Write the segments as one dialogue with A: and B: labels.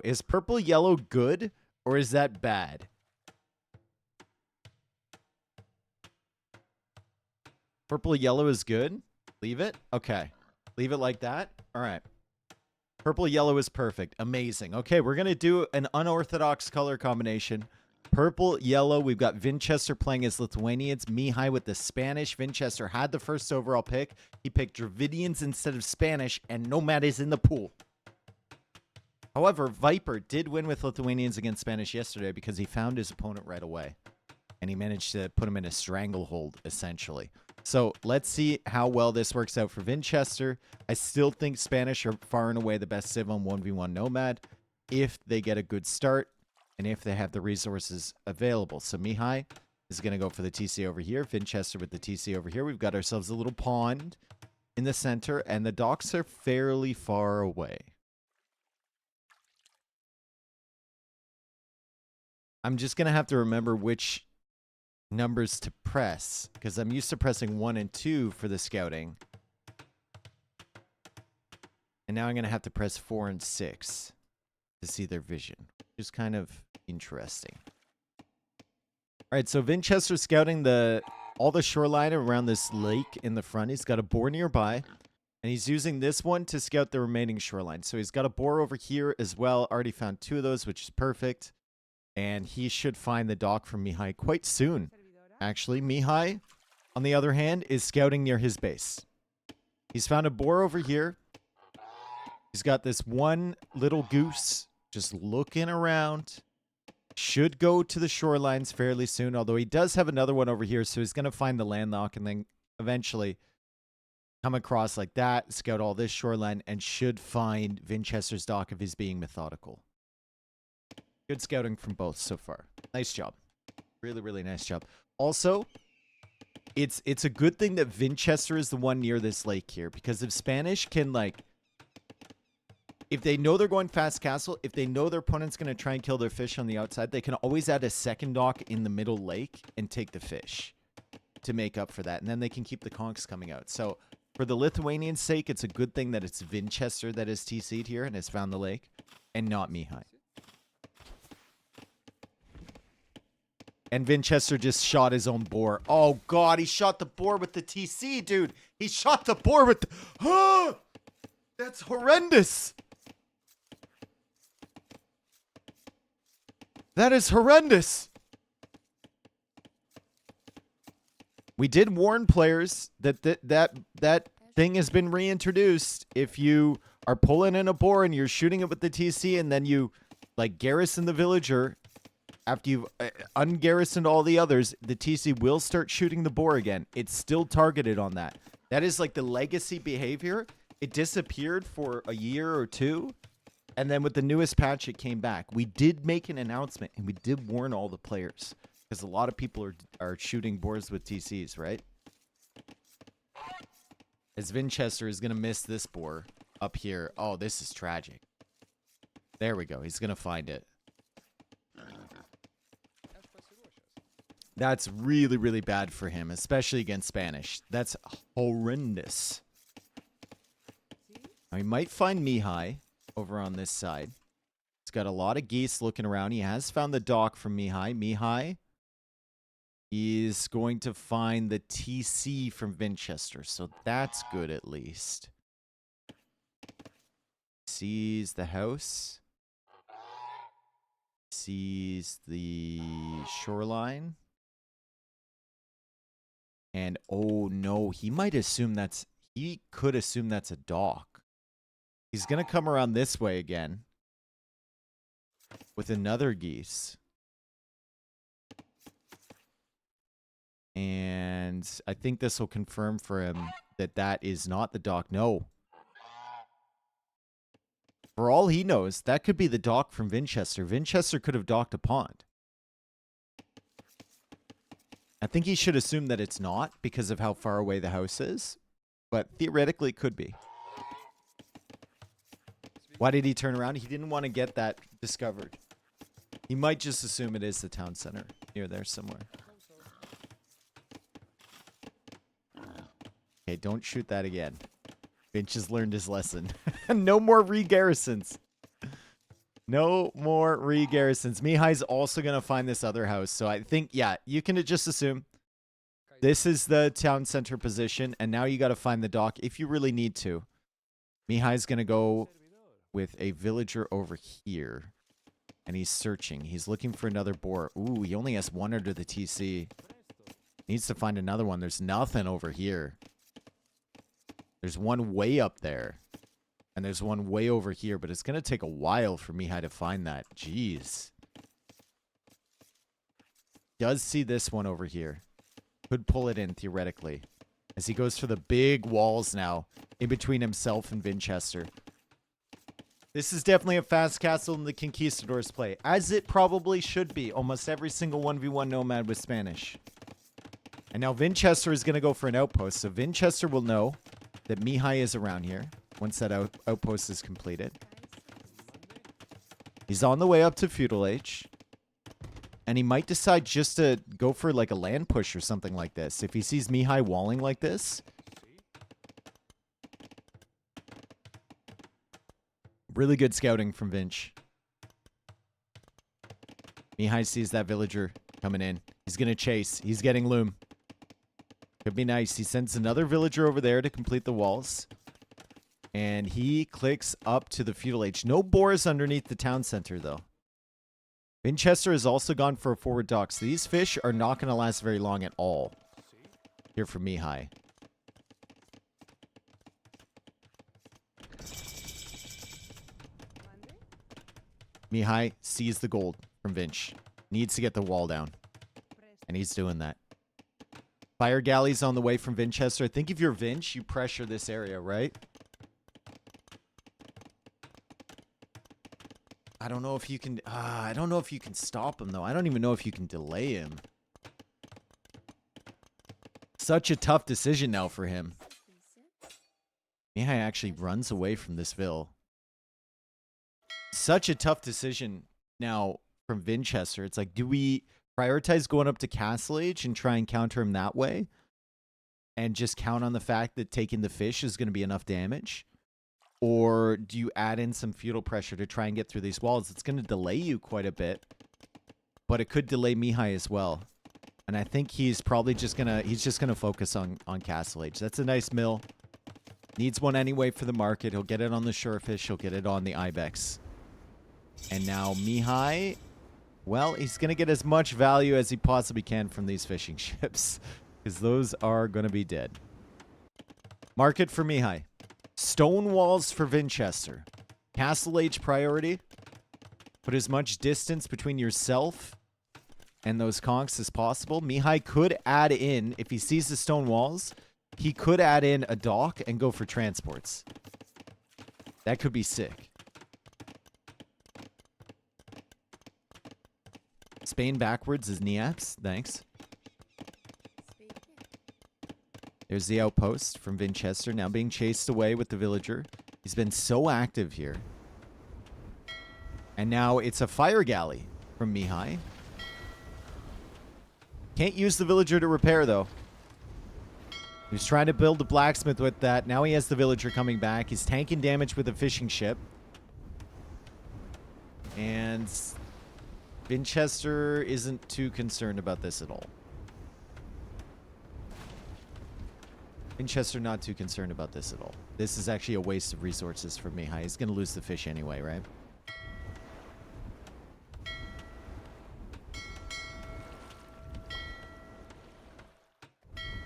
A: Is purple yellow good or is that bad? Purple yellow is good. Leave it. Okay. Leave it like that. All right. Purple yellow is perfect. Amazing. Okay, we're going to do an unorthodox color combination. Purple yellow. We've got Vinchester playing as Lithuanians. Mihai with the Spanish. Vinchester had the first overall pick. He picked Dravidians instead of Spanish, and Nomad is in the pool. However, Viper did win with Lithuanians against Spanish yesterday because he found his opponent right away. And he managed to put him in a stranglehold, essentially. So let's see how well this works out for Vinchester. I still think Spanish are far and away the best civ on 1v1 Nomad if they get a good start and if they have the resources available. So Mihai is going to go for the TC over here. Vinchester with the TC over here. We've got ourselves a little pond in the center, and the docks are fairly far away. I'm just going to have to remember which numbers to press because I'm used to pressing 1 and 2 for the scouting. And now I'm going to have to press 4 and 6 to see their vision, which is kind of interesting. All right, so Vinchester's scouting all the shoreline around this lake in the front. He's got a boar nearby, and he's using this one to scout the remaining shoreline. So he's got a boar over here as well. Already found 2 of those, which is perfect. And he should find the dock from Mihai quite soon. Actually, Mihai, on the other hand, is scouting near his base. He's found a boar over here. He's got this one little goose just looking around. Should go to the shorelines fairly soon, although he does have another one over here, so he's going to find the landlock and then eventually come across like that, scout all this shoreline, and should find Vinchester's dock if he's being methodical. Good scouting from both so far. Nice job. Really, really nice job. Also, it's a good thing that Vinchester is the one near this lake here, because if Spanish can, like, if they know they're going fast castle, if they know their opponent's going to try and kill their fish on the outside, they can always add a second dock in the middle lake and take the fish to make up for that. And then they can keep the conchs coming out. So for the Lithuanians' sake, it's a good thing that it's Vinchester that is TC'd here and has found the lake and not Mihai. And Vinchester just shot his own boar. Oh, God, he shot the boar with the TC, dude. He shot the boar with the... Oh, that's horrendous. That is horrendous. We did warn players that that thing has been reintroduced. If you are pulling in a boar and you're shooting it with the TC and then you, like, garrison the villager... After you've ungarrisoned all the others, the TC will start shooting the boar again. It's still targeted on that. That is like the legacy behavior. It disappeared for a year or 2. And then with the newest patch, it came back. We did make an announcement, and we did warn all the players. Because a lot of people are shooting boars with TCs, right? As Vinchester is going to miss this boar up here. Oh, this is tragic. There we go. He's going to find it. That's really, really bad for him, especially against Spanish. That's horrendous. Now, he might find Mihai over on this side. He's got a lot of geese looking around. He has found the dock from Mihai. Mihai is going to find the TC from Vinchester, so that's good at least. Sees the house. Sees the shoreline. And, oh, no, he might assume he could assume that's a dock. He's going to come around this way again with another geese. And I think this will confirm for him that that is not the dock. No. For all he knows, that could be the dock from Vinchester. Vinchester could have docked a pond. I think he should assume that it's not because of how far away the house is. But theoretically, it could be. Why did he turn around? He didn't want to get that discovered. He might just assume it is the town center near there somewhere. Okay, don't shoot that again. Finch has learned his lesson. No more re-garrisons. No more re-garrisons. Mihai's also going to find this other house. So I think, yeah, you can just assume this is the town center position. And now you got to find the dock if you really need to. Mihai's going to go with a villager over here. And he's searching. He's looking for another boar. Ooh, he only has one under the TC. Needs to find another one. There's nothing over here. There's one way up there. And there's one way over here. But it's going to take a while for Mihai to find that. Jeez. Does see this one over here. Could pull it in, theoretically. As he goes for the big walls now. In between himself and Vinchester. This is definitely a fast castle in the Conquistadors play. As it probably should be. Almost every single 1v1 nomad with Spanish. And now Vinchester is going to go for an outpost. So Vinchester will know that Mihai is around here. Once that outpost is completed. He's on the way up to Feudal Age. And he might decide just to go for like a land push or something like this. If he sees Mihai walling like this. Really good scouting from Vinch. Mihai sees that villager coming in. He's going to chase. He's getting loom. Could be nice. He sends another villager over there to complete the walls. And he clicks up to the Feudal Age. No boars underneath the town center, though. Vinchester has also gone for a forward dock. So these fish are not going to last very long at all. Here for Mihai. Mihai sees the gold from Vinch. Needs to get the wall down. And he's doing that. Fire galleys on the way from Vinchester. I think if you're Vinch, you pressure this area, right? I don't know if you can... I don't know if you can stop him, though. I don't even know if you can delay him. Such a tough decision now for him. Mihai actually runs away from this Ville. Such a tough decision now from Vinchester. It's like, do we prioritize going up to Castle Age and try and counter him that way? And just count on the fact that taking the fish is going to be enough damage? Or do you add in some feudal pressure to try and get through these walls? It's going to delay you quite a bit. But it could delay Mihai as well. And I think he's probably just going to focus on Castle Age. That's a nice mill. Needs one anyway for the market. He'll get it on the Shorefish. He'll get it on the Ibex. And now Mihai, well, he's going to get as much value as he possibly can from these fishing ships. Because those are going to be dead. Market for Mihai. Stone walls for Vinchester. Castle Age priority. Put as much distance between yourself and those conchs as possible. Mihai could add in, if he sees the stone walls, he could add in a dock and go for transports. That could be sick. Spain backwards is Neaps. Thanks. There's the outpost from Vinchester, now being chased away with the villager. He's been so active here. And now it's a fire galley from Mihai. Can't use the villager to repair, though. He was trying to build a blacksmith with that. Now he has the villager coming back. He's tanking damage with a fishing ship. And Vinchester isn't too concerned about this at all. Vinchester not too concerned about this at all. This is actually a waste of resources for Mihai. He's going to lose the fish anyway, right?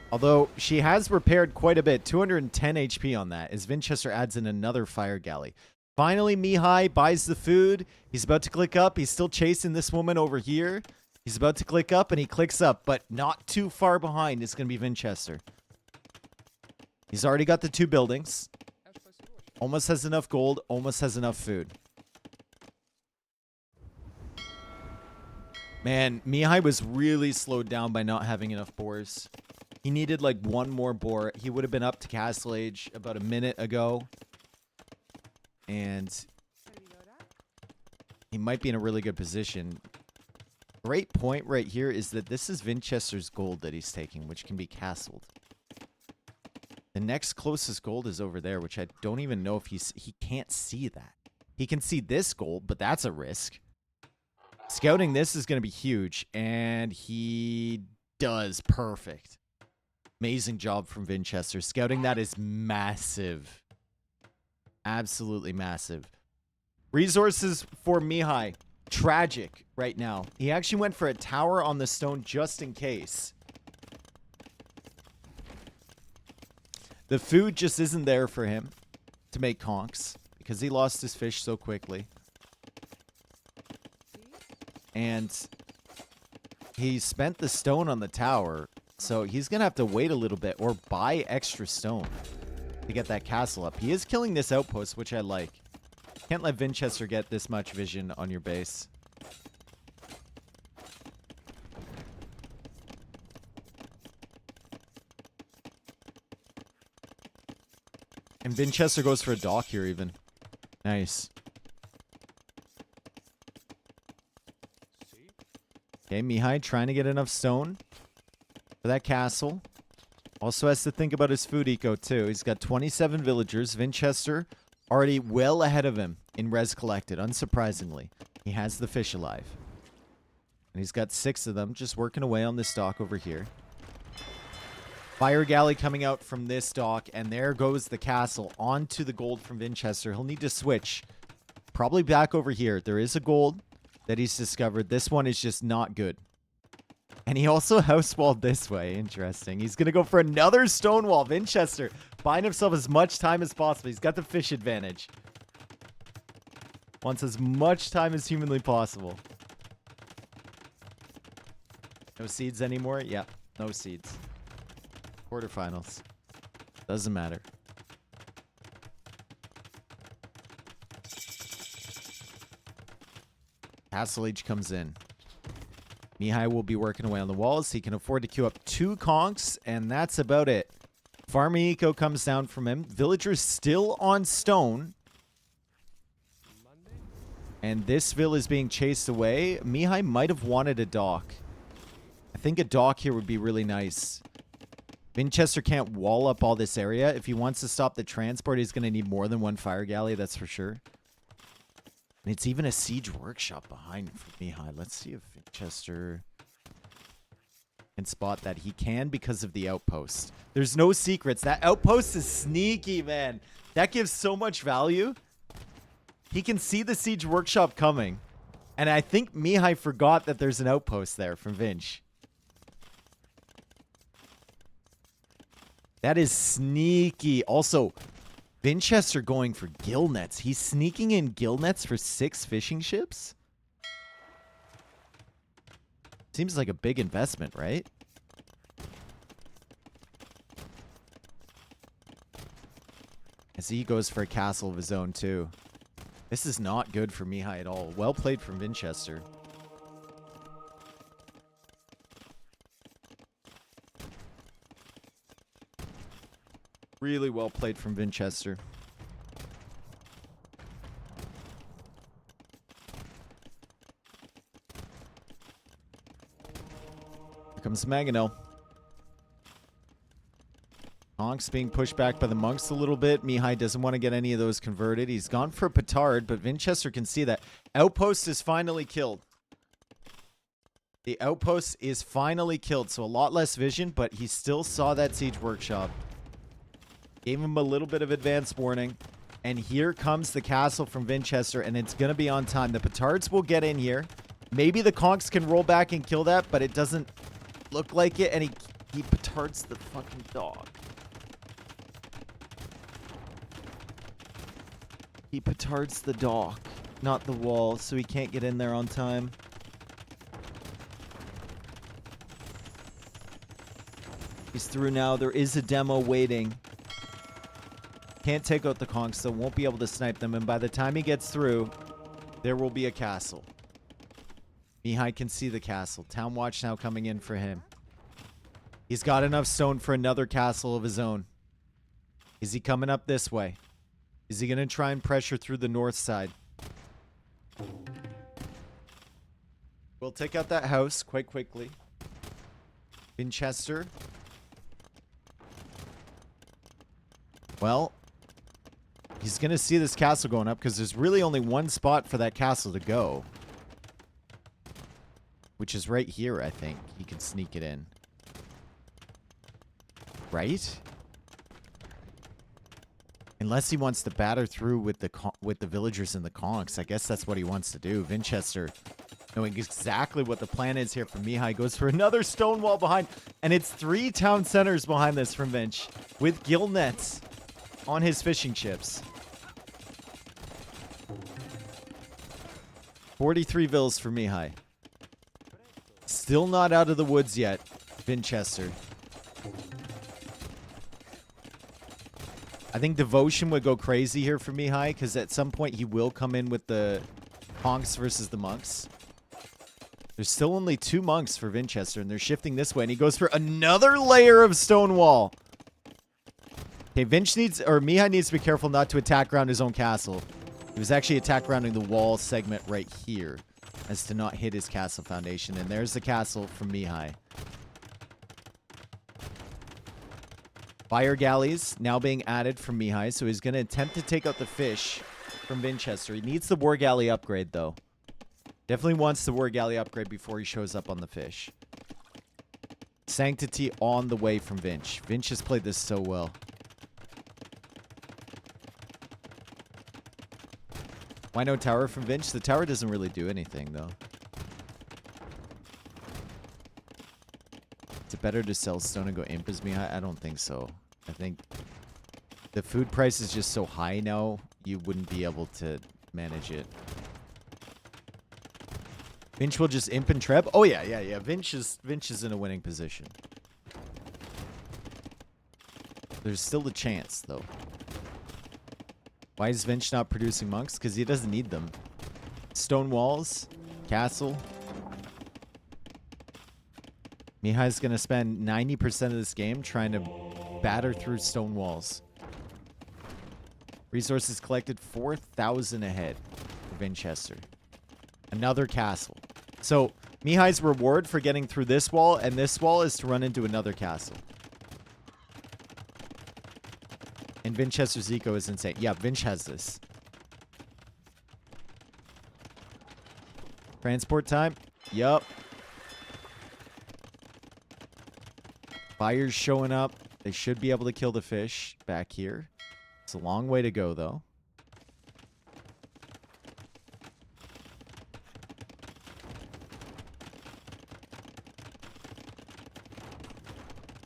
A: Although, she has repaired quite a bit. 210 HP on that, as Vinchester adds in another fire galley. Finally, Mihai buys the food. He's about to click up. He's still chasing this woman over here. He's about to click up, and he clicks up, but not too far behind. It's going to be Vinchester. He's already got the 2 buildings. Almost has enough gold. Almost has enough food. Man, Mihai was really slowed down by not having enough boars. He needed like one more boar. He would have been up to Castle Age about a minute ago. And he might be in a really good position. Great point right here is that this is Vinchester's gold that he's taking, which can be castled. The next closest gold is over there, which I don't even know if he can't see that. He can see this gold, but that's a risk. Scouting this is going to be huge, and he does. Perfect. Amazing job from Vinchester. Scouting that is massive. Absolutely massive. Resources for Mihai. Tragic right now. He actually went for a tower on the stone just in case. The food just isn't there for him to make conchs because he lost his fish so quickly. And he spent the stone on the tower, so he's going to have to wait a little bit or buy extra stone to get that castle up. He is killing this outpost, which I like. Can't let Vinchester get this much vision on your base. And Vinchester goes for a dock here even. Nice. Okay, Mihai trying to get enough stone for that castle. Also has to think about his food eco too. He's got 27 villagers. Vinchester already well ahead of him in res collected, unsurprisingly. He has the fish alive. And he's got 6 of them just working away on this dock over here. Fire galley coming out from this dock, and there goes the castle onto the gold from Vinchester. He'll need to switch. Probably back over here. There is a gold that he's discovered. This one is just not good. And he also house walled this way. Interesting. He's going to go for another stone wall. Vinchester buying himself as much time as possible. He's got the fish advantage. Wants as much time as humanly possible. No seeds anymore? Yeah, no seeds. Quarterfinals. Doesn't matter. Castle Age comes in. Mihai will be working away on the walls. He can afford to queue up 2 conchs, and that's about it. Farming eco comes down from him. Villagers still on stone. And this vill is being chased away. Mihai might have wanted a dock. I think a dock here would be really nice. Vinchester can't wall up all this area. If he wants to stop the transport, he's going to need more than 1 fire galley, that's for sure. And it's even a siege workshop behind for Mihai. Let's see if Vinchester can spot that. He can because of the outpost. There's no secrets. That outpost is sneaky, man. That gives so much value. He can see the siege workshop coming. And I think Mihai forgot that there's an outpost there from Vinch. That is sneaky. Also, Vinchester going for gill nets. He's sneaking in gill nets for 6 fishing ships? Seems like a big investment, right? As he goes for a castle of his own, too. This is not good for Mihai at all. Well played from Vinchester. Really well played from Vinchester. Here comes Mangonel. Conchs being pushed back by the monks a little bit. Mihai doesn't want to get any of those converted. He's gone for petard, but Vinchester can see that. Outpost is finally killed. The outpost is finally killed, so a lot less vision, but he still saw that siege workshop. Gave him a little bit of advance warning. And here comes the castle from Vinchester, and it's going to be on time. The petards will get in here. Maybe the conchs can roll back and kill that, but it doesn't look like it. And he petards the fucking dog. He petards the dock, not the wall, so he can't get in there on time. He's through now. There is a demo waiting. Can't take out the conchs, so won't be able to snipe them. And by the time he gets through, there will be a castle. Mihai can see the castle. Town watch now coming in for him. He's got enough stone for another castle of his own. Is he coming up this way? Is he going to try and pressure through the north side? We'll take out that house quite quickly. Vinchester. Well, He's going to see this castle going up because there's really only one spot for that castle to go. Which is right here, I think. He can sneak it in. Right? Unless he wants to batter through with the villagers and the conks. I guess that's what he wants to do. Vinchester, knowing exactly what the plan is here from Mihai, goes for another stone wall behind. And it's 3 town centers behind this from Vinch. With gill nets on his fishing ships. 43 vills for Mihai. Still not out of the woods yet, Vinchester. I think Devotion would go crazy here for Mihai, because at some point he will come in with the Honks versus the Monks. There's still only 2 monks for Vinchester, and they're shifting this way, and he goes for another layer of stone wall. Okay, Mihai needs to be careful not to attack around his own castle. He was actually attack rounding the wall segment right here, as to not hit his castle foundation. And there's the castle from Mihai. Fire galleys now being added from Mihai, so he's going to attempt to take out the fish from Vinchester. He needs the war galley upgrade, though. Definitely wants the war galley upgrade before he shows up on the fish. Sanctity on the way from Vinch. Vinch has played this so well. Why no tower from Vinch? The tower doesn't really do anything, though. Is it better to sell stone and go imp as Mihai? I don't think so. I think the food price is just so high now, you wouldn't be able to manage it. Vinch will just imp and treb? Oh, yeah. Vinch is in a winning position. There's still a chance, though. Why is Vinch not producing monks? Because he doesn't need them. Stone walls. Castle. Mihai's going to spend 90% of this game trying to batter through stone walls. Resources collected 4,000 ahead for Vinchester. Another castle. So, Mihai's reward for getting through this wall and this wall is to run into another castle. And Vinchester's eco is insane. Yeah, Vinch has this. Transport time? Yup. Fire's showing up. They should be able to kill the fish back here. It's a long way to go, though.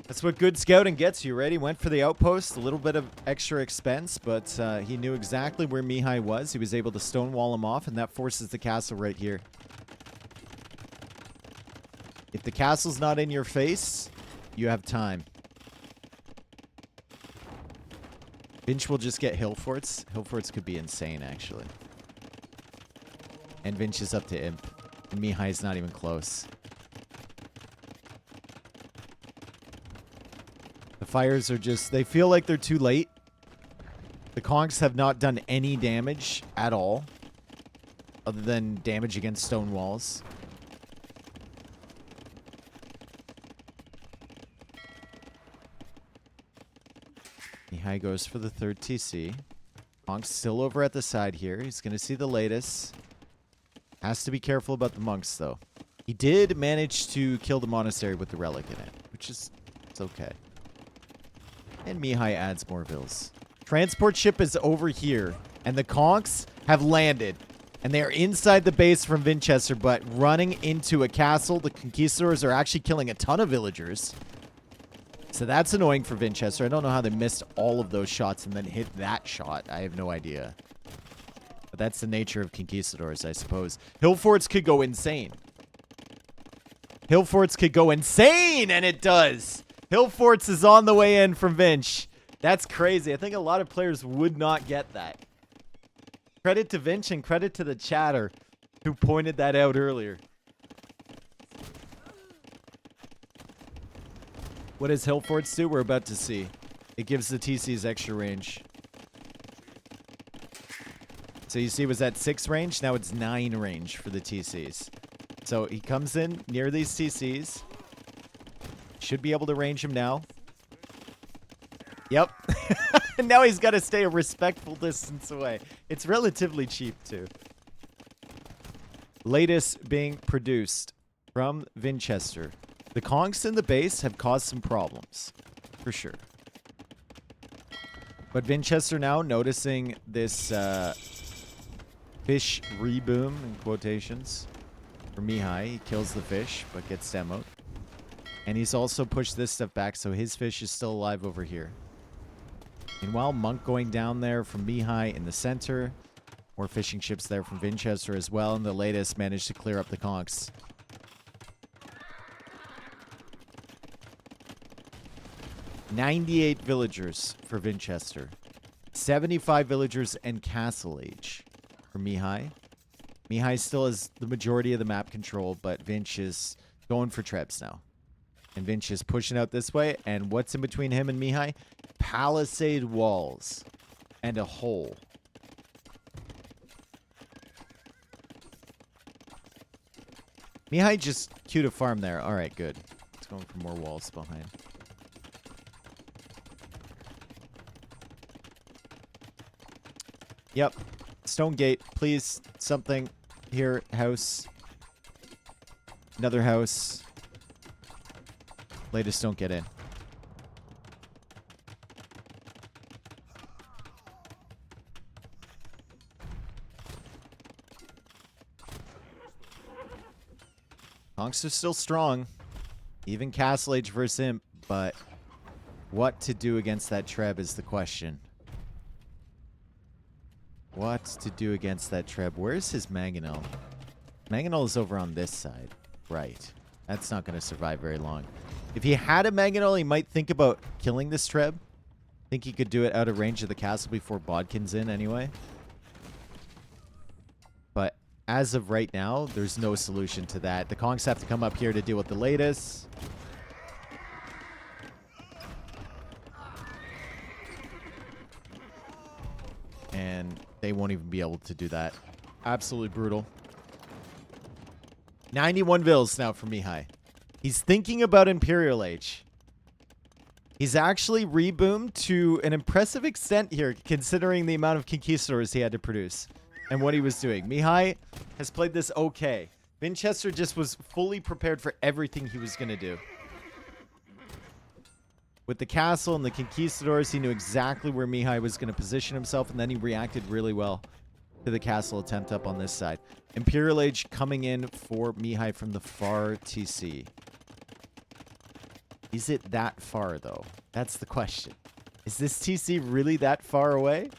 A: That's what good scouting gets you, right? He went for the outpost, a little bit of extra expense, but he knew exactly where Mihai was. He was able to stonewall him off, and that forces the castle right here. If the castle's not in your face, you have time. Vinch will just get hill forts. Hill forts could be insane, actually. And Vinch is up to imp. And Mihai's not even close. The fires are just... They feel like they're too late. The conks have not done any damage at all. Other than damage against stone walls. Mihai goes for the third TC. Monk's still over at the side here. He's going to see the latest. Has to be careful about the monks, though. He did manage to kill the monastery with the relic in it, which is... It's okay. And Mihai adds more vills. Transport ship is over here, and the conks have landed. And they are inside the base from Vinchester, but running into a castle. The conquistadors are actually killing a ton of villagers. So that's annoying for Vinchester. I don't know how they missed all of those shots and then hit that shot. I have no idea. But that's the nature of conquistadors, I suppose. Hill forts could go insane. Hill forts could go insane, and it does. Hill forts is on the way in from Vinch. That's crazy. I think a lot of players would not get that. Credit to Vinch and credit to the chatter who pointed that out earlier. What does Hill Forts do? We're about to see. It gives the TCs extra range. So you see it was at 6 range. Now it's 9 range for the TCs. So he comes in near these TCs. Should be able to range him now. Yep. And now he's got to stay a respectful distance away. It's relatively cheap, too. Latest being produced from Vinchester. The conks in the base have caused some problems, for sure. But Vinchester now noticing this fish reboom, in quotations, for Mihai. He kills the fish, but gets demoed. And he's also pushed this stuff back, so his fish is still alive over here. Meanwhile, Monk going down there from Mihai in the center. More fishing ships there from Vinchester as well, and the latest managed to clear up the conks. "98 villagers for Vinchester. 75 villagers and Castle Age for Mihai. Mihai still has the majority of the map control, but Vinch is going for Trebs now. And Vinch is pushing out this way, and what's in between him and Mihai? Palisade walls and a hole. Mihai just queued a farm there. All right, good. It's going for more walls behind. Yep. Stone gate, please. Something here. House. Another house. Latest don't get in. Conks are still strong. Even Castle Age versus Imp, but what to do against that Treb is the question. What to do against that Treb? Where's his Mangonel? Mangonel is over on this side. Right. That's not going to survive very long. If he had a Mangonel, he might think about killing this Treb. Think he could do it out of range of the castle before Bodkin's in anyway. But as of right now, there's no solution to that. The Kongs have to come up here to deal with the latest. And they won't even be able to do that. Absolutely brutal. 91 vills now for Mihai. He's thinking about Imperial Age. He's actually reboomed to an impressive extent here, considering the amount of conquistadors he had to produce and what he was doing. Mihai has played this okay. Vinchester just was fully prepared for everything he was going to do. With the castle and the conquistadors, he knew exactly where Mihai was going to position himself, and then he reacted really well to the castle attempt up on this side. Imperial Age coming in for Mihai from the far TC. Is it that far, though? That's the question. Is this TC really that far away?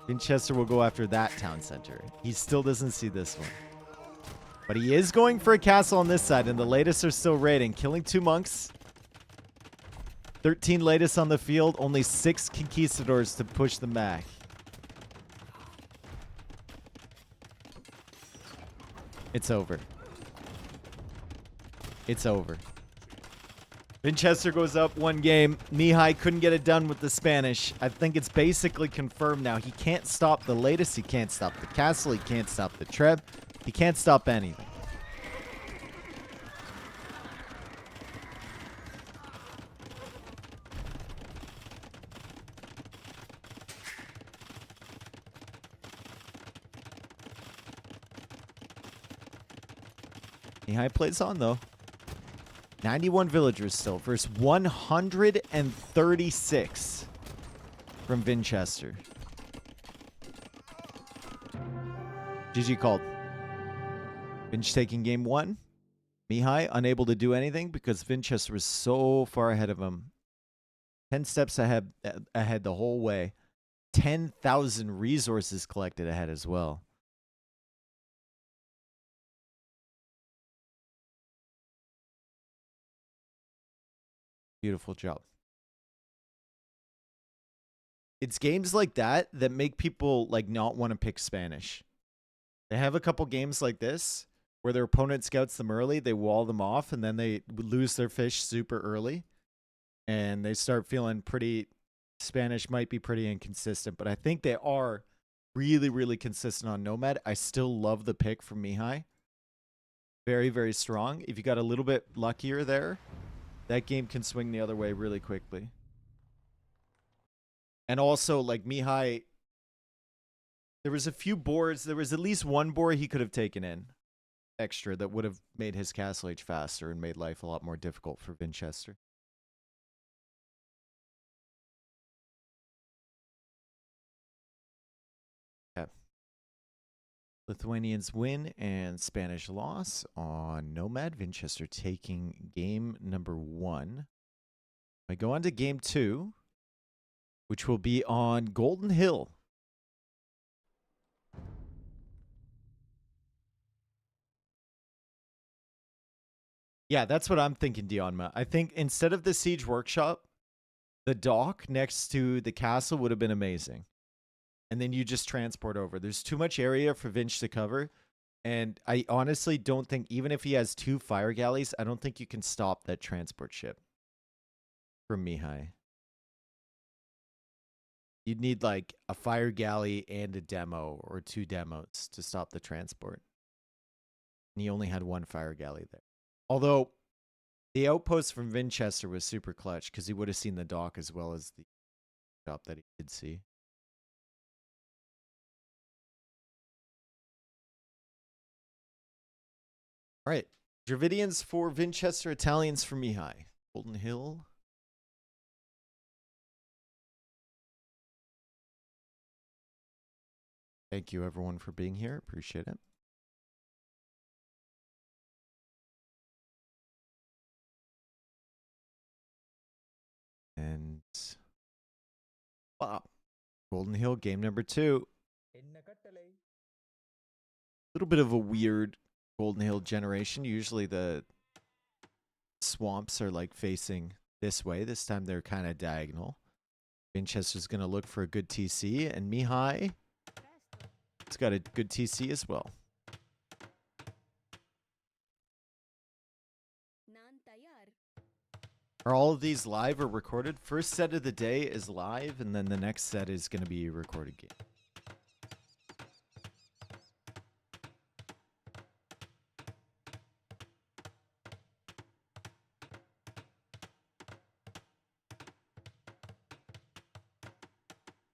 A: Vinchester will go after that town center. He still doesn't see this one. But he is going for a castle on this side, and the latest are still raiding. Killing 2 monks. 13 latest on the field. Only 6 conquistadors to push them back. It's over. It's over. Vinchester goes up 1 game. Mihai couldn't get it done with the Spanish. I think it's basically confirmed now. He can't stop the latest. He can't stop the castle. He can't stop the Treb. He can't stop anything. Mihai plays on, though. 91 villagers still versus 136 from Vinchester. GG called. Vinch taking game 1. Mihai unable to do anything because Vinchester was so far ahead of him. 10 steps ahead the whole way. 10,000 resources collected ahead as well. Beautiful job. It's games like that that make people like not want to pick Spanish. They have a couple games like this where their opponent scouts them early, they wall them off, and then they lose their fish super early. And they start feeling pretty... Spanish might be pretty inconsistent, but I think they are really, really consistent on Nomad. I still love the pick from Mihai. Very, very strong. If you got a little bit luckier there, that game can swing the other way really quickly. And also, like, Mihai, there was a few boards. There was at least one board he could have taken in extra that would have made his castle age faster and made life a lot more difficult for Vinchester. Okay. Lithuanians win and Spanish loss on Nomad. Vinchester taking game number 1. I go on to game 2, which will be on Golden Hill. Yeah, that's what I'm thinking, Dionma. I think instead of the siege workshop, the dock next to the castle would have been amazing. And then you just transport over. There's too much area for Vinch to cover. And I honestly don't think, even if he has 2 fire galleys, I don't think you can stop that transport ship from Mihai. You'd need like a fire galley and a demo or 2 demos to stop the transport. And he only had 1 fire galley there. Although the outpost from Vinchester was super clutch because he would have seen the dock as well as the shop that he did see. All right. Dravidians for Vinchester, Italians for Mihai. Golden Hill. Thank you, everyone, for being here. Appreciate it. And wow. Golden Hill, game number 2. A little bit of a weird Golden Hill generation. Usually the swamps are like facing this way. This time they're kind of diagonal. Vinchester's going to look for a good TC, and Mihai, it's got a good TC as well. Are all of these live or recorded? First set of the day is live, and then the next set is going to be a recorded game.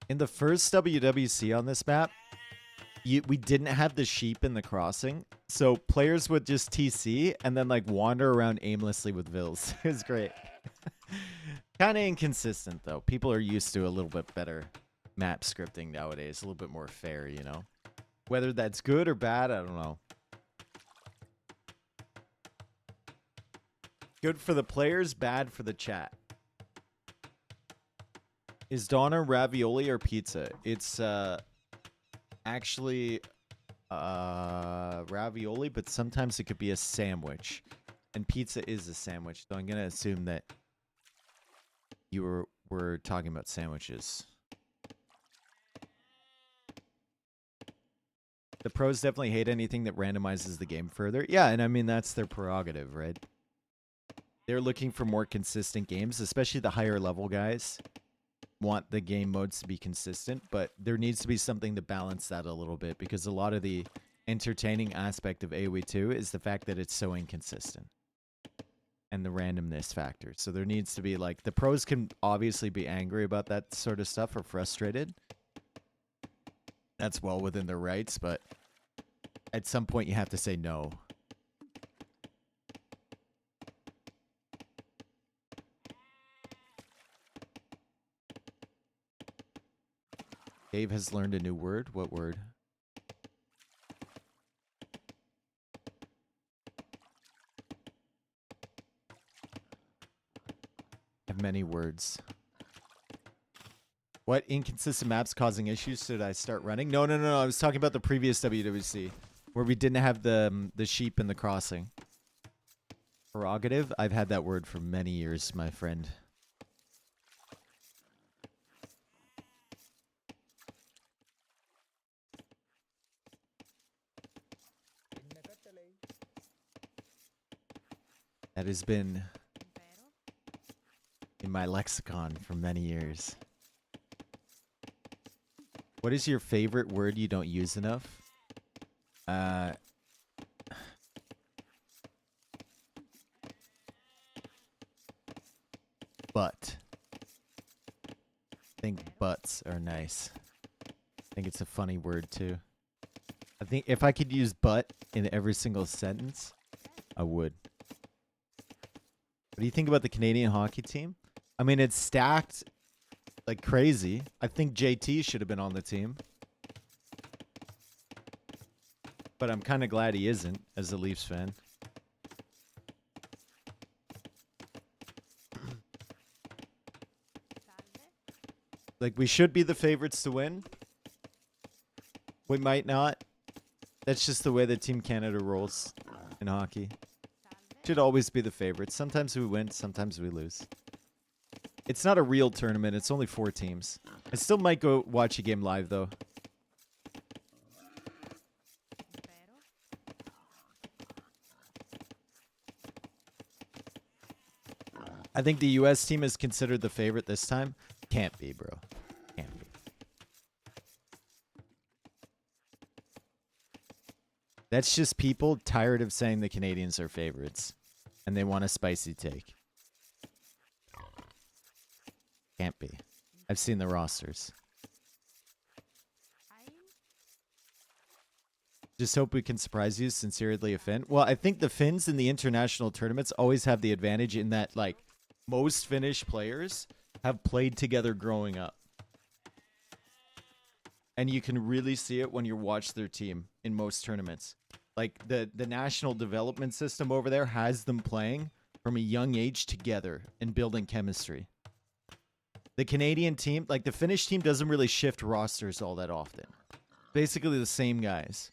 A: In the first WWC on this map, we didn't have the sheep in the crossing, so players would just TC and then like wander around aimlessly with Vils. It was great. Kind of inconsistent though. People are used to a little bit better map scripting nowadays, a little bit more fair, you know. Whether that's good or bad, I don't know. Good for the players, bad for the chat. Is Donna ravioli or pizza? It's actually ravioli, but sometimes it could be a sandwich. And pizza is a sandwich, so I'm going to assume that you were talking about sandwiches. The pros definitely hate anything that randomizes the game further. Yeah, and I mean, that's their prerogative, right? They're looking for more consistent games, especially the higher level guys want the game modes to be consistent, but there needs to be something to balance that a little bit, because a lot of the entertaining aspect of AoE 2 is the fact that it's so inconsistent and the randomness factor. So there needs to be like, the pros can obviously be angry about that sort of stuff or frustrated. That's well within their rights, but at some point you have to say no. Dave has learned a new word. What word? I have many words. What inconsistent maps causing issues? Should I start running? No. I was talking about the previous WWC where we didn't have the sheep in the crossing. Prerogative? I've had that word for many years, my friend. That has been in my lexicon for many years. What is your favorite word you don't use enough? But. I think butts are nice. I think it's a funny word too. I think if I could use butt in every single sentence, I would. What do you think about the Canadian hockey team? I mean, it's stacked like crazy. I think JT should have been on the team. But I'm kind of glad he isn't as a Leafs fan. Like, we should be the favorites to win. We might not. That's just the way that Team Canada rolls in hockey. Should always be the favorites. Sometimes we win, sometimes we lose. It's not a real tournament. It's only 4 teams. I still might go watch a game live, though. I think the U.S. team is considered the favorite this time. Can't be, bro. Can't be. That's just people tired of saying the Canadians are favorites. And they want a spicy take. Can't be. I've seen the rosters. Just hope we can surprise you. Sincerely, a Finn. Well, I think the Finns in the international tournaments always have the advantage in that, like, most Finnish players have played together growing up. And you can really see it when you watch their team in most tournaments. Like, the national development system over there has them playing from a young age together and building chemistry. The Canadian team, like the Finnish team, doesn't really shift rosters all that often. Basically the same guys.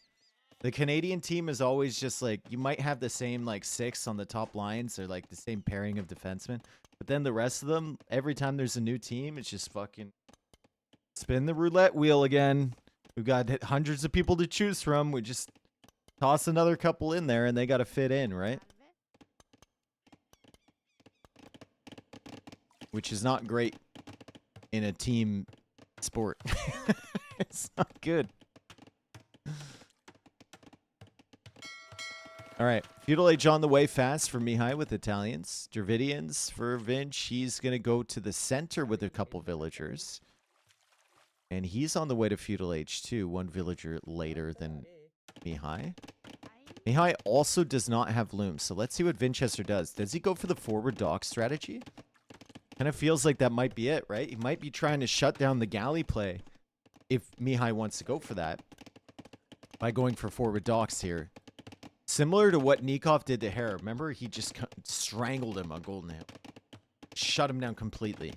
A: The Canadian team is always just like, you might have the same like 6 on the top lines or like the same pairing of defensemen. But then the rest of them, every time there's a new team, it's just fucking spin the roulette wheel again. We've got hundreds of people to choose from. We just toss another couple in there and they got to fit in, right? Which is not great in a team sport. It's not good. All right. Feudal Age on the way fast for Mihai with Italians. Dravidians for Vinch. He's going to go to the center with a couple villagers. And he's on the way to Feudal Age too. 1 villager later than Mihai. Mihai also does not have looms. So let's see what Vinchester does. Does he go for the forward dock strategy? Kind of feels like that might be it, right? He might be trying to shut down the galley play if Mihai wants to go for that by going for forward docks here. Similar to what Nikov did to Hera. Remember? He just strangled him on Golden Hill. Shut him down completely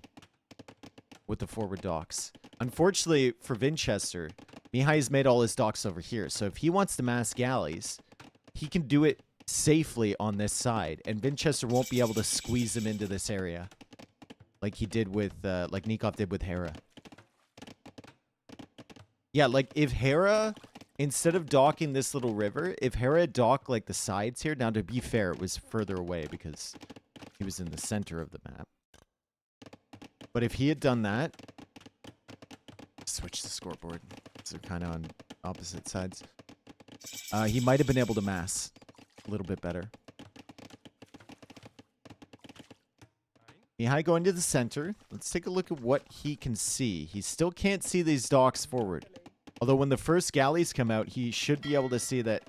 A: with the forward docks. Unfortunately for Vinchester, Mihai's made all his docks over here. So if he wants to mass galleys, he can do it safely on this side. And Vinchester won't be able to squeeze him into this area like he did with, like Nikov did with Hera. Yeah, like if Hera, instead of docking this little river, if Hera had docked like the sides here, now to be fair, it was further away because he was in the center of the map. But if he had done that, switch the scoreboard. So they're kind of on opposite sides. He might have been able to mass a little bit better. Mihai going to the center. Let's take a look at what he can see. He still can't see these docks forward. Although when the first galleys come out, he should be able to see that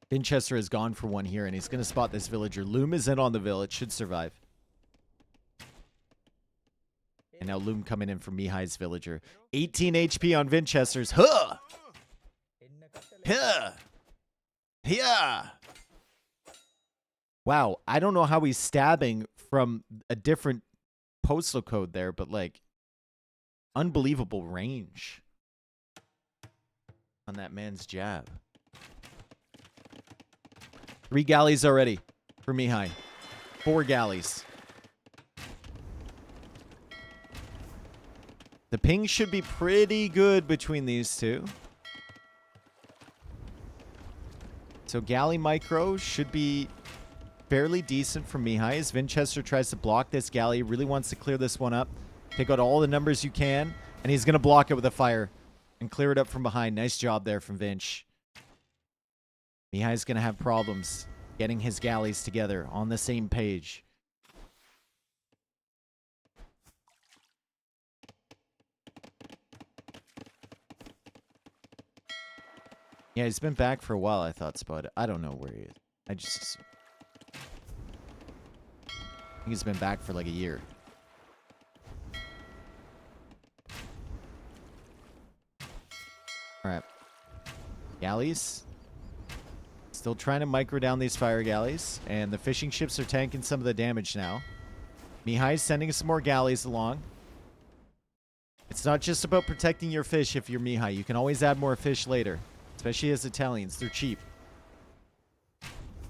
A: Vinchester has gone for one here, and he's going to spot this villager. Loom is in on the village. Should survive. And now Loom coming in for Mihai's villager. 18 HP on Vinchester's. Huh! Huh! Yeah! Wow, I don't know how he's stabbing from a different postal code there, but like, unbelievable range on that man's jab. 3 galleys already for Mihai. 4 galleys. The ping should be pretty good between these two. So galley micro should be fairly decent for Mihai as Vinchester tries to block this galley. He really wants to clear this one up. Take out all the numbers you can. And he's going to block it with a fire and clear it up from behind. Nice job there from Vinch. Mihai's going to have problems getting his galleys together on the same page. Yeah, he's been back for a while, I thought, Spud. I don't know where he is. I think he's been back for like a year. Alright. Galleys. Still trying to micro down these fire galleys. And the fishing ships are tanking some of the damage now. Mihai's sending some more galleys along. It's not just about protecting your fish if you're Mihai. You can always add more fish later. Especially as Italians. They're cheap.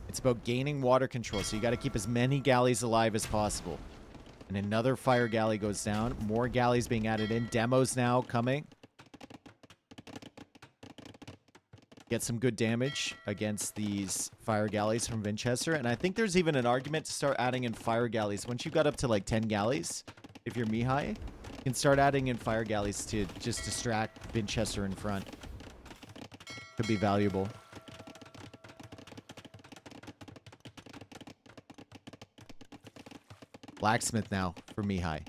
A: It's about gaining water control. So you got to keep as many galleys alive as possible. And another fire galley goes down. More galleys being added in. Demos now coming. Get some good damage against these fire galleys from Vinchester. And I think there's even an argument to start adding in fire galleys. Once you've got up to like 10 galleys, if you're Mihai, you can start adding in fire galleys to just distract Vinchester in front. Could be valuable. Blacksmith now for Mihai.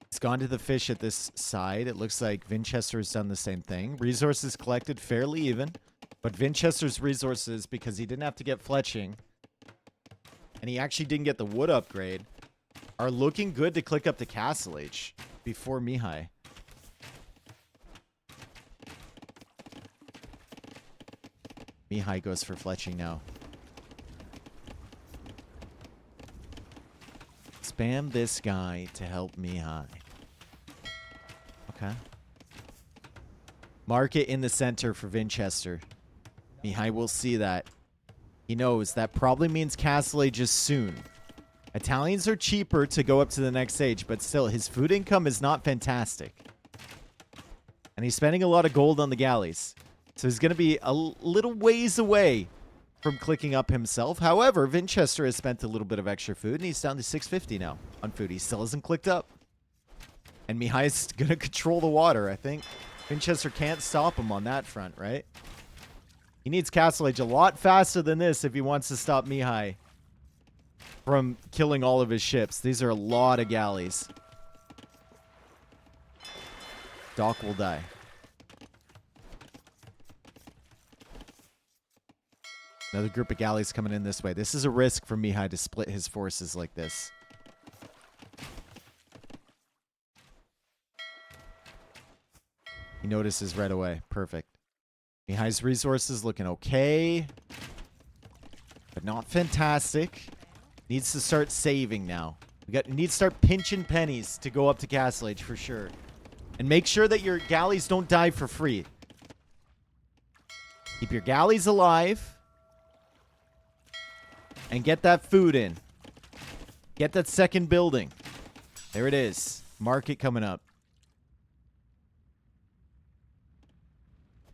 A: He's gone to the fish at this side. It looks like Vinchester has done the same thing. Resources collected fairly even. But Vinchester's resources, because he didn't have to get fletching, and he actually didn't get the wood upgrade, are looking good to click up to Castle Age before Mihai. Mihai goes for fletching now. Spam this guy to help Mihai. Okay. Mark it in the center for Vinchester. Mihai will see that. He knows that probably means Castle Age is soon. Italians are cheaper to go up to the next stage, but still, his food income is not fantastic. And he's spending a lot of gold on the galleys. So he's going to be a little ways away from clicking up himself. However, Vinchester has spent a little bit of extra food, and he's down to 650 now on food. He still hasn't clicked up. And Mihai's going to control the water, I think. Vinchester can't stop him on that front, right? He needs Castle Age a lot faster than this if he wants to stop Mihai from killing all of his ships. These are a lot of galleys. Doc will die. Another group of galleys coming in this way. This is a risk for Mihai to split his forces like this. He notices right away. Perfect. Mihai's resources looking okay. But not fantastic. Needs to start saving now. Need to start pinching pennies to go up to Castle Age for sure. And make sure that your galleys don't die for free. Keep your galleys alive. And get that food in. Get that second building. There it is. Market coming up.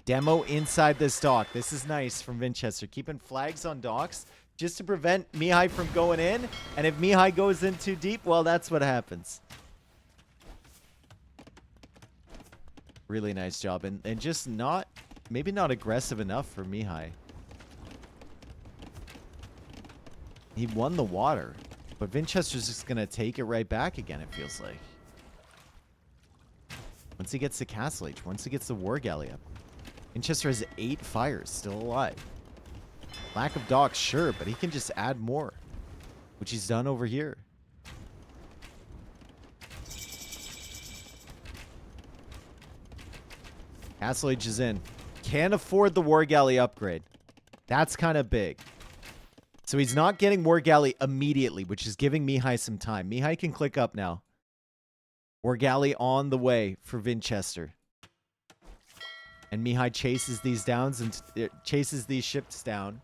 A: Demo inside this dock. This is nice from Vinchester. Keeping flags on docks just to prevent Mihai from going in. And if Mihai goes in too deep, well, that's what happens. Really nice job. And just not, maybe not aggressive enough for Mihai. He won the water. But Vinchester's just going to take it right back again, it feels like. Once he gets to Castle Age, once he gets the War Galley up. Vinchester has 8 fires still alive. Lack of docks, sure, but he can just add more, which he's done over here. Castle Age is in. Can't afford the War Galley upgrade. That's kind of big. So he's not getting War Galley immediately, which is giving Mihai some time. Mihai can click up now. War Galley on the way for Vinchester. And Mihai chases these downs and chases these ships down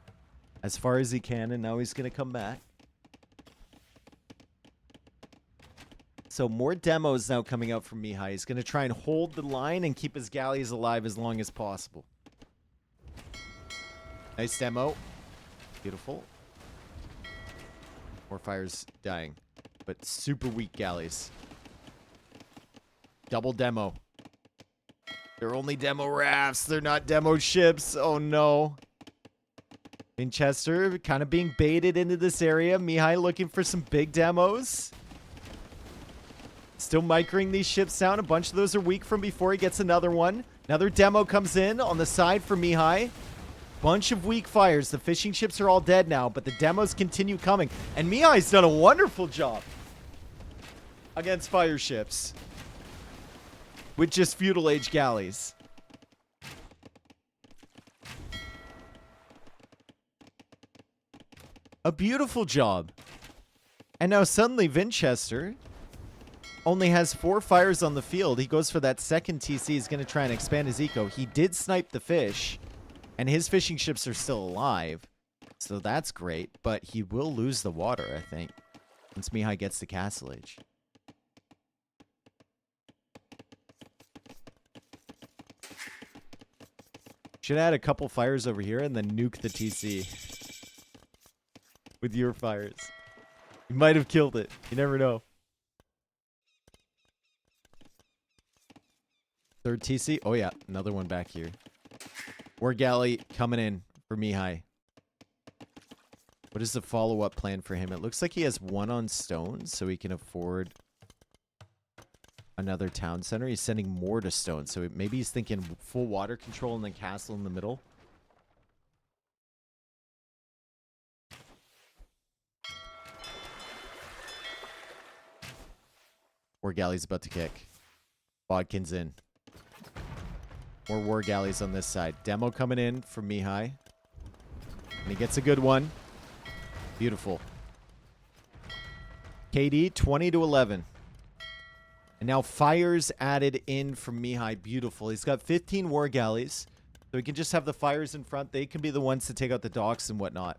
A: as far as he can, and now he's going to come back. So more demos now coming out from Mihai. He's going to try and hold the line and keep his galleys alive as long as possible. Nice demo. Beautiful. More fires dying, but super weak galleys. Double demo. They're only demo rafts. They're not demo ships. Oh, no. Vinchester kind of being baited into this area. Mihai looking for some big demos. Still microing these ships down. A bunch of those are weak from before he gets another one. Another demo comes in on the side for Mihai. Bunch of weak fires. The fishing ships are all dead now, but the demos continue coming. And Mihai's done a wonderful job against fire ships with just feudal age galleys. A beautiful job. And now suddenly Vinchester only has 4 fires on the field. He goes for that second TC. He's going to try and expand his eco. He did snipe the fish, and his fishing ships are still alive. So that's great, but he will lose the water, I think, once Mihai gets to Castle Age. Should add a couple fires over here and then nuke the TC with your fires. You might have killed it. You never know. Third TC. Oh, yeah. Another one back here. War Galley coming in for Mihai. What is the follow-up plan for him? It looks like he has 1 on stone, so he can afford another town center. He's sending more to stone, so maybe he's thinking full water control and then castle in the middle. War Galley's about to kick. Bodkin's in. More War Galleys on this side. Demo coming in from Mihai. And he gets a good one. Beautiful. KD 20 to 11. And now fires added in from Mihai. Beautiful. He's got 15 War Galleys. So he can just have the fires in front. They can be the ones to take out the docks and whatnot.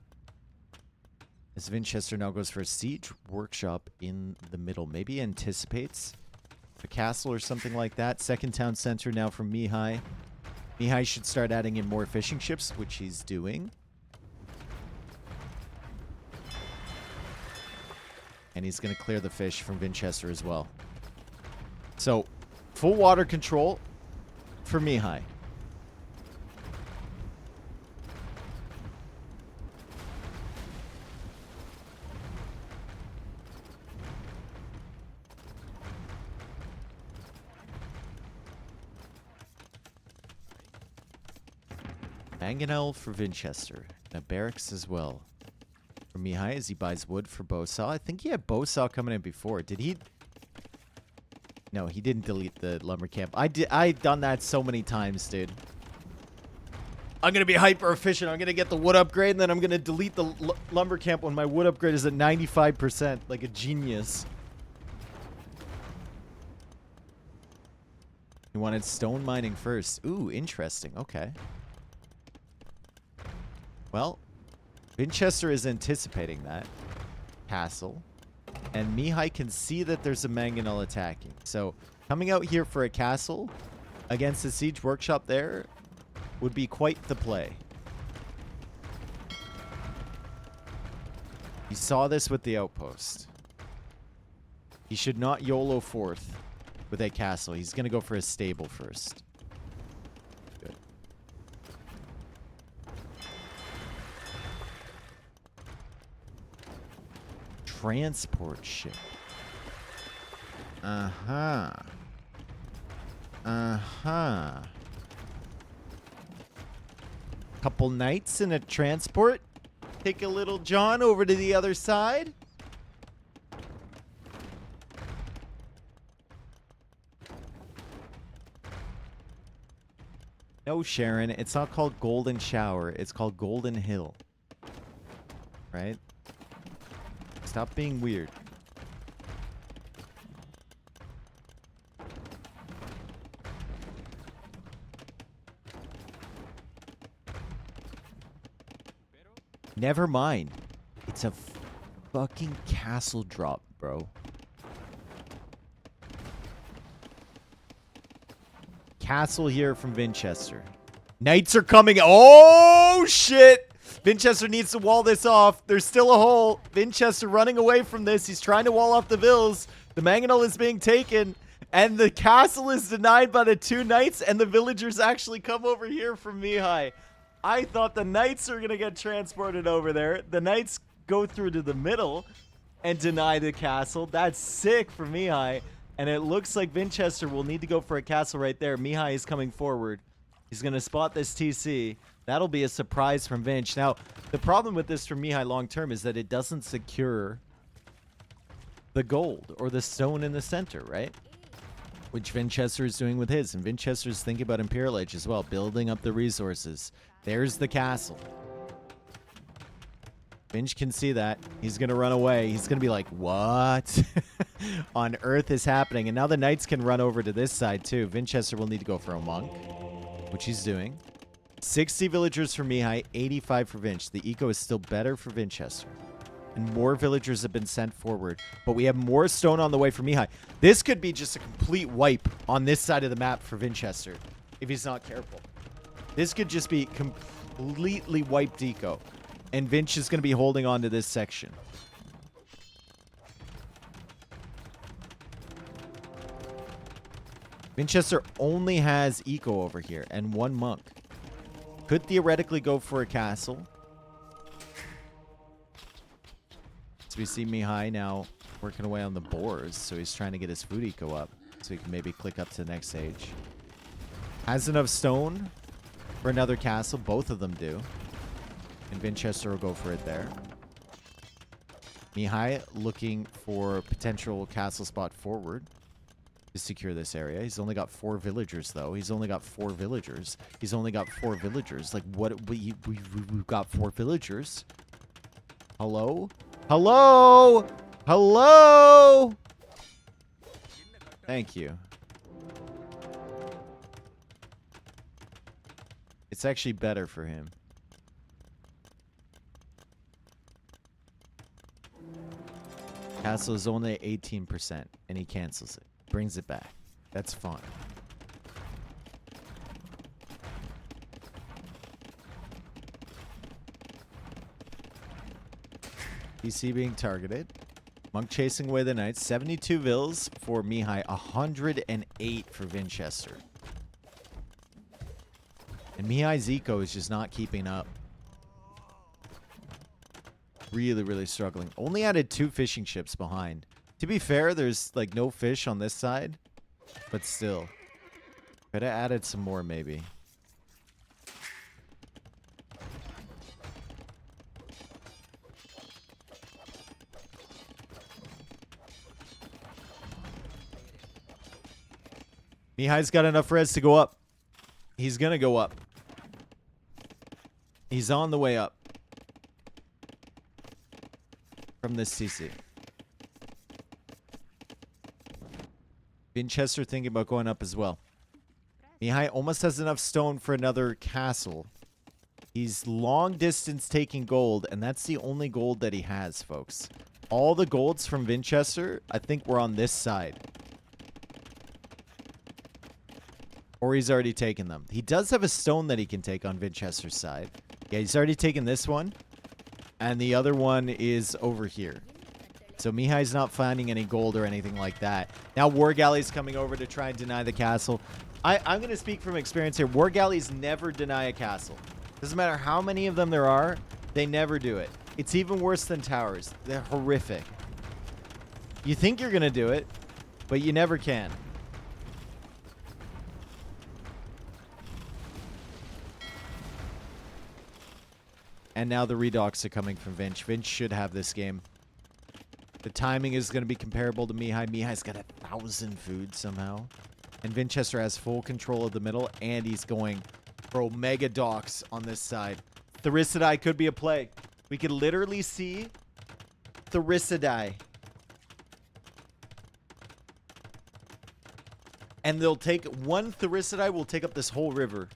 A: As Vinchester now goes for a siege workshop in the middle. Maybe anticipates a castle or something like that. Second town center now from Mihai. Mihai should start adding in more fishing ships, which he's doing. And he's going to clear the fish from Vinchester as well. So, full water control for Mihai. Mangonel for Vinchester. And a barracks as well. For Mihai as he buys wood for Bowsaw. I think he had Bowsaw coming in before. Did he? No, he didn't delete the lumber camp. I've done that so many times, dude. I'm going to be hyper efficient. I'm going to get the wood upgrade, and then I'm going to delete the lumber camp when my wood upgrade is at 95%. Like a genius. He wanted stone mining first. Ooh, interesting. Okay. Well, Vinchester is anticipating that. Castle. And Mihai can see that there's a Mangonel attacking. So, coming out here for a castle against the siege workshop there would be quite the play. He saw this with the outpost. He should not YOLO forth with a castle. He's going to go for a stable first. Good. Transport ship. Uh-huh. Uh-huh. Couple knights in a transport. Take a little John over to the other side. No, Sharon, it's not called Golden Shower. It's called Golden Hill. Right? Stop being weird. Never mind. It's a fucking castle drop, bro. Castle here from Vinchester. Knights are coming. Oh, shit. Vinchester needs to wall this off. There's still a hole. Vinchester running away from this. He's trying to wall off the vills. The Mangonel is being taken. And the castle is denied by the 2 knights. And the villagers actually come over here from Mihai. I thought the knights were going to get transported over there. The knights go through to the middle and deny the castle. That's sick for Mihai. And it looks like Vinchester will need to go for a castle right there. Mihai is coming forward. He's going to spot this TC. That'll be a surprise from Vinch. Now, the problem with this for Mihai long term is that it doesn't secure the gold or the stone in the center, right? Which Vinchester is doing with his. And Vinchester's thinking about Imperial Age as well, building up the resources. There's the castle. Vinch can see that. He's going to run away. He's going to be like, what on earth is happening? And now the knights can run over to this side too. Vinchester will need to go for a monk, which he's doing. 60 villagers for Mihai, 85 for Vinch. The eco is still better for Vinchester. And more villagers have been sent forward. But we have more stone on the way for Mihai. This could be just a complete wipe on this side of the map for Vinchester if he's not careful. This could just be completely wiped eco. And Vinch is going to be holding on to this section. Vinchester only has eco over here and one monk. Could theoretically go for a castle. So we see Mihai now working away on the boars. So he's trying to get his food eco up. So he can maybe click up to the next stage. Has enough stone for another castle. Both of them do. And Vinchester will go for it there. Mihai looking for potential castle spot forward to secure this area. He's only got 4 villagers, though. He's only got 4 villagers. He's only got 4 villagers. Like, what? We've got 4 villagers. Hello? Hello? Hello? Thank you. It's actually better for him. Castle is only 18%, and he cancels it. Brings it back. That's fine. PC being targeted. Monk chasing away the knights. 72 vills for Mihai. 108 for Vinchester. And Mihai's eco is just not keeping up. Really, really struggling. Only added 2 fishing ships behind. To be fair, there's like no fish on this side. But still. Could have added some more maybe. Mihai's got enough res to go up. He's gonna go up. He's on the way up. From this CC. Vinchester thinking about going up as well. Mihai almost has enough stone for another castle. He's long distance taking gold, and that's the only gold that he has, folks. All the golds from Vinchester, I think, were on this side. Or he's already taken them. He does have a stone that he can take on Vinchester's side. Yeah, he's already taken this one. And the other one is over here. So Mihai's not finding any gold or anything like that. Now War Galley's coming over to try and deny the castle. I'm going to speak from experience here. War Galleys never deny a castle. Doesn't matter how many of them there are, they never do it. It's even worse than towers. They're horrific. You think you're going to do it, but you never can. And now the redocks are coming from Vinch. Vinch should have this game. The timing is going to be comparable to Mihai. Mihai's got 1,000 food somehow. And Vinchester has full control of the middle. And he's going for Omega Docks on this side. Thericidai could be a play. We could literally see Thericidai. And they'll take one Thericidai will take up this whole river.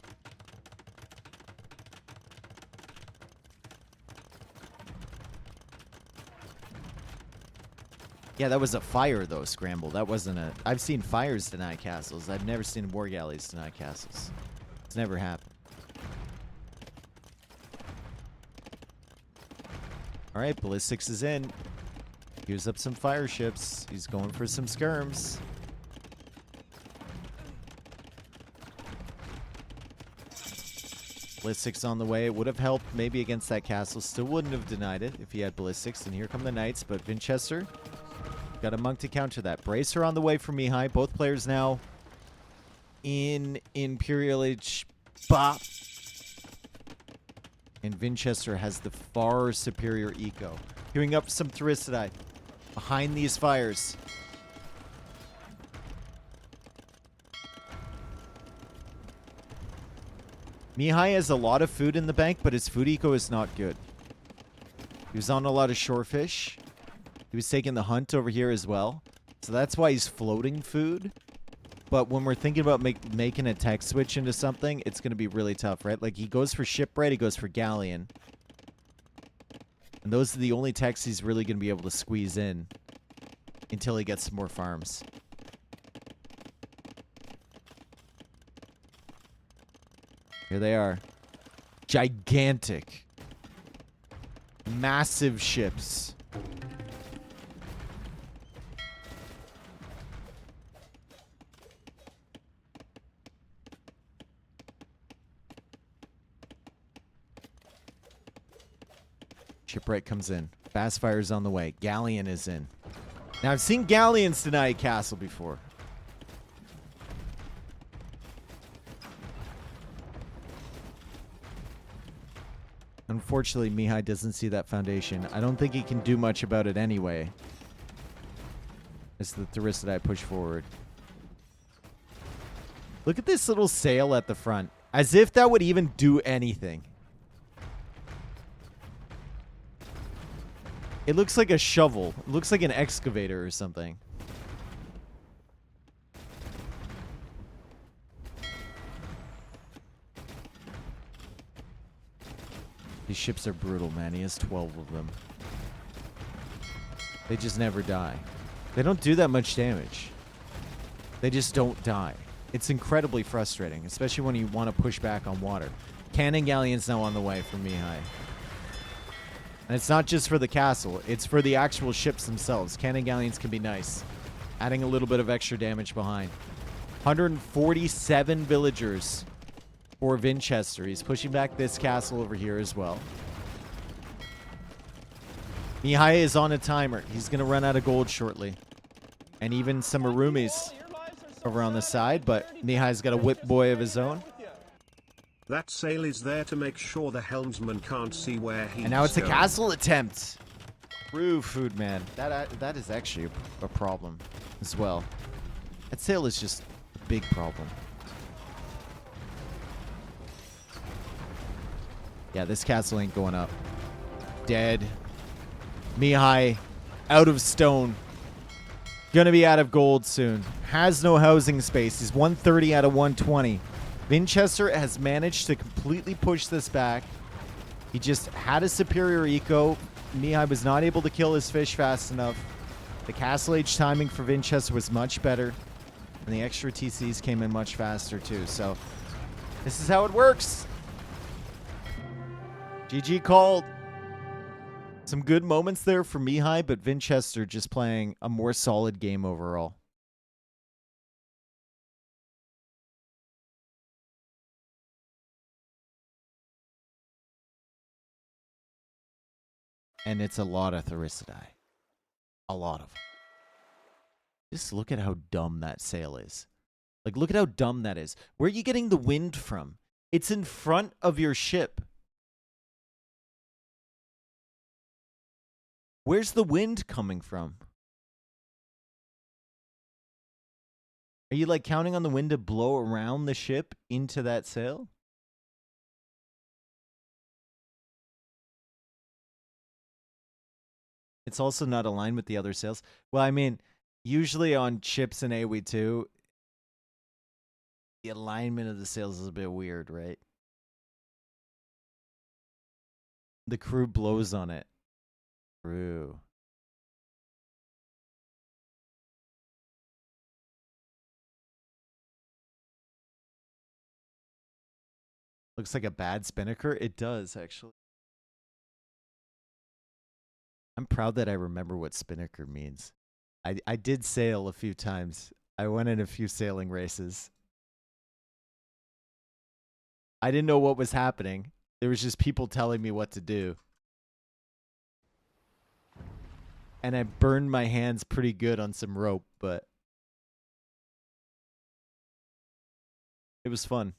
A: Yeah, that was a fire, though, Scramble. That wasn't a... I've seen fires deny castles. I've never seen War Galleys deny castles. It's never happened. All right, Ballistics is in. Here's up some fire ships. He's going for some skirms. Ballistics on the way. It would have helped maybe against that castle. Still wouldn't have denied it if he had Ballistics. And here come the Knights, but Vinchester... got a monk to counter that. Bracer on the way for Mihai. Both players now in Imperial Age. Bop. And Vinchester has the far superior eco. Queuing up some Thericidai behind these fires. Mihai has a lot of food in the bank, but his food eco is not good. He was on a lot of shorefish. He was taking the hunt over here as well. So that's why he's floating food. But when we're thinking about making a tech switch into something, it's going to be really tough, right? Like, he goes for shipwright, he goes for galleon. And those are the only techs he's really going to be able to squeeze in until he gets some more farms. Here they are. Gigantic. Massive ships. Shipwright comes in. Fast fire's on the way. Galleon is in. Now, I've seen galleons deny a castle before. Unfortunately, Mihai doesn't see that foundation. I don't think he can do much about it anyway. As the Thericidai push forward. Look at this little sail at the front. As if that would even do anything. It looks like a shovel. It looks like an excavator or something. These ships are brutal, man. He has 12 of them. They just never die. They don't do that much damage. They just don't die. It's incredibly frustrating, especially when you want to push back on water. Cannon galleon's now on the way for Mihai. And it's not just for the castle. It's for the actual ships themselves. Cannon galleons can be nice. Adding a little bit of extra damage behind. 147 villagers for Vinchester. He's pushing back this castle over here as well. Mihai is on a timer. He's going to run out of gold shortly. And even some Arumis over on the side. But Mihai's got a whip boy of his own.
B: That sail is there to make sure the helmsman can't see where he's
A: And now it's a
B: going.
A: castle attempt. True food, man. That is actually a problem as well. That sail is just a big problem. Yeah, this castle ain't going up. Dead. Mihai, out of stone. Gonna be out of gold soon. Has no housing space. He's 130 out of 120. Vinchester has managed to completely push this back. He just had a superior eco. Mihai was not able to kill his fish fast enough. The castle age timing for Vinchester was much better. And the extra TCs came in much faster too. So this is how it works. GG called. Some good moments there for Mihai, but Vinchester just playing a more solid game overall. And it's a lot of Thericidai. A lot of them. Just look at how dumb that sail is. Like, look at how dumb that is. Where are you getting the wind from? It's in front of your ship. Where's the wind coming from? Are you, like, counting on the wind to blow around the ship into that sail? It's also not aligned with the other sails. Well, I mean, usually on ships in AoE2, the alignment of the sails is a bit weird, right? The crew blows on it. True. Looks like a bad spinnaker. It does, actually. I'm proud that I remember what spinnaker means. I did sail a few times. I went in a few sailing races. I didn't know what was happening. There was just people telling me what to do. And I burned my hands pretty good on some rope, but it was fun.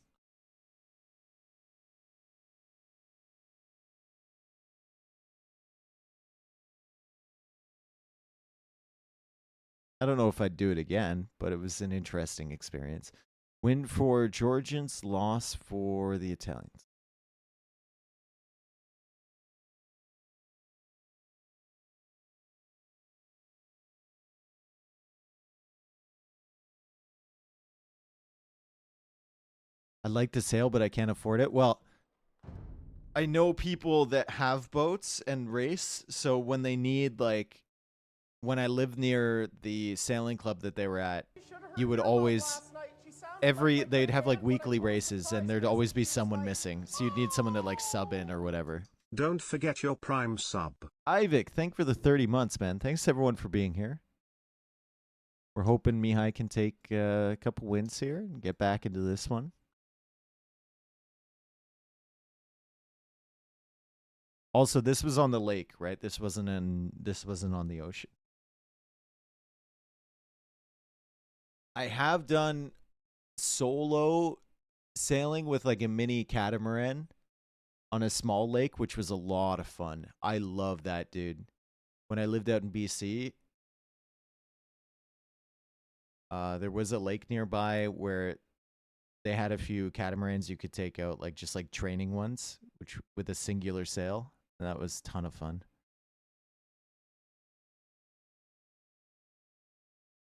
A: I don't know if I'd do it again, but it was an interesting experience. Win for Georgians, loss for the Italians. I'd like to sail, but I can't afford it. Well, I know people that have boats and race, so when they need, like, when I lived near the sailing club that they were at, you would always, they'd have like weekly races and there'd always be someone missing. So you'd need someone to like sub in or whatever.
B: Don't forget your Prime sub.
A: Ivik, thank for the 30 months, man. Thanks everyone for being here. We're hoping Mihai can take a couple wins here and get back into this one. Also, this was on the lake, right? This wasn't on the ocean. I have done solo sailing with like a mini catamaran on a small lake, which was a lot of fun. I love that, dude. When I lived out in BC, there was a lake nearby where they had a few catamarans you could take out, like just like training ones, which with a singular sail. And that was a ton of fun.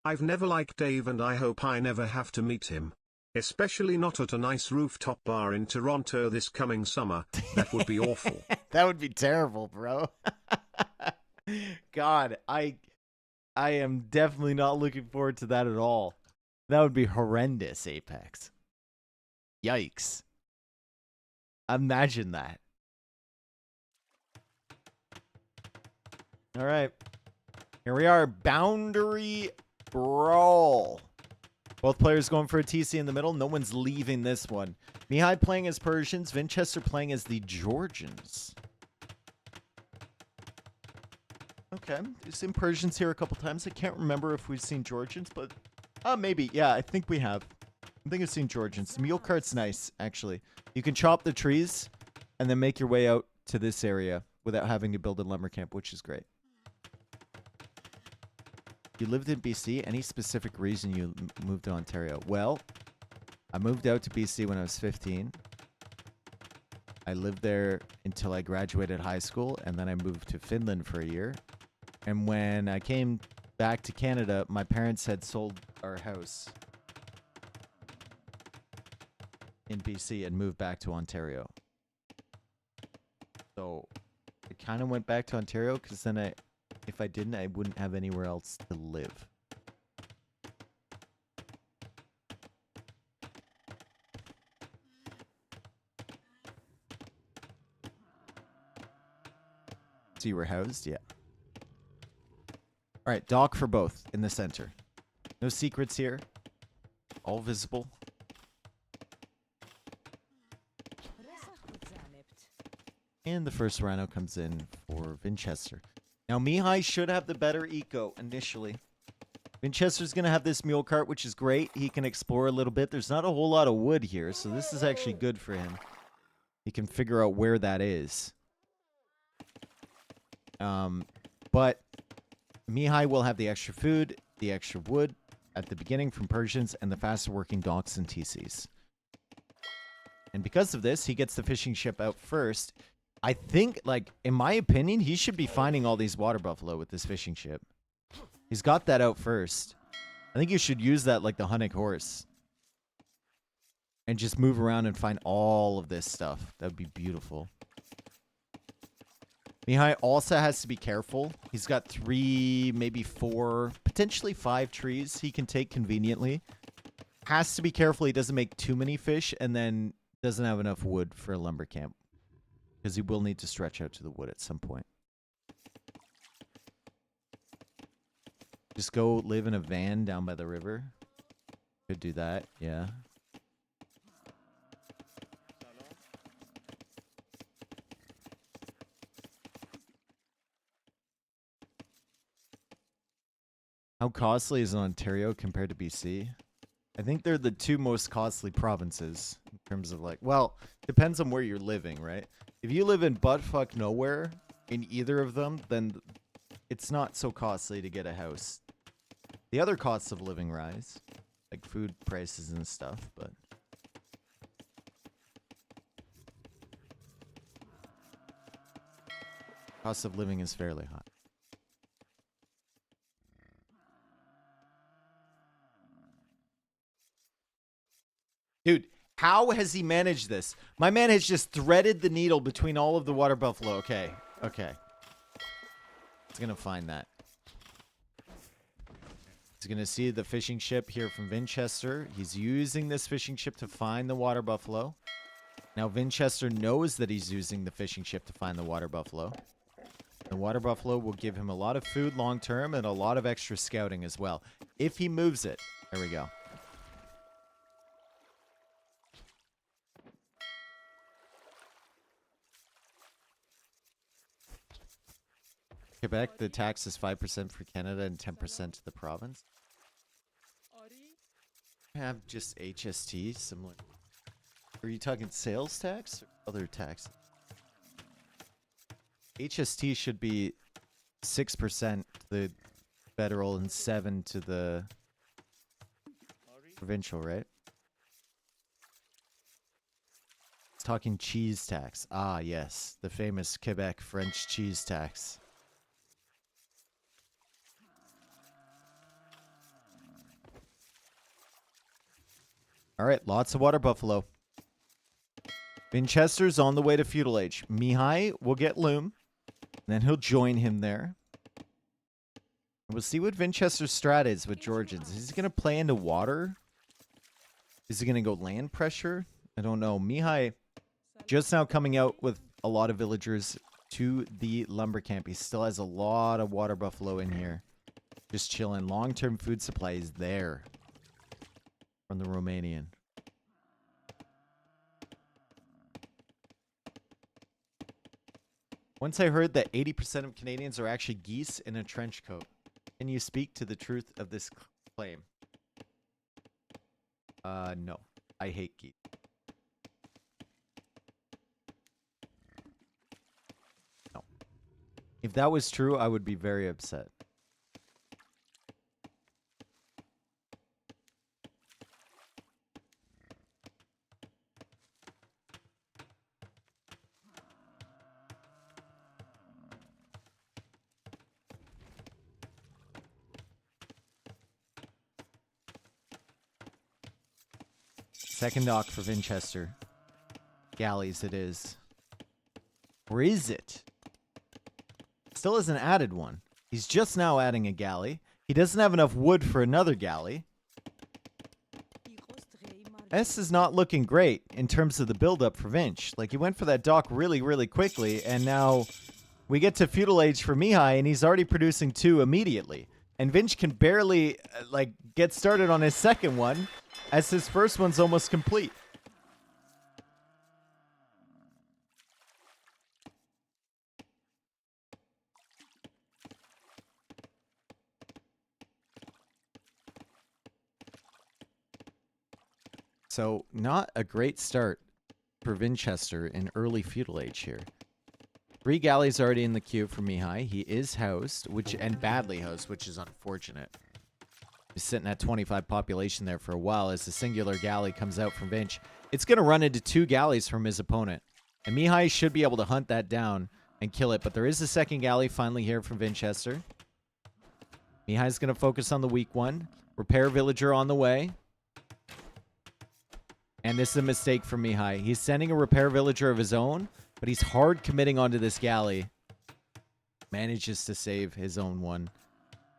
B: I've never liked Dave and I hope I never have to meet him. Especially not at a nice rooftop bar in Toronto this coming summer. That would be awful.
A: That would be terrible, bro. God, I am definitely not looking forward to that at all. That would be horrendous, Apex. Yikes. Imagine that. All right. Here we are. Boundary Brawl. Both players going for a TC in the middle. No one's leaving this one. Mihai playing as Persians. Vinchester playing as the Georgians. Okay. We've seen Persians here a couple times. I can't remember if we've seen Georgians, but maybe. Yeah, I think we have. I think I've seen Georgians. The mule cart's nice, actually. You can chop the trees and then make your way out to this area without having to build a lumber camp, which is great. You lived in BC? Any specific reason you moved to Ontario? Well, I moved out to BC when I was 15. I lived there until I graduated high school, and then I moved to Finland for a year. And when I came back to Canada, my parents had sold our house in BC and moved back to Ontario. So I kind of went back to Ontario because then if I didn't, I wouldn't have anywhere else to live. So you were housed? Yeah. All right, dock for both in the center. No secrets here. All visible. And the first rhino comes in for Vinchester. Now, Mihai should have the better eco initially. Vinchester's going to have this mule cart, which is great. He can explore a little bit. There's not a whole lot of wood here, so this is actually good for him. He can figure out where that is. But Mihai will have the extra food, the extra wood at the beginning from Persians, and the faster working docks and TCs. And because of this, he gets the fishing ship out first. I think, like, in my opinion, he should be finding all these water buffalo with this fishing ship. He's got that out first. I think you should use that like the hunting horse. And just move around and find all of this stuff. That would be beautiful. Mihai also has to be careful. He's got 3, maybe 4, potentially 5 trees he can take conveniently. Has to be careful he doesn't make too many fish and then doesn't have enough wood for a lumber camp. Because he will need to stretch out to the wood at some point. Just go live in a van down by the river. Could do that, yeah. How costly is Ontario compared to BC? I think they're the 2 most costly provinces in terms of like, well, depends on where you're living, right? If you live in buttfuck nowhere in either of them, then it's not so costly to get a house. The other costs of living rise, like food prices and stuff, but cost of living is fairly high. Dude, how has he managed this? My man has just threaded the needle between all of the water buffalo. Okay, okay. He's gonna find that. He's gonna see the fishing ship here from Vinchester. He's using this fishing ship to find the water buffalo. Now Vinchester knows that he's using the fishing ship to find the water buffalo. The water buffalo will give him a lot of food long term and a lot of extra scouting as well. If he moves it. There we go. Quebec, the tax is 5% for Canada and 10% to the province. I have just HST, similar. Are you talking sales tax or other taxes? HST should be 6% to the federal and 7% to the provincial, right? It's talking cheese tax. Ah, yes. The famous Quebec French cheese tax. All right, lots of water buffalo. Vinchester's on the way to feudal age. Mihai will get loom, and then he'll join him there. We'll see what Vinchester's strat is with Georgians. Is he going to play into water? Is he going to go land pressure? I don't know. Mihai just now coming out with a lot of villagers to the lumber camp. He still has a lot of water buffalo in here. Just chilling. Long-term food supply is there from the Romanian. Once I heard that 80% of Canadians are actually geese in a trench coat. Can you speak to the truth of this claim? No. I hate geese. No. If that was true, I would be very upset. Second dock for Vinchester. Galleys it is. Or is it? Still hasn't added one. He's just now adding a galley. He doesn't have enough wood for another galley. S is not looking great in terms of the build-up for Vinch. Like, he went for that dock really, really quickly, and now we get to feudal age for Mihai, and he's already producing 2 immediately. And Vinch can barely, get started on his second one, as his first one's almost complete. So, not a great start for Vinchester in early feudal age here. 3 galleys already in the queue for Mihai. He is housed, and badly housed, which is unfortunate. He's sitting at 25 population there for a while as the singular galley comes out from Vinch. It's going to run into 2 galleys from his opponent. And Mihai should be able to hunt that down and kill it. But there is a second galley finally here from Vinchester. Mihai's going to focus on the weak one. Repair villager on the way. And this is a mistake for Mihai. He's sending a repair villager of his own, but he's hard committing onto this galley. Manages to save his own one.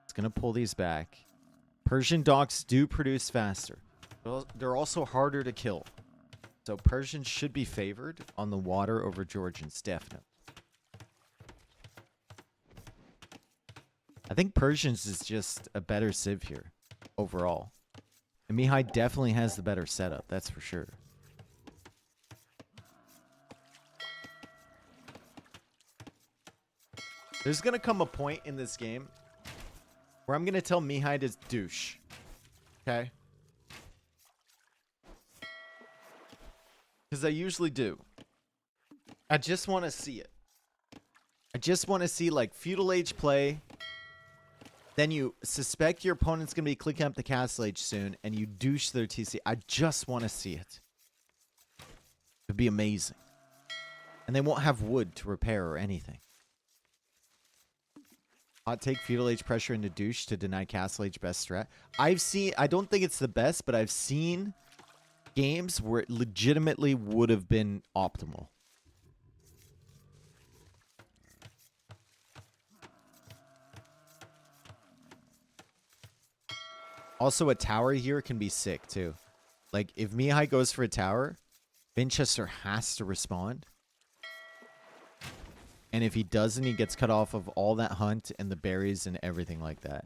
A: It's going to pull these back. Persian docks do produce faster. They're also harder to kill. So Persians should be favored on the water over Georgians, definitely. I think Persians is just a better civ here, overall. And Mihai definitely has the better setup, that's for sure. There's going to come a point in this game where I'm going to tell Mihai to douche. Okay? Because I usually do. I just want to see it. I just want to see, like, feudal age play Then you suspect your opponent's going to be clicking up the Castle Age soon, and you douche their TC. I just want to see it. It'd be amazing. And they won't have wood to repair or anything. Hot take, Feudal Age pressure into douche to deny Castle Age best strat. I don't think it's the best, but I've seen games where it legitimately would have been optimal. Also, a tower here can be sick, too. Like, if Mihai goes for a tower, Vinchester has to respond. And if he doesn't, he gets cut off of all that hunt and the berries and everything like that.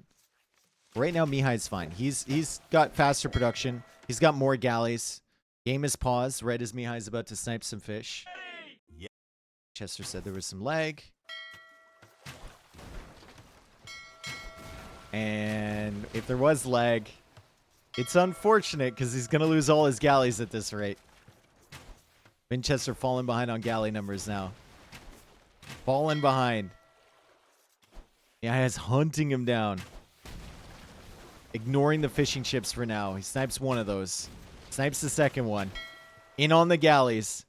A: Right now, Mihai's fine. He's got faster production. He's got more galleys. Game is paused right as Mihai's about to snipe some fish. Yeah. Chester said there was some lag. And if there was lag, it's unfortunate because he's going to lose all his galleys at this rate. Vinchester falling behind on galley numbers now. Falling behind. Yeah, he's hunting him down. Ignoring the fishing ships for now. He snipes one of those. Snipes the second one. In on the galleys.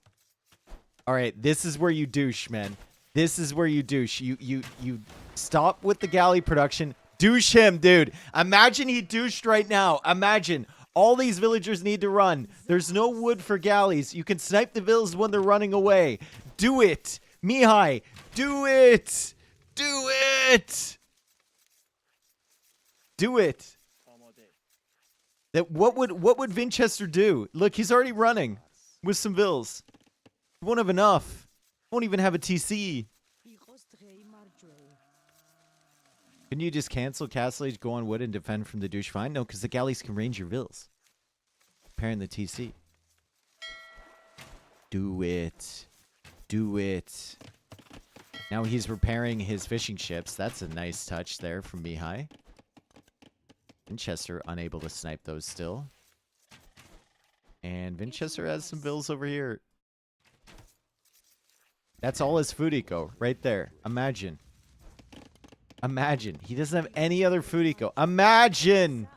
A: All right, this is where you douche, man. This is where you douche. You stop with the galley production. Douche him, dude. Imagine he douched right now. Imagine. All these villagers need to run. There's no wood for galleys. You can snipe the villas when they're running away. Do it. Mihai, do it. Do it. Do it. That what would Vinchester do? Look, he's already running with some vills. He won't have enough. Won't even have a TC. Can you just cancel Castle Age, go on wood, and defend from the douche? Fine. No, because the galleys can range your vills. Preparing the TC. Do it. Do it. Now he's repairing his fishing ships. That's a nice touch there from Mihai. Vinchester unable to snipe those still. And Vinchester has some vills over here. That's all his food eco right there. Imagine. Imagine. He doesn't have any other food eco. Imagine.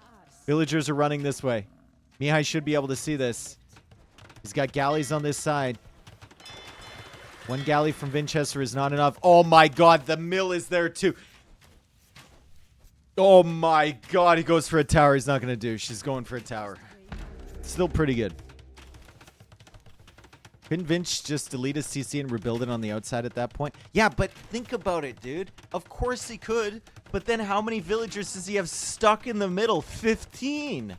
A: Villagers are running this way. Mihai should be able to see this. He's got galleys on this side. One galley from Vinchester is not enough. Oh my god, the mill is there too. Oh my god, he goes for a tower. He's not going to do. She's going for a tower. Still pretty good. Couldn't Vinch just delete his CC and rebuild it on the outside at that point? Yeah, but think about it, dude. Of course he could. But then how many villagers does he have stuck in the middle? 15.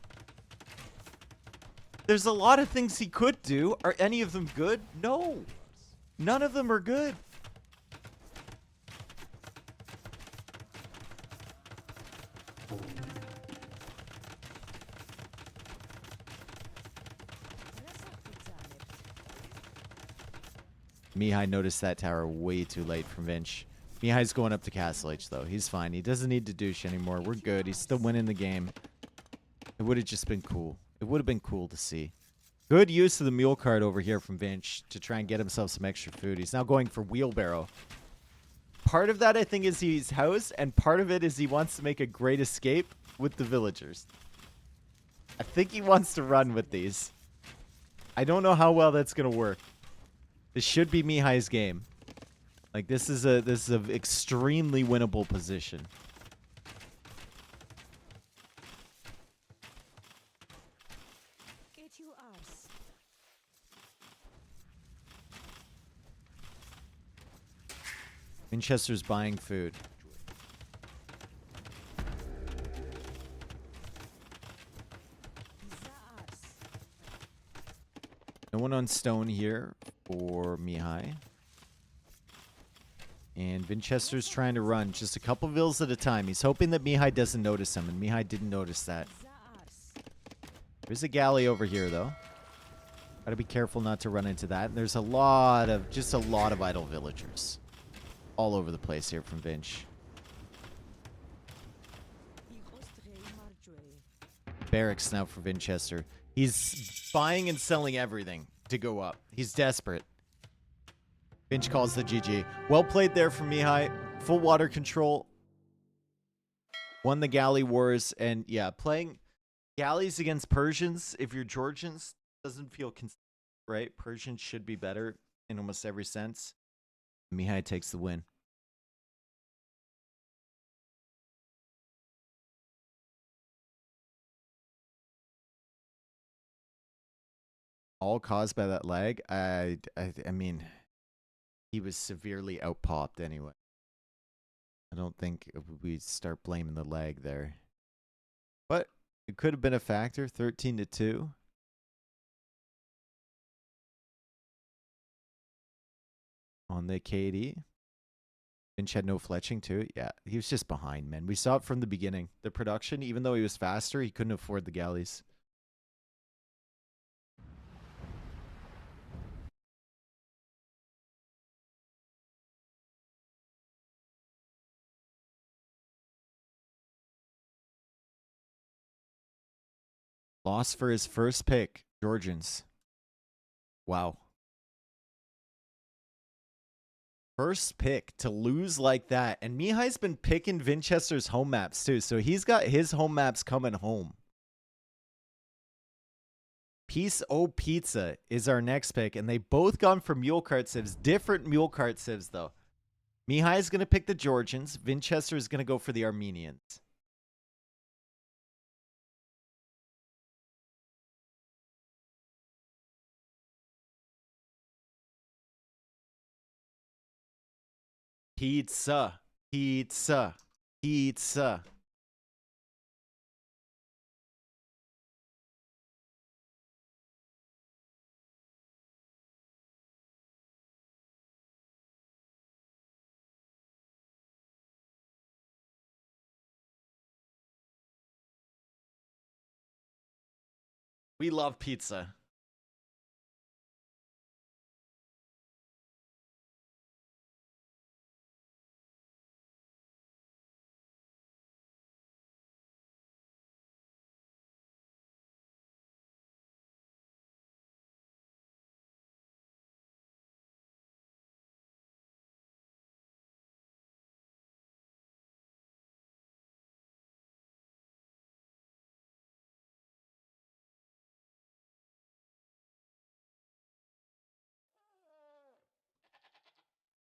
A: There's a lot of things he could do. Are any of them good? No. None of them are good. Mihai noticed that tower way too late from Vinch. Mihai's going up to Castle Age, though. He's fine. He doesn't need to douche anymore. We're good. He's still winning the game. It would have just been cool. It would have been cool to see. Good use of the mule card over here from Vinch to try and get himself some extra food. He's now going for wheelbarrow. Part of that, I think, is he's housed, and part of it is he wants to make a great escape with the villagers. I think he wants to run with these. I don't know how well that's going to work. This should be Mihai's game. Like, this is an extremely winnable position. Vinchester's buying food. No one on stone here for Mihai. And Vinchester's trying to run just a couple vills at a time. He's hoping that Mihai doesn't notice him, and Mihai didn't notice that. There's a galley over here, though. Gotta be careful not to run into that. And there's just a lot of idle villagers. All over the place here from Vinch. Barracks now for Vinchester. He's buying and selling everything to go up. He's desperate. Vinch calls the GG. Well played there from Mihai. Full water control. Won the galley wars, and yeah, playing galleys against Persians, if you're Georgians, doesn't feel right. Persians should be better in almost every sense. Mihai takes the win. All caused by that lag. I mean, he was severely outpopped anyway. I don't think we start blaming the lag there. But it could have been a factor. 13-2. On the KD. Finch had no fletching too. Yeah, he was just behind, man. We saw it from the beginning. The production, even though he was faster, he couldn't afford the galleys. Lost for his first pick, Georgians. Wow. First pick to lose like that. And Mihai's been picking Vinchester's home maps too. So he's got his home maps coming home. Piece O Pizza is our next pick. And they both gone for mule cart civs. Different mule cart civs though. Mihai's going to pick the Georgians. Vinchester is going to go for the Armenians. Pizza. Pizza. Pizza. We love pizza.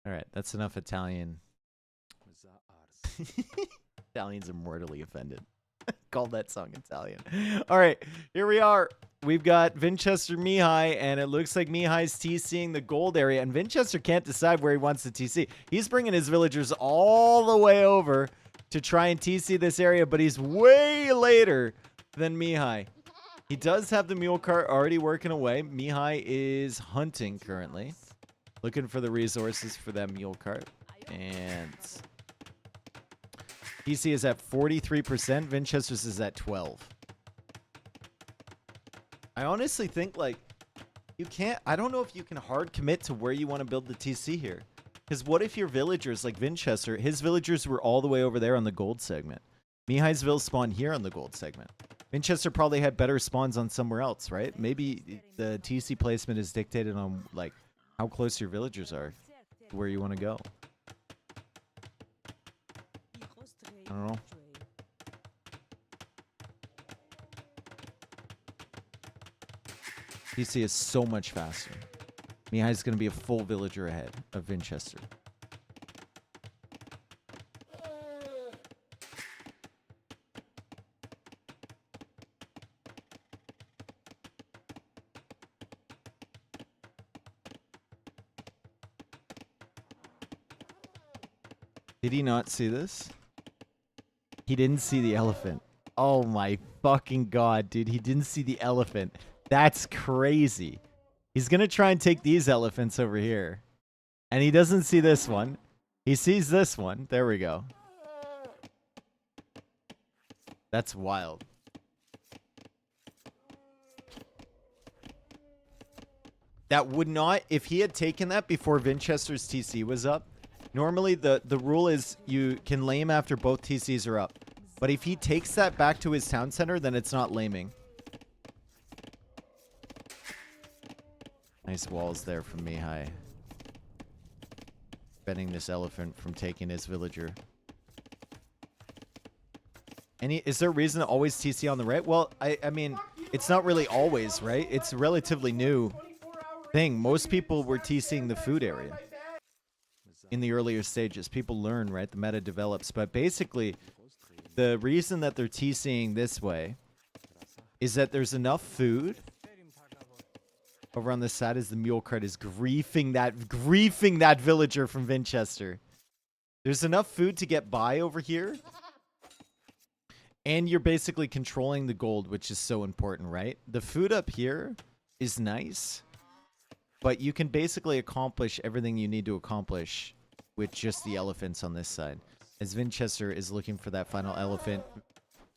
A: All right, that's enough Italian. Italians are mortally offended. Call that song Italian. All right, here we are. We've got Vinchester Mihai, and it looks like Mihai's TCing the gold area, and Vinchester can't decide where he wants to TC. He's bringing his villagers all the way over to try and TC this area, but he's way later than Mihai. He does have the mule cart already working away. Mihai is hunting currently, looking for the resources for that mule cart, and TC is at 43%. Vinchester's is at 12. I honestly think, like, you can't... I don't know if you can hard commit to where you want to build the TC here. Because what if your villagers, like Vinchester, his villagers were all the way over there on the gold segment. Mihai's Ville spawned here on the gold segment. Vinchester probably had better spawns on somewhere else, right? Maybe the TC placement is dictated on, like, how close your villagers are to where you want to go. I don't know. TC is so much faster. Mihai's going to be a full villager ahead of Vinchester. Did he not see this? He didn't see the elephant. Oh my fucking god, dude. He didn't see the elephant. That's crazy. He's going to try and take these elephants over here. And he doesn't see this one. He sees this one. There we go. That's wild. That would not... If he had taken that before Vinchester's TC was up, normally the rule is you can lame after both TCs are up. But if he takes that back to his town center, then it's not laming. Nice walls there from Mihai. Preventing this elephant from taking his villager. Is there a reason to always TC on the right? Well, I mean, it's not really always, right? It's a relatively new thing. Most people were TCing the food area in the earlier stages. People learn, right? The meta develops. But basically, the reason that they're TCing this way is that there's enough food. Over on this side as the mule cart is griefing that villager from Vinchester. There's enough food to get by over here. And you're basically controlling the gold, which is so important, right? The food up here is nice, but you can basically accomplish everything you need to accomplish with just the elephants on this side. As Vinchester is looking for that final elephant,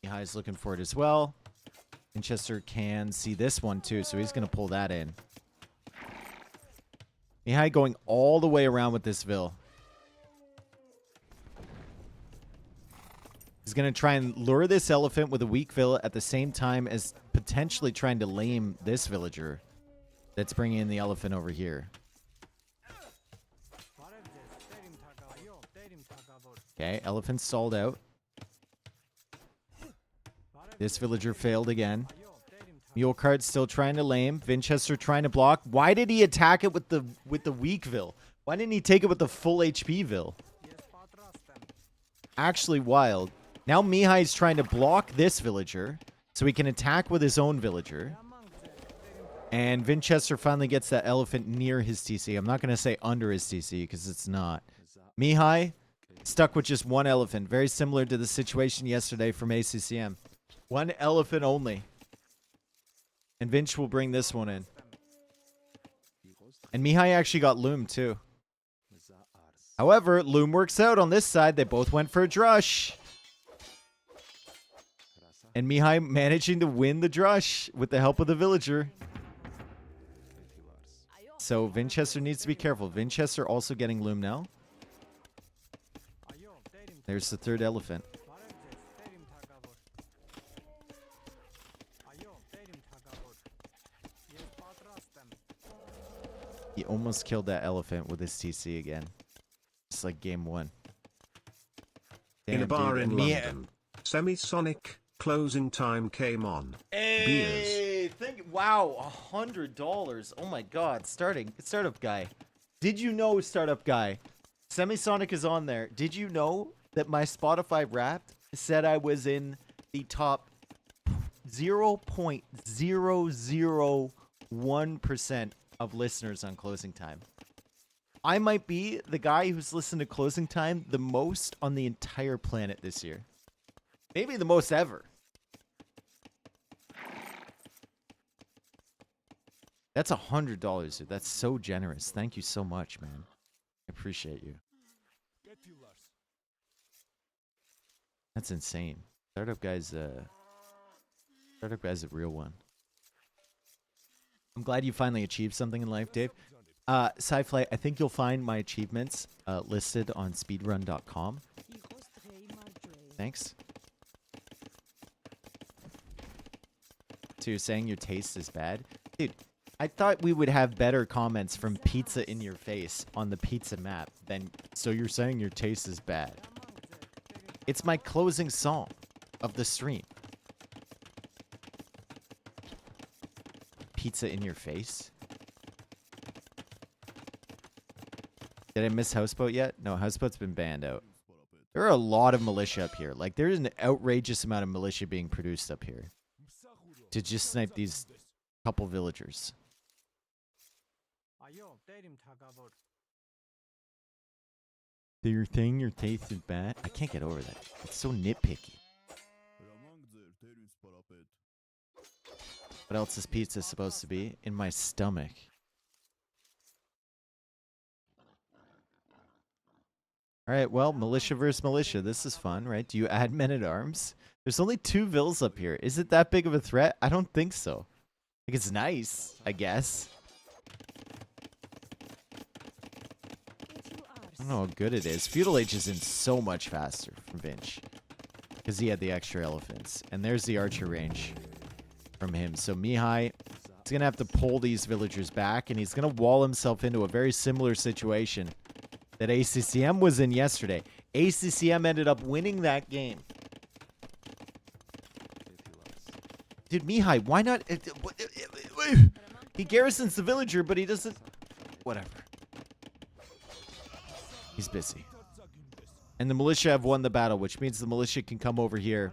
A: Mihai is looking for it as well. Vinchester can see this one too, so he's going to pull that in. Mihai going all the way around with this Vil. He's going to try and lure this elephant with a weak Vil at the same time as potentially trying to lame this villager that's bringing in the elephant over here. Okay, elephant stalled out. This villager failed again. Mule cart still trying to lame. Vinchester trying to block. Why did he attack it with the weak Vil? Why didn't he take it with the full HP Vil? Actually wild. Now Mihai's trying to block this villager so he can attack with his own villager. And Vinchester finally gets that elephant near his TC. I'm not going to say under his TC because it's not. Mihai stuck with just one elephant. Very similar to the situation yesterday from ACCM. One elephant only. And Vinch will bring this one in. And Mihai actually got Loom too. However, Loom works out on this side. They both went for a drush. And Mihai managing to win the drush with the help of the villager. So Vinchester needs to be careful. Vinchester also getting Loom now. There's the third elephant. He almost killed that elephant with his TC again. It's like game one.
B: In a bar
A: dude.
B: in London, Semisonic closing time came on.
A: Hey, wow, $100. Oh my God, startup guy. Did you know, startup guy? Semisonic is on there. Did you know that my Spotify Wrapped said I was in the top 0.001% of listeners on Closing Time? I might be the guy who's listened to Closing Time the most on the entire planet this year. Maybe the most ever. That's $100, dude. That's so generous. Thank you so much, man. I appreciate you. That's insane. Startup guy's a real one. I'm glad you finally achieved something in life, Dave. Sci-Flight, I think you'll find my achievements listed on speedrun.com. Thanks. So you're saying your taste is bad? Dude, I thought we would have better comments from Pizza in Your Face on the pizza map than, so you're saying your taste is bad. It's my closing song of the stream. Pizza in Your Face? Did I miss Houseboat yet? No, Houseboat's been banned out. There are a lot of militia up here. Like, there's an outrageous amount of militia being produced up here to just snipe these couple villagers. So you're saying your taste is bad? I can't get over that. It's so nitpicky. What else is pizza supposed to be? In my stomach. Alright, well, militia versus militia. This is fun, right? Do you add men-at-arms? There's only 2 vills up here. Is it that big of a threat? I don't think so. Like, it's nice, I guess. I don't know how good it is. Feudal Age is in so much faster from Vinch. Because he had the extra elephants. And there's the archer range from him. So Mihai is going to have to pull these villagers back. And he's going to wall himself into a very similar situation that ACCM was in yesterday. ACCM ended up winning that game. Dude, Mihai, why not? He garrisons the villager, but he doesn't. Whatever. He's busy. And the militia have won the battle, which means the militia can come over here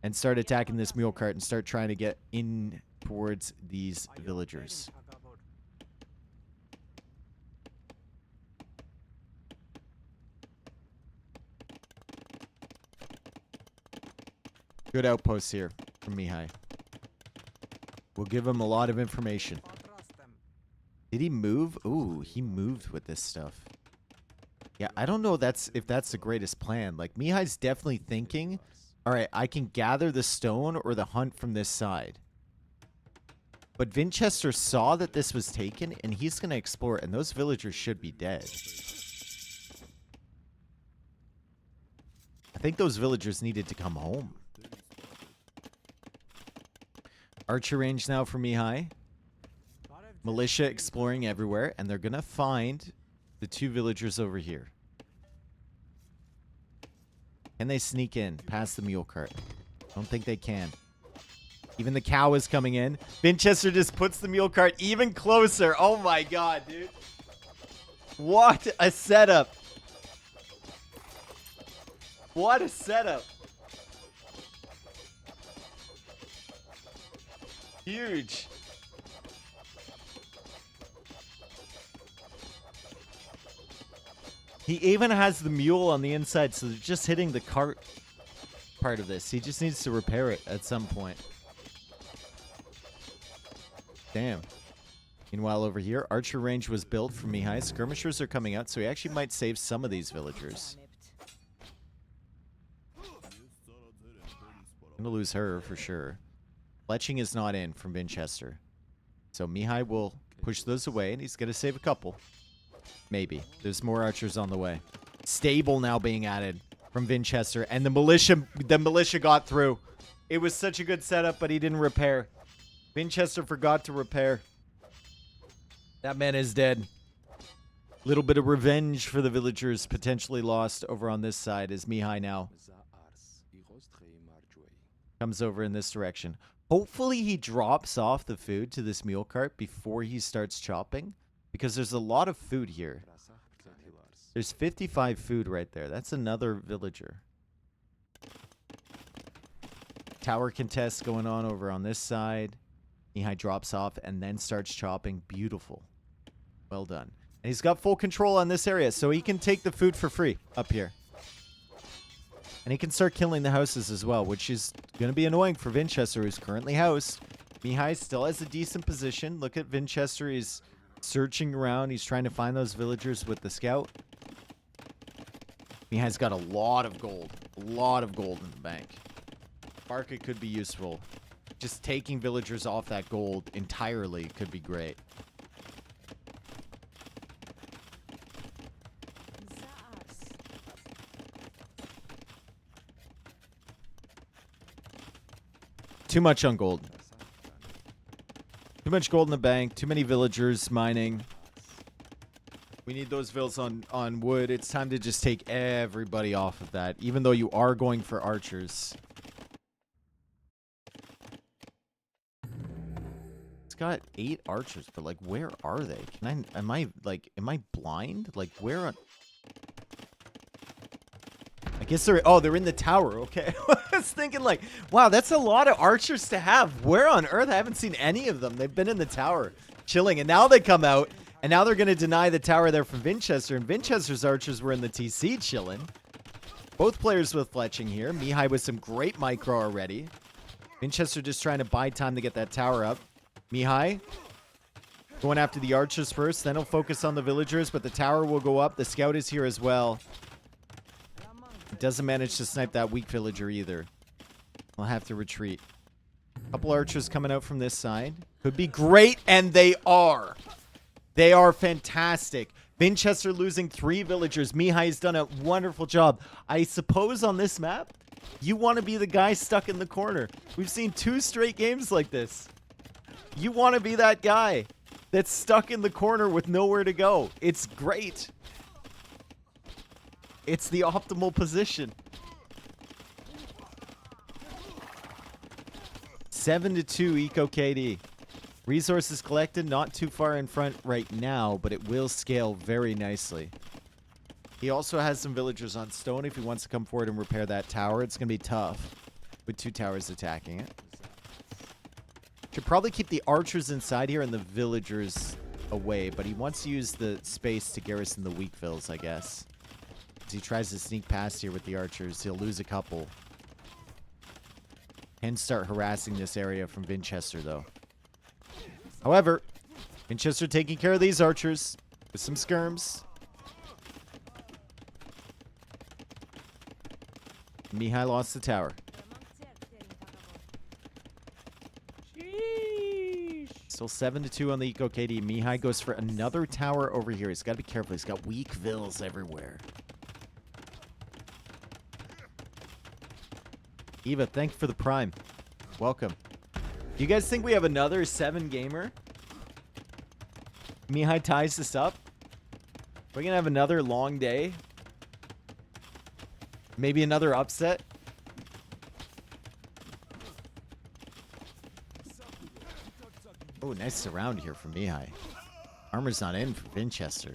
A: and start attacking this mule cart and start trying to get in towards these villagers. Good outposts here from Mihai. We'll give him a lot of information. Did he move? Ooh, he moved with this stuff. Yeah, I don't know if that's the greatest plan. Like, Mihai's definitely thinking, all right, I can gather the stone or the hunt from this side. But Vinchester saw that this was taken, and he's going to explore, and those villagers should be dead. I think those villagers needed to come home. Archer range now for Mihai. Militia exploring everywhere, and they're going to find the two villagers over here. Can they sneak in past the mule cart? Don't think they can. Even the cow is coming in. Vinchester just puts the mule cart even closer. Oh my god, dude. What a setup. What a setup. Huge. He even has the mule on the inside, so they're just hitting the cart part of this. He just needs to repair it at some point. Damn. Meanwhile, over here, archer range was built for Mihai. Skirmishers are coming out, so he actually might save some of these villagers. Gonna lose her for sure. Fletching is not in from Vinchester. So Mihai will push those away, and he's gonna save a couple. Maybe. There's more archers on the way. Stable now being added from Vinchester, and the militia got through. It was such a good setup, but he didn't repair. Vinchester forgot to repair. That man is dead. Little bit of revenge for the villagers potentially lost over on this side as Mihai now comes over in this direction. Hopefully he drops off the food to this mule cart before he starts chopping, because there's a lot of food here. There's 55 food right there. That's another villager. Tower contest going on over on this side. Mihai drops off and then starts chopping. Beautiful. Well done. And he's got full control on this area, so he can take the food for free up here. And he can start killing the houses as well, which is going to be annoying for Vinchester, who's currently housed. Mihai still has a decent position. Look at Vinchester. He's searching around. He's trying to find those villagers with the scout. Mihai's got a lot of gold. A lot of gold in the bank. Market could be useful. Just taking villagers off that gold entirely could be great. Too much on gold. Too much gold in the bank. Too many villagers mining. We need those vills on wood. It's time to just take everybody off of that, even though you are going for archers. It's got 8 archers, but like, where are they? Am I blind? Like, where on... I guess they're in the tower. Okay. I was thinking like, wow, that's a lot of archers to have. Where on earth? I haven't seen any of them. They've been in the tower chilling, and now they come out, and now they're going to deny the tower there from Vinchester, and Vinchester's archers were in the TC chilling. Both players with fletching here. Mihai with some great micro already. Vinchester just trying to buy time to get that tower up. Mihai going after the archers first, then he'll focus on the villagers, but the tower will go up. The scout is here as well. Doesn't manage to snipe that weak villager either. I'll have to retreat. Couple archers coming out from this side. Could be great, and they are. They are fantastic. Vinchester losing 3 villagers. Mihai's done a wonderful job. I suppose on this map, you want to be the guy stuck in the corner. We've seen 2 straight games like this. You want to be that guy that's stuck in the corner with nowhere to go. It's great. It's the optimal position. 7-2 Eco KD. Resources collected, not too far in front right now, but it will scale very nicely. He also has some villagers on stone if he wants to come forward and repair that tower. It's going to be tough with 2 towers attacking it. Should probably keep the archers inside here and the villagers away, but he wants to use the space to garrison the weak vills, I guess. As he tries to sneak past here with the archers, he'll lose a couple. And start harassing this area from Vinchester, though. However, Vinchester taking care of these archers with some skirms. Mihai lost the tower. Still 7-2 on the Eco KD. Mihai goes for another tower over here. He's got to be careful. He's got weak vills everywhere. Eva, thank you for the prime. Welcome. Do you guys think we have another 7-gamer? Mihai ties this up. We're going to have another long day. Maybe another upset. Oh, nice surround here from Mihai. Armor's not in for Vinchester.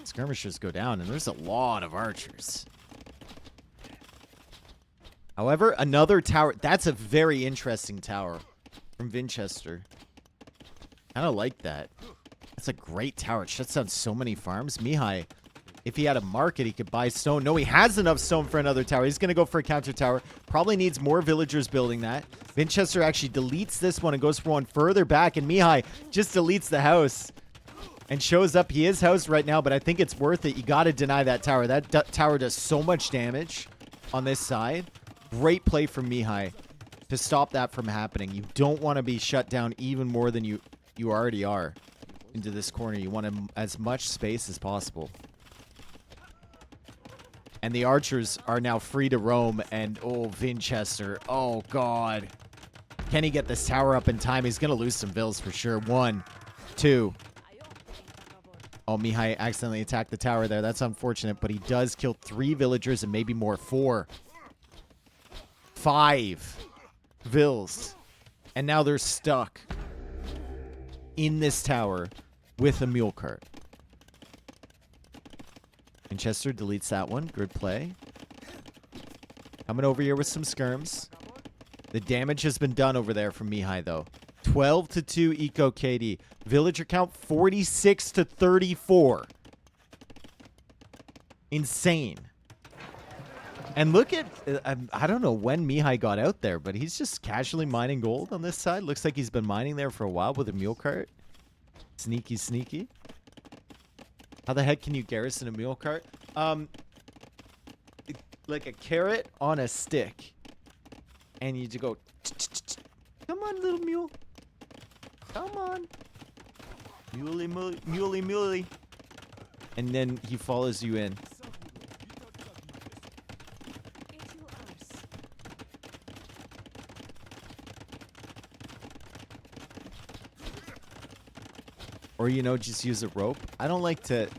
A: Skirmishers go down, and there's a lot of archers. However, another tower. That's a very interesting tower from Vinchester. Kind of like that. That's a great tower. It shuts down so many farms. Mihai, if he had a market, he could buy stone. No, he has enough stone for another tower. He's going to go for a counter tower. Probably needs more villagers building that. Vinchester actually deletes this one and goes for one further back. And Mihai just deletes the house and shows up. He is housed right now, but I think it's worth it. You got to deny that tower. That tower does so much damage on this side. Great play from Mihai to stop that from happening. You don't want to be shut down even more than you already are into this corner. You want as much space as possible. And the archers are now free to roam. And, oh, Vinchester. Oh, God. Can he get this tower up in time? He's going to lose some vills for sure. 1, 2. Oh, Mihai accidentally attacked the tower there. That's unfortunate. But he does kill 3 villagers and maybe more. 4. 5 vills. And now they're stuck in this tower with a mule cart. Vinchester deletes that one. Good play. Coming over here with some skirms. The damage has been done over there from Mihai, though. 12-2 Eco KD. Villager count 46-34. Insane. And look at, I don't know when Mihai got out there, but he's just casually mining gold on this side. Looks like he's been mining there for a while with a mule cart. Sneaky, sneaky. How the heck can you garrison a mule cart? Like a carrot on a stick. And you just go, come on, little mule. Come on. Muley, muley, muley, muley. And then he follows you in. Or, you know, just use a rope. I don't like to...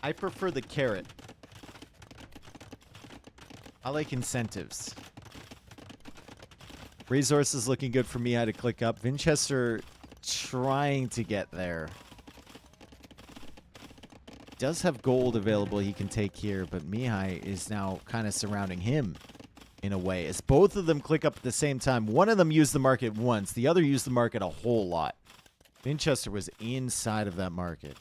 A: I prefer the carrot. I like incentives. Resources looking good for Mihai to click up. Vinchester trying to get there. Does have gold available he can take here, but Mihai is now kind of surrounding him in a way. As both of them click up at the same time. One of them used the market once. The other used the market a whole lot. Vinchester was inside of that market.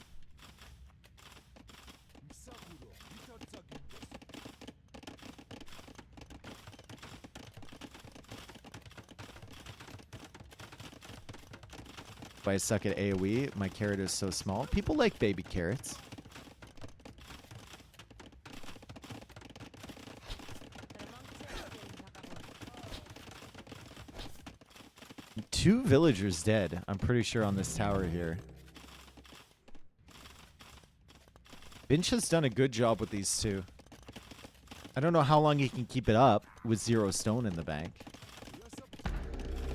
A: If I suck at AoE, my carrot is so small. People like baby carrots. Two villagers dead, I'm pretty sure, on this tower here. Vinch has done a good job with these two. I don't know how long he can keep it up with 0 stone in the bank.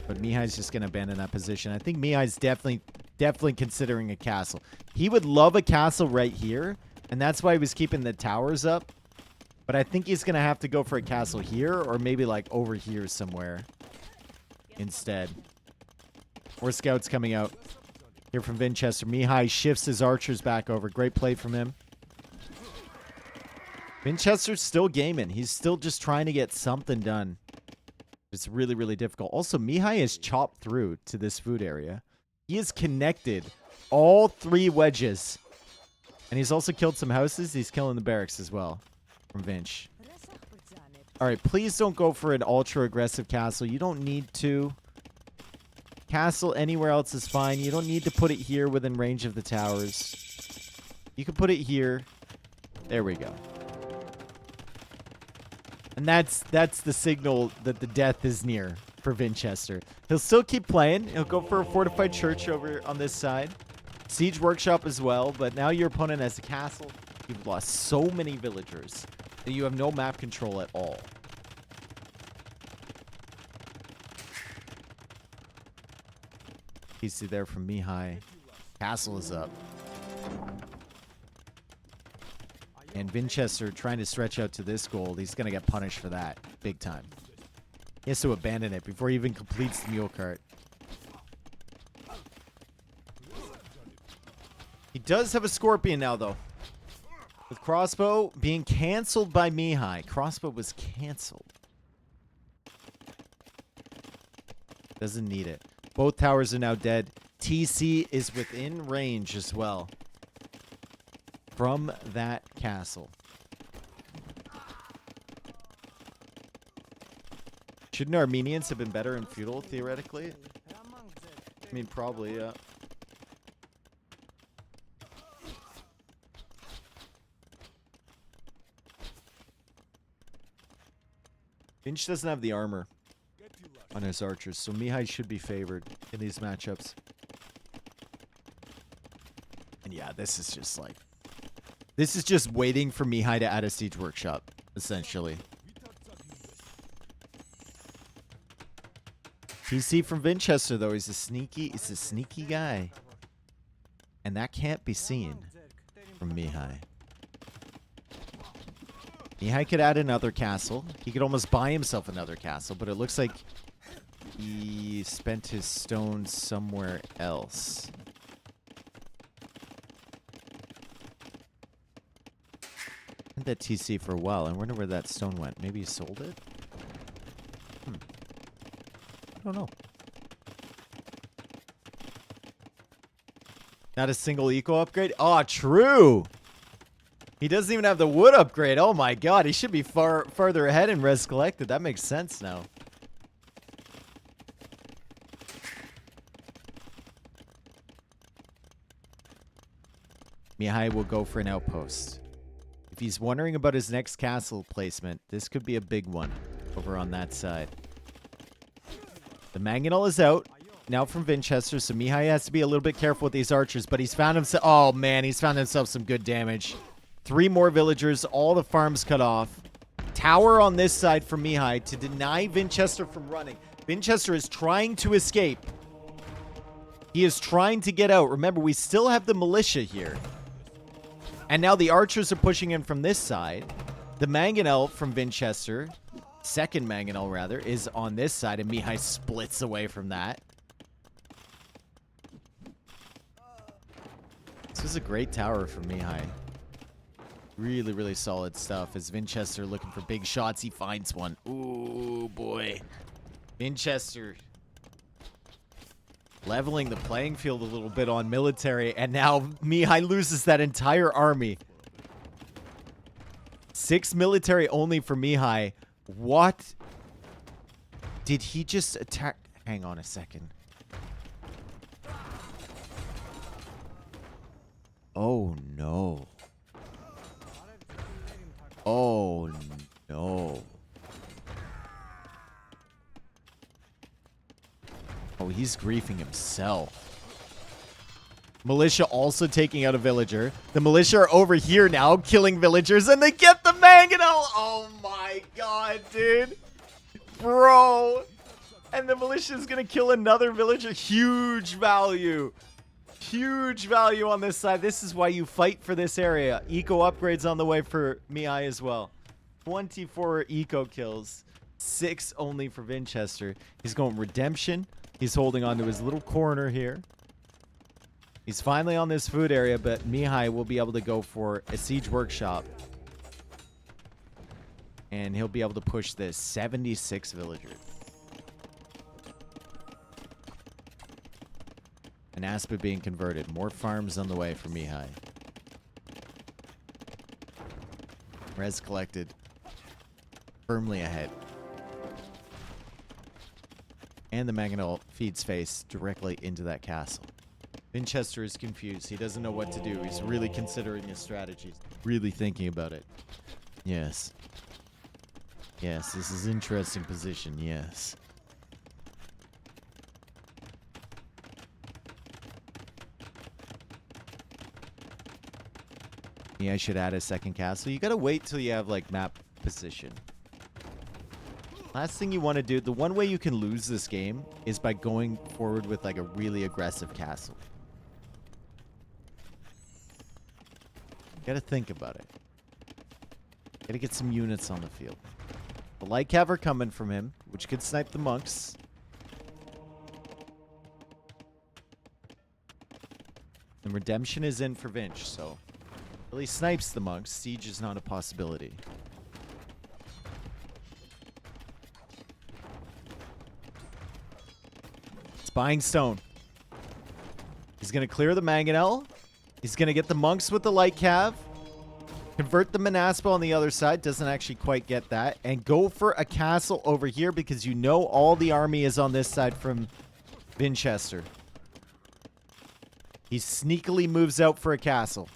A: But Mihai's just going to abandon that position. I think Mihai's definitely considering a castle. He would love a castle right here, and that's why he was keeping the towers up. But I think he's going to have to go for a castle here, or maybe like over here somewhere. instead. More scouts coming out here from Vinchester. Mihai shifts his archers back over. Great play from him. Vinchester's still gaming. He's still just trying to get something done. It's really, really difficult. Also, Mihai has chopped through to this food area. He has connected all 3 wedges. And he's also killed some houses. He's killing the barracks as well from Vinch. All right, please don't go for an ultra-aggressive castle. You don't need to. Castle anywhere else is fine. You don't need to put it here within range of the towers. You can put it here. There we go. And that's the signal that the death is near for Vinchester. He'll still keep playing. He'll go for a fortified church over on this side. Siege workshop as well, but now your opponent has a castle. You've lost so many villagers that you have no map control at all. You see there from Mihai. Castle is up. And Vinchester trying to stretch out to this goal. He's going to get punished for that. Big time. He has to abandon it before he even completes the mule cart. He does have a scorpion now, though. With crossbow being canceled by Mihai. Crossbow was canceled. Doesn't need it. Both towers are now dead. TC is within range as well from that castle. Shouldn't Armenians have been better in feudal, theoretically? I mean, probably, yeah. Finch doesn't have the armor on his archers, so Mihai should be favored in these matchups. And yeah, this is just like... This is just waiting for Mihai to add a siege workshop, essentially. PC from Vinchester, though, he's a sneaky guy. And that can't be seen from Mihai. Mihai could add another castle. He could almost buy himself another castle, but it looks like he spent his stones somewhere else. I had that TC for a while. I wonder where that stone went. Maybe he sold it? I don't know. Not a single eco upgrade? Oh, true! He doesn't even have the wood upgrade. Oh my god, he should be farther ahead in res collected. That makes sense now. Mihai will go for an outpost. If he's wondering about his next castle placement, this could be a big one over on that side. The Mangonel is out now from Vinchester, so Mihai has to be a little bit careful with these archers, but he's found himself... Oh man, he's found himself some good damage. 3 more villagers, all the farms cut off. Tower on this side for Mihai to deny Vinchester from running. Vinchester is trying to escape. He is trying to get out. Remember, we still have the militia here. And now the archers are pushing in from this side. The Mangonel from Vinchester, second Mangonel rather, is on this side, and Mihai splits away from that. This is a great tower for Mihai. Really, really solid stuff. As Vinchester looking for big shots, he finds one. Ooh, boy. Vinchester leveling the playing field a little bit on military, and now Mihai loses that entire army. 6 military only for Mihai. What? Did he just attack? Hang on a second. Oh, no. Oh, no. Oh, he's griefing himself. Militia also taking out a villager. The militia are over here now, killing villagers, and they get the Mangonel! Oh my god, dude. Bro. And the militia is going to kill another villager. Huge value. Huge value on this side. This is why you fight for this area. Eco upgrades on the way for Mihai as well. 24 eco kills. 6 only for Vinchester. He's going redemption. He's holding on to his little corner here. He's finally on this food area, but Mihai will be able to go for a siege workshop. And he'll be able to push this 76 villagers. An Aspa being converted. More farms on the way for Mihai. Res collected. Firmly ahead. And the Mangonel feeds face directly into that castle. Vinchester is confused. He doesn't know what to do. He's really considering his strategies. Really thinking about it. Yes. Yes, this is interesting position. Yes. Yeah, I should add a second castle. You gotta wait till you have, like, map position. Last thing you want to do, the one way you can lose this game is by going forward with, like, a really aggressive castle. You gotta think about it. Gotta get some units on the field. The light cav are coming from him, which could snipe the monks. And redemption is in for Vinch, so really snipes the monks. Siege is not a possibility. It's buying stone. He's gonna clear the mangonel. He's gonna get the monks with the light cav. Convert the Manaspa on the other side. Doesn't actually quite get that. And go for a castle over here because you know all the army is on this side from Vinchester. He sneakily moves out for a castle.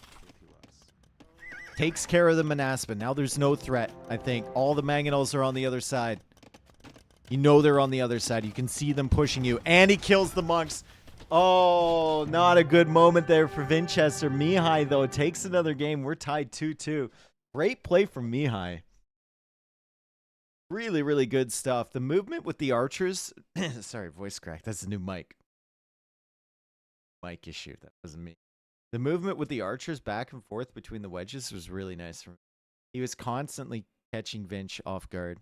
A: Takes care of the Manaspa. Now there's no threat, I think. All the Mangonels are on the other side. You know they're on the other side. You can see them pushing you. And he kills the monks. Oh, not a good moment there for Vinchester. Mihai, though, takes another game. We're tied 2-2. Great play from Mihai. Really, really good stuff. The movement with the archers. Sorry, voice crack. That's a new mic. Mic issue. That wasn't me. The movement with the archers back and forth between the wedges was really nice. He was constantly catching Vinch off guard.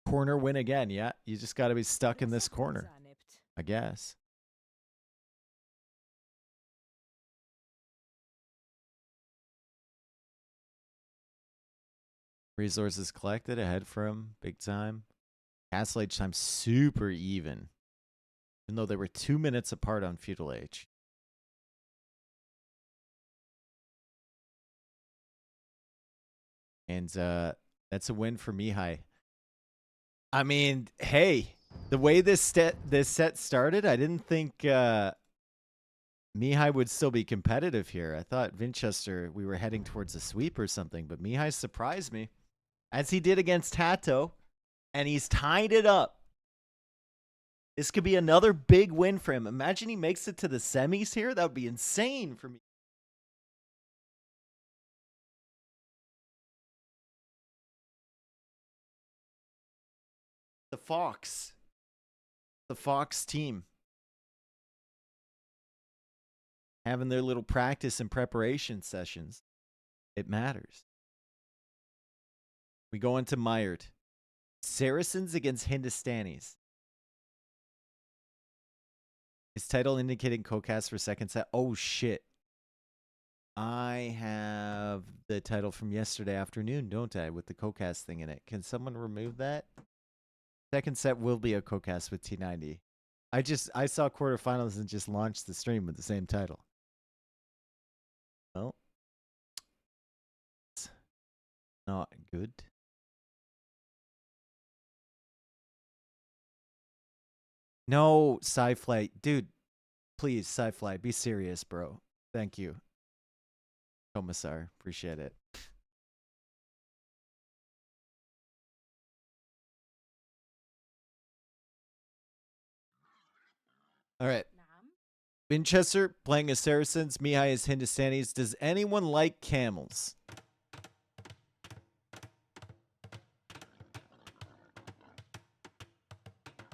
A: Corner win again. Yeah, you just got to be stuck in this corner, I guess. Resources collected ahead for him. Big time. Castle Age time super even. Even though they were 2 minutes apart on Feudal Age. And that's a win for Mihai. I mean, hey, the way this set started, I didn't think Mihai would still be competitive here. I thought Vinchester, we were heading towards a sweep or something, but Mihai surprised me, as he did against Tato, and he's tied it up. This could be another big win for him. Imagine he makes it to the semis here. That would be insane for me. The Fox team having their little practice and preparation sessions. It matters. We go into Mired. Saracens against Hindustanis. His title indicating co-cast for second set. Oh shit. I have the title from yesterday afternoon, don't I, with the co-cast thing in it. Can someone remove that? Second set will be a co-cast with T90. I saw quarterfinals and just launched the stream with the same title. Well, it's not good. No, Sci-Flight. Dude, please, Sci-Flight, be serious, bro. Thank you. Commissar, appreciate it. All right. Vinchester playing as Saracens. Mihai as Hindustanis. Does anyone like camels?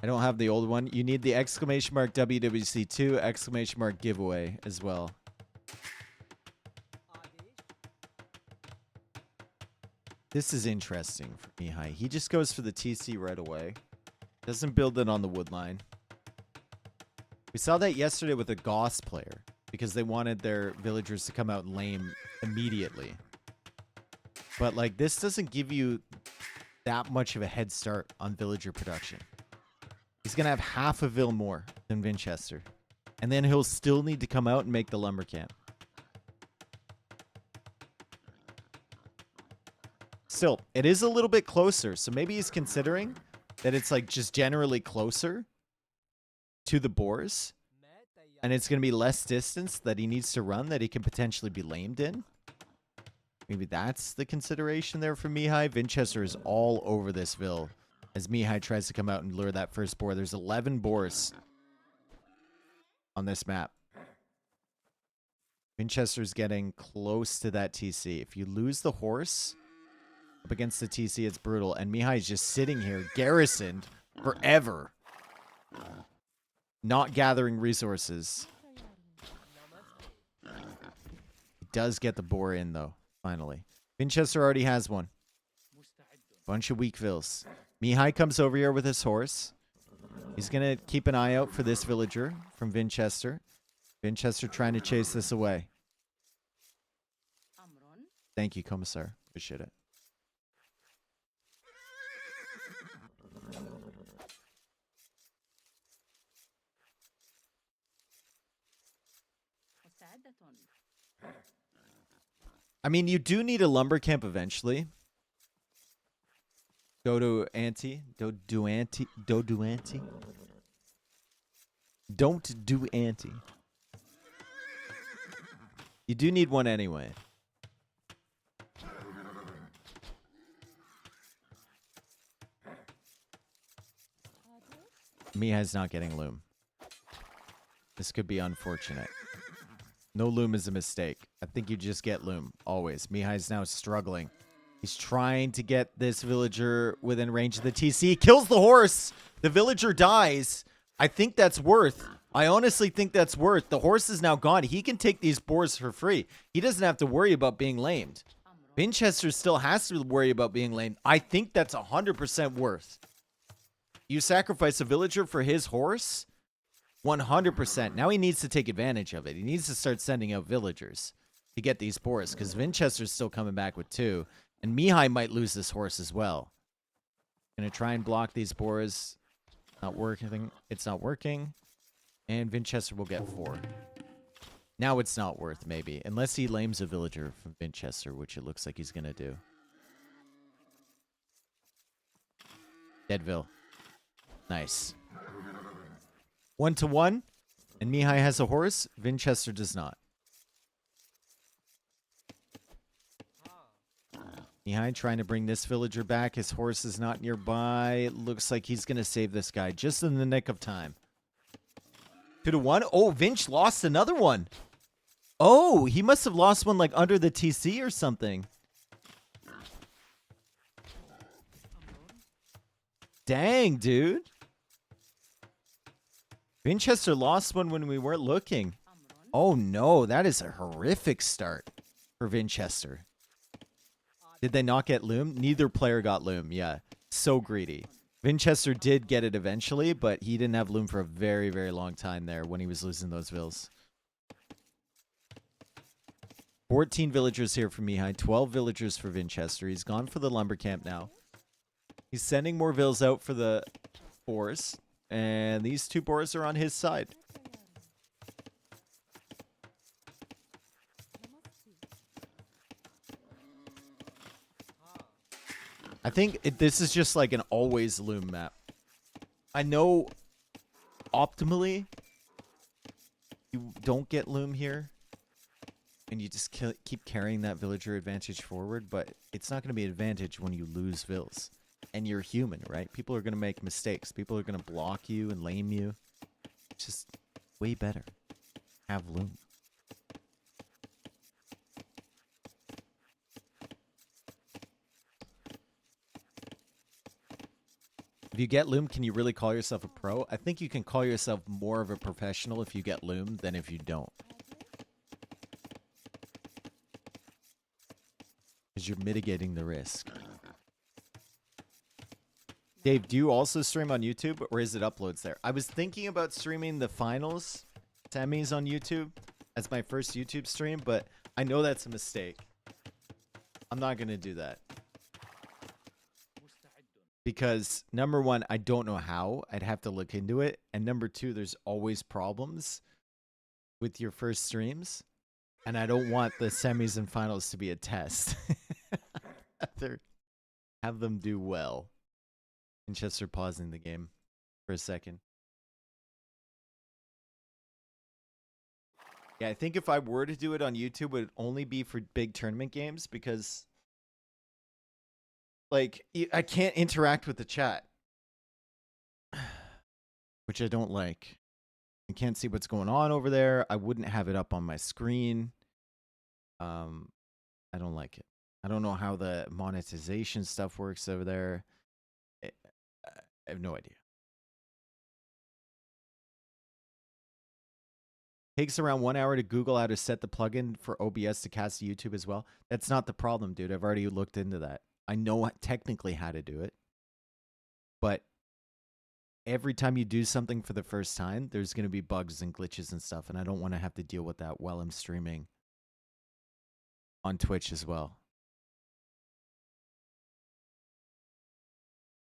A: I don't have the old one. You need the exclamation mark WWC2, exclamation mark giveaway as well. This is interesting for Mihai. He just goes for the TC right away. Doesn't build it on the wood line. We saw that yesterday with a Goss player because they wanted their villagers to come out and lame immediately. But like this doesn't give you that much of a head start on villager production. He's going to have half a vill more than Vinchester. And then he'll still need to come out and make the lumber camp. Still, it is a little bit closer. So maybe he's considering that it's like just generally closer to the boars. And it's going to be less distance that he needs to run that he can potentially be lamed in. Maybe that's the consideration there for Mihai. Vinchester is all over this vill as Mihai tries to come out and lure that first boar. There's 11 boars on this map. Vinchester's getting close to that TC. If you lose the horse up against the TC, it's brutal. And Mihai is just sitting here, garrisoned forever. Not gathering resources. He does get the boar in, though, finally. Vinchester already has one. Bunch of weak vills. Mihai comes over here with his horse. He's going to keep an eye out for this villager from Vinchester. Vinchester trying to chase this away. Thank you, Commissar. Appreciate it. I mean, you do need a lumber camp eventually. Go to anti. Don't do anti. Don't do anti. Don't do anti. You do need one anyway. Mihai's not getting loom. This could be unfortunate. No loom is a mistake. I think you just get loom, always. Mihai's now struggling. He's trying to get this villager within range of the TC. He kills the horse. The villager dies. I think that's worth. I honestly think that's worth. The horse is now gone. He can take these boars for free. He doesn't have to worry about being lamed. Vinchester still has to worry about being lamed. I think that's 100% worth. You sacrifice a villager for his horse? 100%. Now he needs to take advantage of it. He needs to start sending out villagers to get these boars because Vinchester's still coming back with 2. And Mihai might lose this horse as well. Gonna try and block these boars. Not working. It's not working. And Vinchester will get 4. Now it's not worth, maybe. Unless he lames a villager from Vinchester, which it looks like he's gonna do. Deadville. Nice. 1-1. And Mihai has a horse. Vinchester does not. Mihai trying to bring this villager back. His horse is not nearby. Looks like he's going to save this guy just in the nick of time. 2-1. Oh, Vinch lost another one. Oh, he must have lost one like under the TC or something. Dang, dude. Vinchester lost one when we weren't looking. Oh, no. That is a horrific start for Vinchester. Did they not get loom? Neither player got loom. Yeah. So greedy. Vinchester did get it eventually, but he didn't have loom for a very, very long time there when he was losing those vills. 14 villagers here for Mihai. 12 villagers for Vinchester. He's gone for the lumber camp now. He's sending more vills out for the boars. And these 2 boars are on his side. I think this is just like an always loom map. I know optimally you don't get loom here. And you just keep carrying that villager advantage forward. But it's not going to be an advantage when you lose vills. And you're human, right? People are going to make mistakes. People are going to block you and lame you. It's just way better. Have loom. If you get loom, can you really call yourself a pro? I think you can call yourself more of a professional if you get loom than if you don't. Because you're mitigating the risk. Dave, do you also stream on YouTube, or is it uploads there? I was thinking about streaming the finals, semis on YouTube as my first YouTube stream, but I know that's a mistake. I'm not going to do that. Because, number one, I don't know how. I'd have to look into it. And number two, there's always problems with your first streams. And I don't want the semis and finals to be a test. I'd rather have them do well. Vinchester pausing the game for a second. Yeah, I think if I were to do it on YouTube, it would only be for big tournament games because, like, I can't interact with the chat, which I don't like. I can't see what's going on over there. I wouldn't have it up on my screen. I don't like it. I don't know how the monetization stuff works over there. I have no idea. Takes around 1 hour to Google how to set the plugin for OBS to cast to YouTube as well. That's not the problem, dude. I've already looked into that. I know technically how to do it. But every time you do something for the first time, there's going to be bugs and glitches and stuff. And I don't want to have to deal with that while I'm streaming on Twitch as well.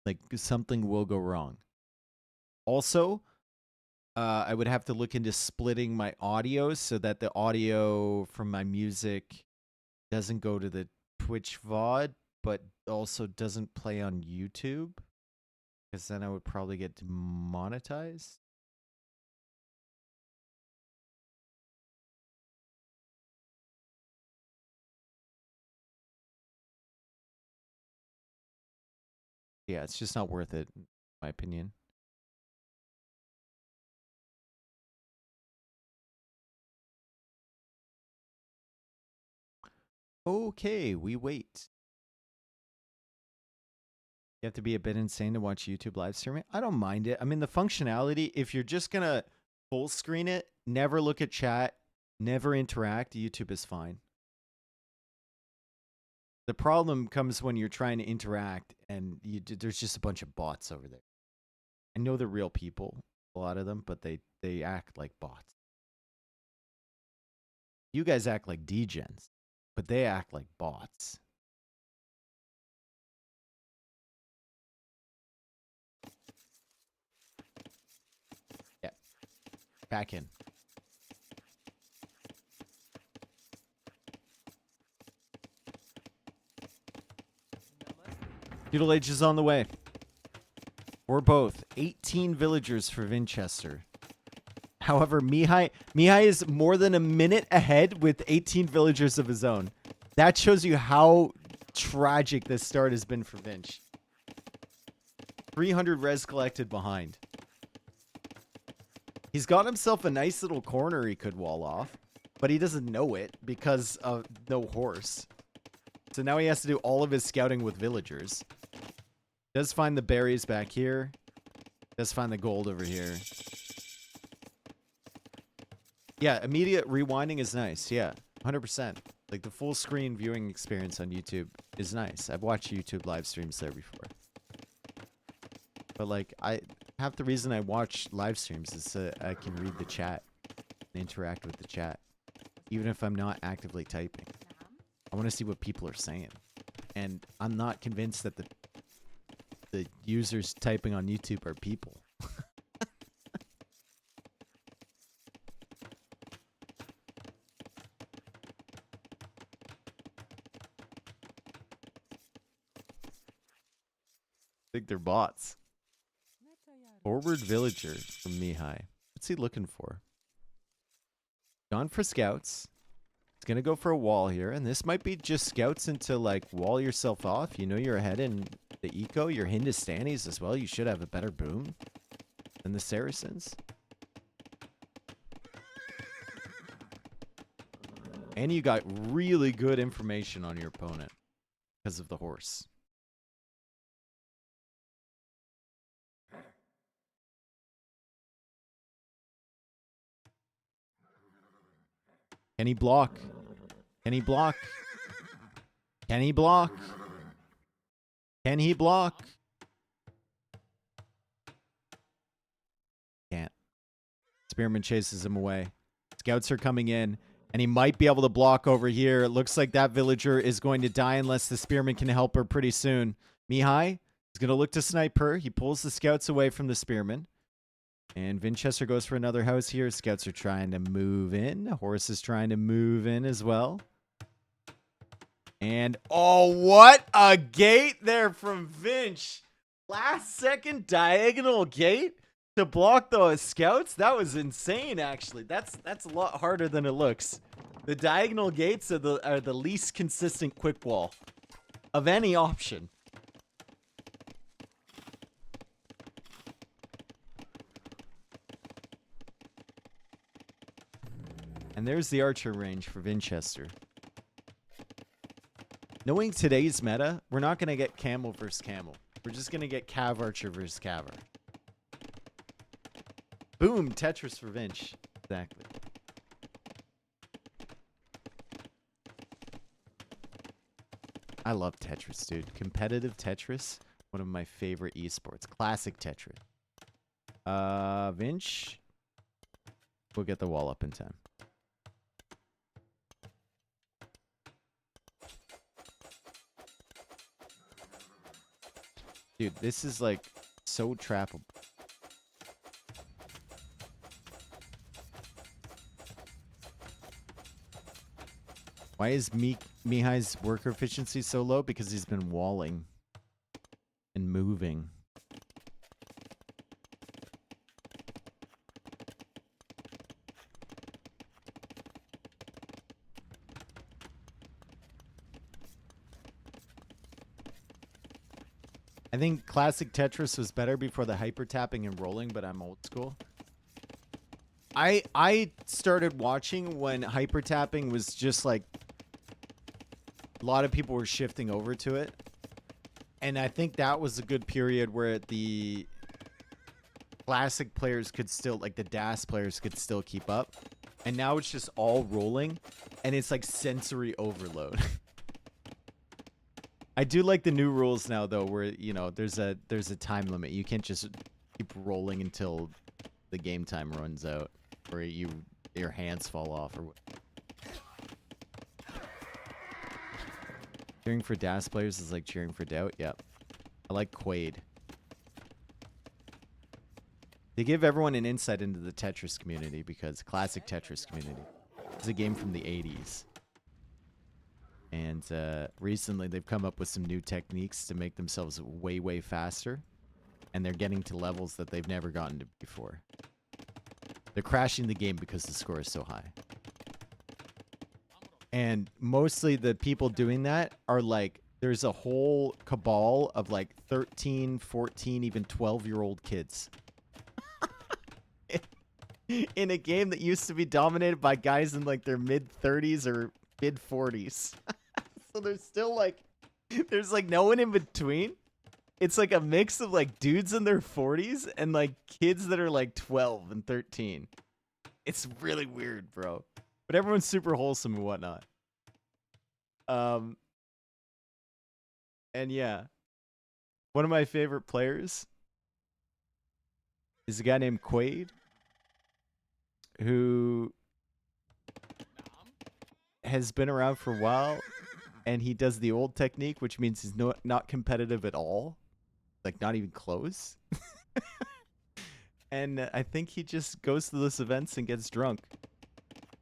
A: Like, something will go wrong. Also, I would have to look into splitting my audio so that the audio from my music doesn't go to the Twitch VOD, but also doesn't play on YouTube. Because then I would probably get demonetized. Yeah, it's just not worth it, in my opinion. Okay, we wait. You have to be a bit insane to watch YouTube live streaming. I don't mind it. I mean, the functionality, if you're just going to full screen it, never look at chat, never interact, YouTube is fine. The problem comes when you're trying to interact and there's just a bunch of bots over there. I know they're real people, a lot of them, but they act like bots. You guys act like degens, but they act like bots. Yeah. Back in. Feudal Age is on the way. Or both. 18 villagers for Vinchester. However, Mihai is more than a minute ahead with 18 villagers of his own. That shows you how tragic this start has been for Vinch. 300 res collected behind. He's got himself a nice little corner he could wall off, but he doesn't know it because of no horse. So now he has to do all of his scouting with villagers. Does find the berries back here. Does find the gold over here. Yeah, immediate rewinding is nice. Yeah, 100%. Like, the full screen viewing experience on YouTube is nice. I've watched YouTube live streams there before. But, like, half the reason I watch live streams is so I can read the chat and interact with the chat. Even if I'm not actively typing. I want to see what people are saying. And I'm not convinced that the users typing on YouTube are people. I think they're bots. Forward villager from Mihai. What's he looking for? Gone for scouts. He's going to go for a wall here. And this might be just scouts into, like, wall yourself off. You know you're ahead in the eco. Your Hindustanis as well. You should have a better boom than the Saracens. And you got really good information on your opponent because of the horse. Can he block? Can he block? Can he block? Can he block? Spearman chases him away. Scouts are coming in, and he might be able to block over here. It looks like that villager is going to die unless the spearman can help her pretty soon. Mihai is going to look to snipe her. He pulls the scouts away from the spearman. And Vinchester goes for another house here. Scouts are trying to move in. Horse is trying to move in as well. And, oh, what a gate there from Vinch. Last second diagonal gate to block those scouts. That was insane, actually. That's a lot harder than it looks. The diagonal gates are the least consistent quick wall of any option. And there's the archer range for Vinchester. Knowing today's meta, we're not going to get camel versus camel. We're just going to get cav archer versus caver. Boom, Tetris for Vinch. Exactly. I love Tetris, dude. Competitive Tetris, one of my favorite esports. Classic Tetris. Vinch. We'll get the wall up in time. Dude, this is like so trappable. Why is Mihai's worker efficiency so low? Because he's been walling and moving. I think classic Tetris was better before the hyper tapping and rolling, but I'm old school. I started watching when hyper tapping was just like a lot of people were shifting over to it. And I think that was a good period where the classic players could still, like the DAS players could still keep up. And now it's just all rolling and it's like sensory overload. I do like the new rules now though, where you know there's a time limit. You can't just keep rolling until the game time runs out, or your hands fall off, or what. Cheering for DAS players is like cheering for Doubt. Yep, I like Quaid. They give everyone an insight into the Tetris community because classic Tetris community. It's a game from the 80s. And recently they've come up with some new techniques to make themselves way, way faster. And they're getting to levels that they've never gotten to before. They're crashing the game because the score is so high. And mostly the people doing that are like, there's a whole cabal of like 13, 14, even 12-year-old kids. In a game that used to be dominated by guys in like their mid-30s or mid-40s. So there's still like, there's like no one in between. It's like a mix of like dudes in their 40s and like kids that are like 12 and 13. It's really weird, bro. But everyone's super wholesome and whatnot. And yeah, one of my favorite players is a guy named Quaid, who has been around for a while, and he does the old technique, which means he's not competitive at all, like not even close. And I think he just goes to those events and gets drunk,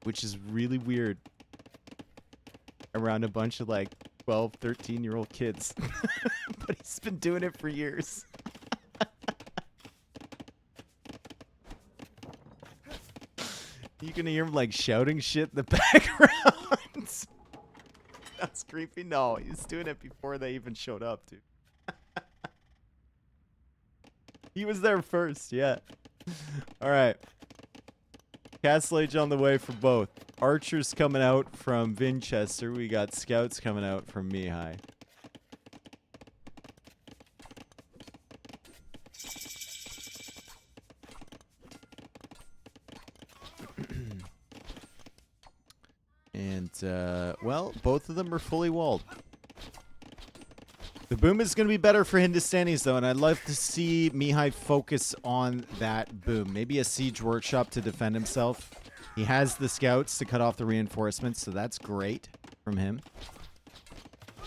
A: which is really weird around a bunch of like 12, 13-year-old kids. But he's been doing it for years. You can hear him like shouting shit in the background. That's creepy. No, he's doing it before they even showed up, dude. He was there first, yeah. All right. Castle Age on the way for both. Archers coming out from Vinchester. We got scouts coming out from Mihai. And, well, both of them are fully walled. The boom is going to be better for Hindustanis, though, and I'd love to see Mihai focus on that boom. Maybe a siege workshop to defend himself. He has the scouts to cut off the reinforcements, so that's great from him.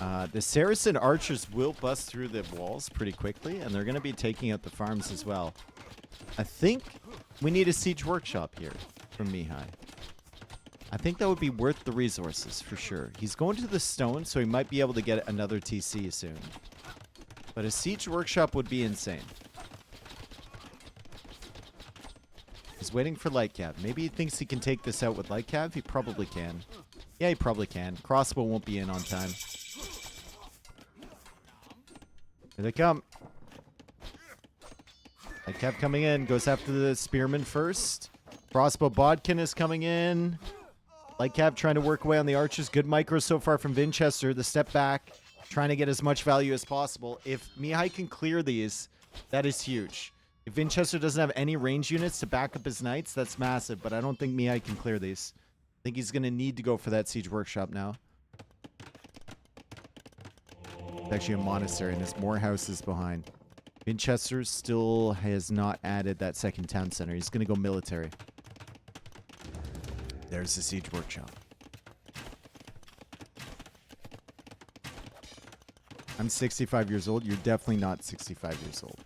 A: The Saracen archers will bust through the walls pretty quickly, and they're going to be taking out the farms as well. I think we need a siege workshop here from Mihai. I think that would be worth the resources for sure. He's going to the stone, so he might be able to get another TC soon. But a siege workshop would be insane. He's waiting for light cav. Maybe he thinks he can take this out with light cav. He probably can. Yeah, he probably can. Crossbow won't be in on time. Here they come. Light cav coming in. Goes after the spearman first. Crossbow bodkin is coming in. Light cav trying to work away on the archers. Good micro so far from Vinchester. The step back. Trying to get as much value as possible. If Mihai can clear these, that is huge. If Vinchester doesn't have any range units to back up his knights, that's massive. But I don't think Mihai can clear these. I think he's going to need to go for that siege workshop now. It's actually a monastery, and there's more houses behind. Vinchester still has not added that second town center. He's going to go military. There's the siege workshop. I'm 65 years old. You're definitely not 65 years old.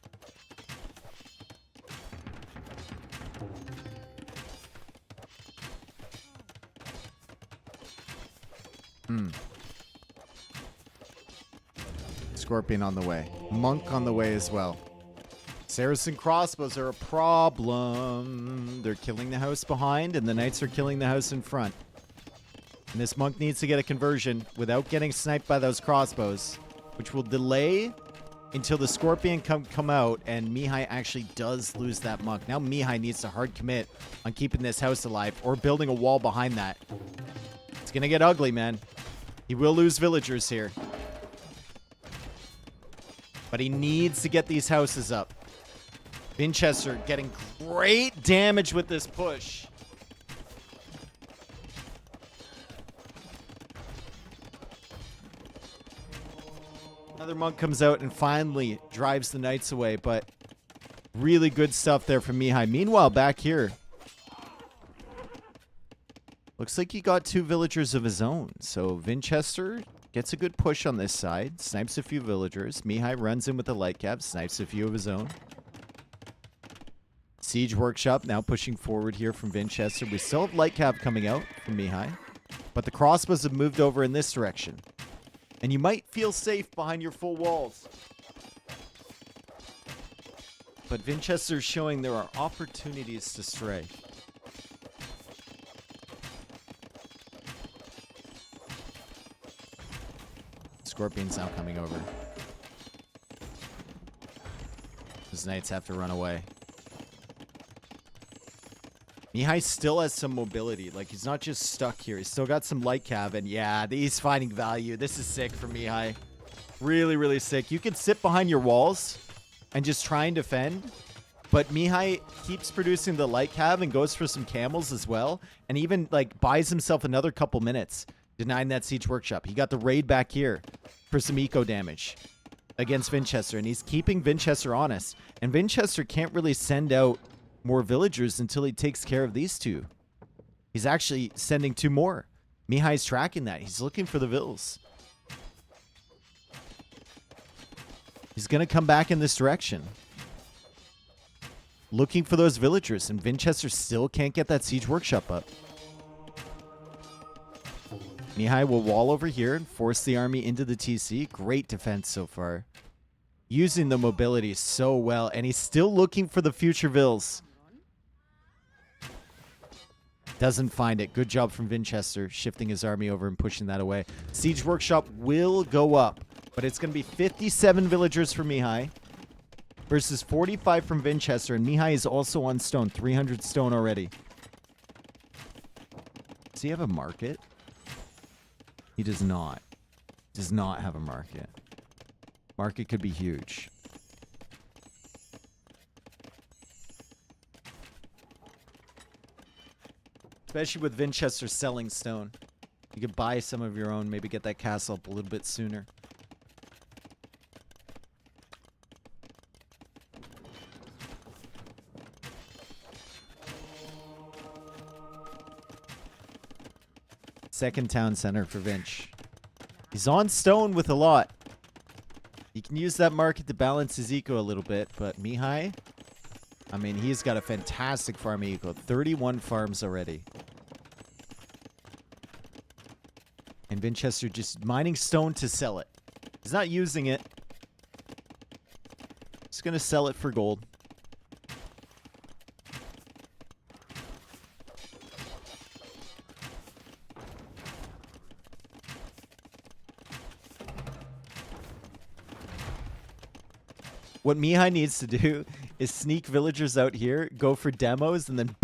A: Scorpion on the way. Monk on the way as well. Saracen crossbows are a problem. They're killing the house behind, and the knights are killing the house in front. And this monk needs to get a conversion without getting sniped by those crossbows, which will delay until the scorpion come out, and Mihai actually does lose that monk. Now Mihai needs to hard commit on keeping this house alive or building a wall behind that. It's going to get ugly, man. He will lose villagers here. But he needs to get these houses up. Vinchester getting great damage with this push. Another monk comes out and finally drives the knights away, but really good stuff there from Mihai. Meanwhile, back here, looks like he got 2 villagers of his own. So Vinchester gets a good push on this side, snipes a few villagers. Mihai runs in with the light cap, snipes a few of his own. Siege workshop now pushing forward here from Vinchester. We still have light cap coming out from Mihai, but the crossbows have moved over in this direction. And you might feel safe behind your full walls. But Vinchester's showing there are opportunities to stray. Scorpion's now coming over. His knights have to run away. Mihai still has some mobility. Like, he's not just stuck here. He's still got some light cav, and yeah, he's finding value. This is sick for Mihai. Really, really sick. You can sit behind your walls and just try and defend, but Mihai keeps producing the light cav and goes for some camels as well, and even, like, buys himself another couple minutes denying that siege workshop. He got the raid back here for some eco damage against Vinchester, and he's keeping Vinchester honest. And Vinchester can't really send out more villagers until he takes care of these 2. He's actually sending 2 more. Mihai's tracking that. He's looking for the vills. He's going to come back in this direction, looking for those villagers, and Vinchester still can't get that siege workshop up. Mihai will wall over here and force the army into the TC. Great defense so far. Using the mobility so well, and he's still looking for the future vills. Doesn't find it. Good job from Vinchester, shifting his army over and pushing that away. Siege workshop will go up, but it's going to be 57 villagers for Mihai versus 45 from Vinchester, and Mihai is also on stone, 300 stone already. Does he have a market? He does not. Does not have a market. Market could be huge. Especially with Vinchester selling stone. You could buy some of your own, maybe get that castle up a little bit sooner. second town center for Vinch. He's on stone with a lot. He can use that market to balance his eco a little bit, but Mihai, I mean, he's got a fantastic farm eco. 31 farms already. And Vinchester just mining stone to sell it. He's not using it. He's going to sell it for gold. What Mihai needs to do is sneak villagers out here, go for demos, and then...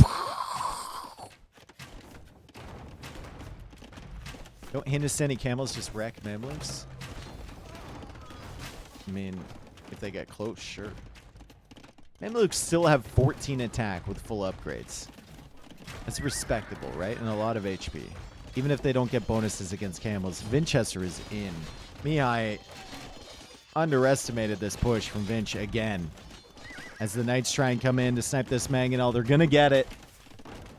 A: Don't Hindustani camels just wreck Mamluks? I mean, if they get close, sure. Mamluks still have 14 attack with full upgrades. That's respectable, right? And a lot of HP. Even if they don't get bonuses against camels. Vinchester is in. Mihai underestimated this push from Vinch again. As the Knights try and come in to snipe this Mangonel, they're going to get it.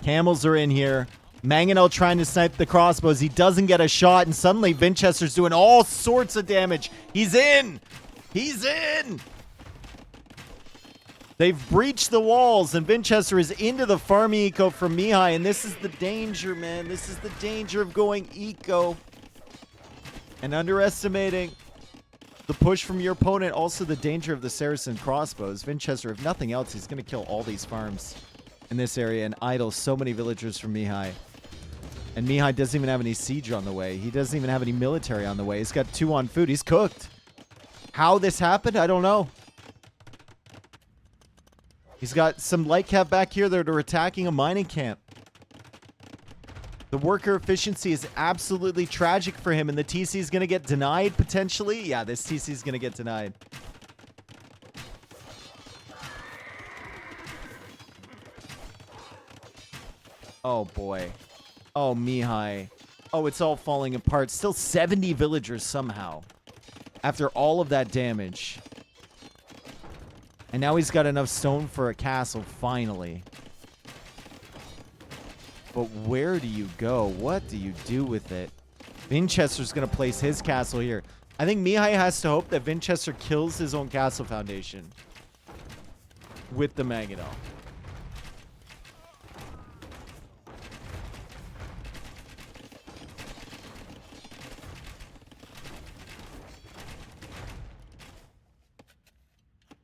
A: Camels are in here. Mangonel trying to snipe the crossbows. He doesn't get a shot, and suddenly Vinchester's doing all sorts of damage. He's in! He's in! They've breached the walls, and Vinchester is into the farm eco from Mihai, and this is the danger, man. This is the danger of going eco and underestimating the push from your opponent. Also the danger of the Saracen crossbows. Vinchester, if nothing else, he's going to kill all these farms in this area and idle so many villagers from Mihai. And Mihai doesn't even have any siege on the way. He doesn't even have any military on the way. He's got 2 on food. He's cooked. How this happened, I don't know. He's got some light cap back here that are attacking a mining camp. The worker efficiency is absolutely tragic for him, and the TC is going to get denied, potentially. Yeah, this TC is going to get denied. Oh, boy. Oh, Mihai. Oh, it's all falling apart. Still 70 villagers somehow. After all of that damage. And now he's got enough stone for a castle, finally. But where do you go? What do you do with it? Vinchester's going to place his castle here. I think Mihai has to hope that Vinchester kills his own castle foundation with the Mangonel.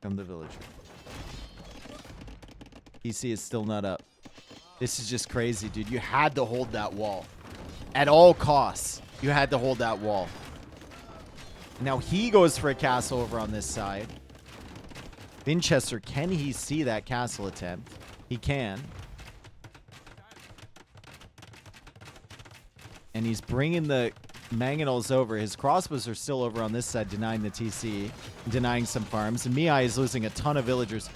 A: Come the villager. PC is still not up. This is just crazy, dude. You had to hold that wall. At all costs, you had to hold that wall. Now he goes for a castle over on this side. Vinchester, can he see that castle attempt? He can. And he's bringing the Mangonels over. His crossbows are still over on this side, denying the TC, denying some farms. And Mihai is losing a ton of villagers.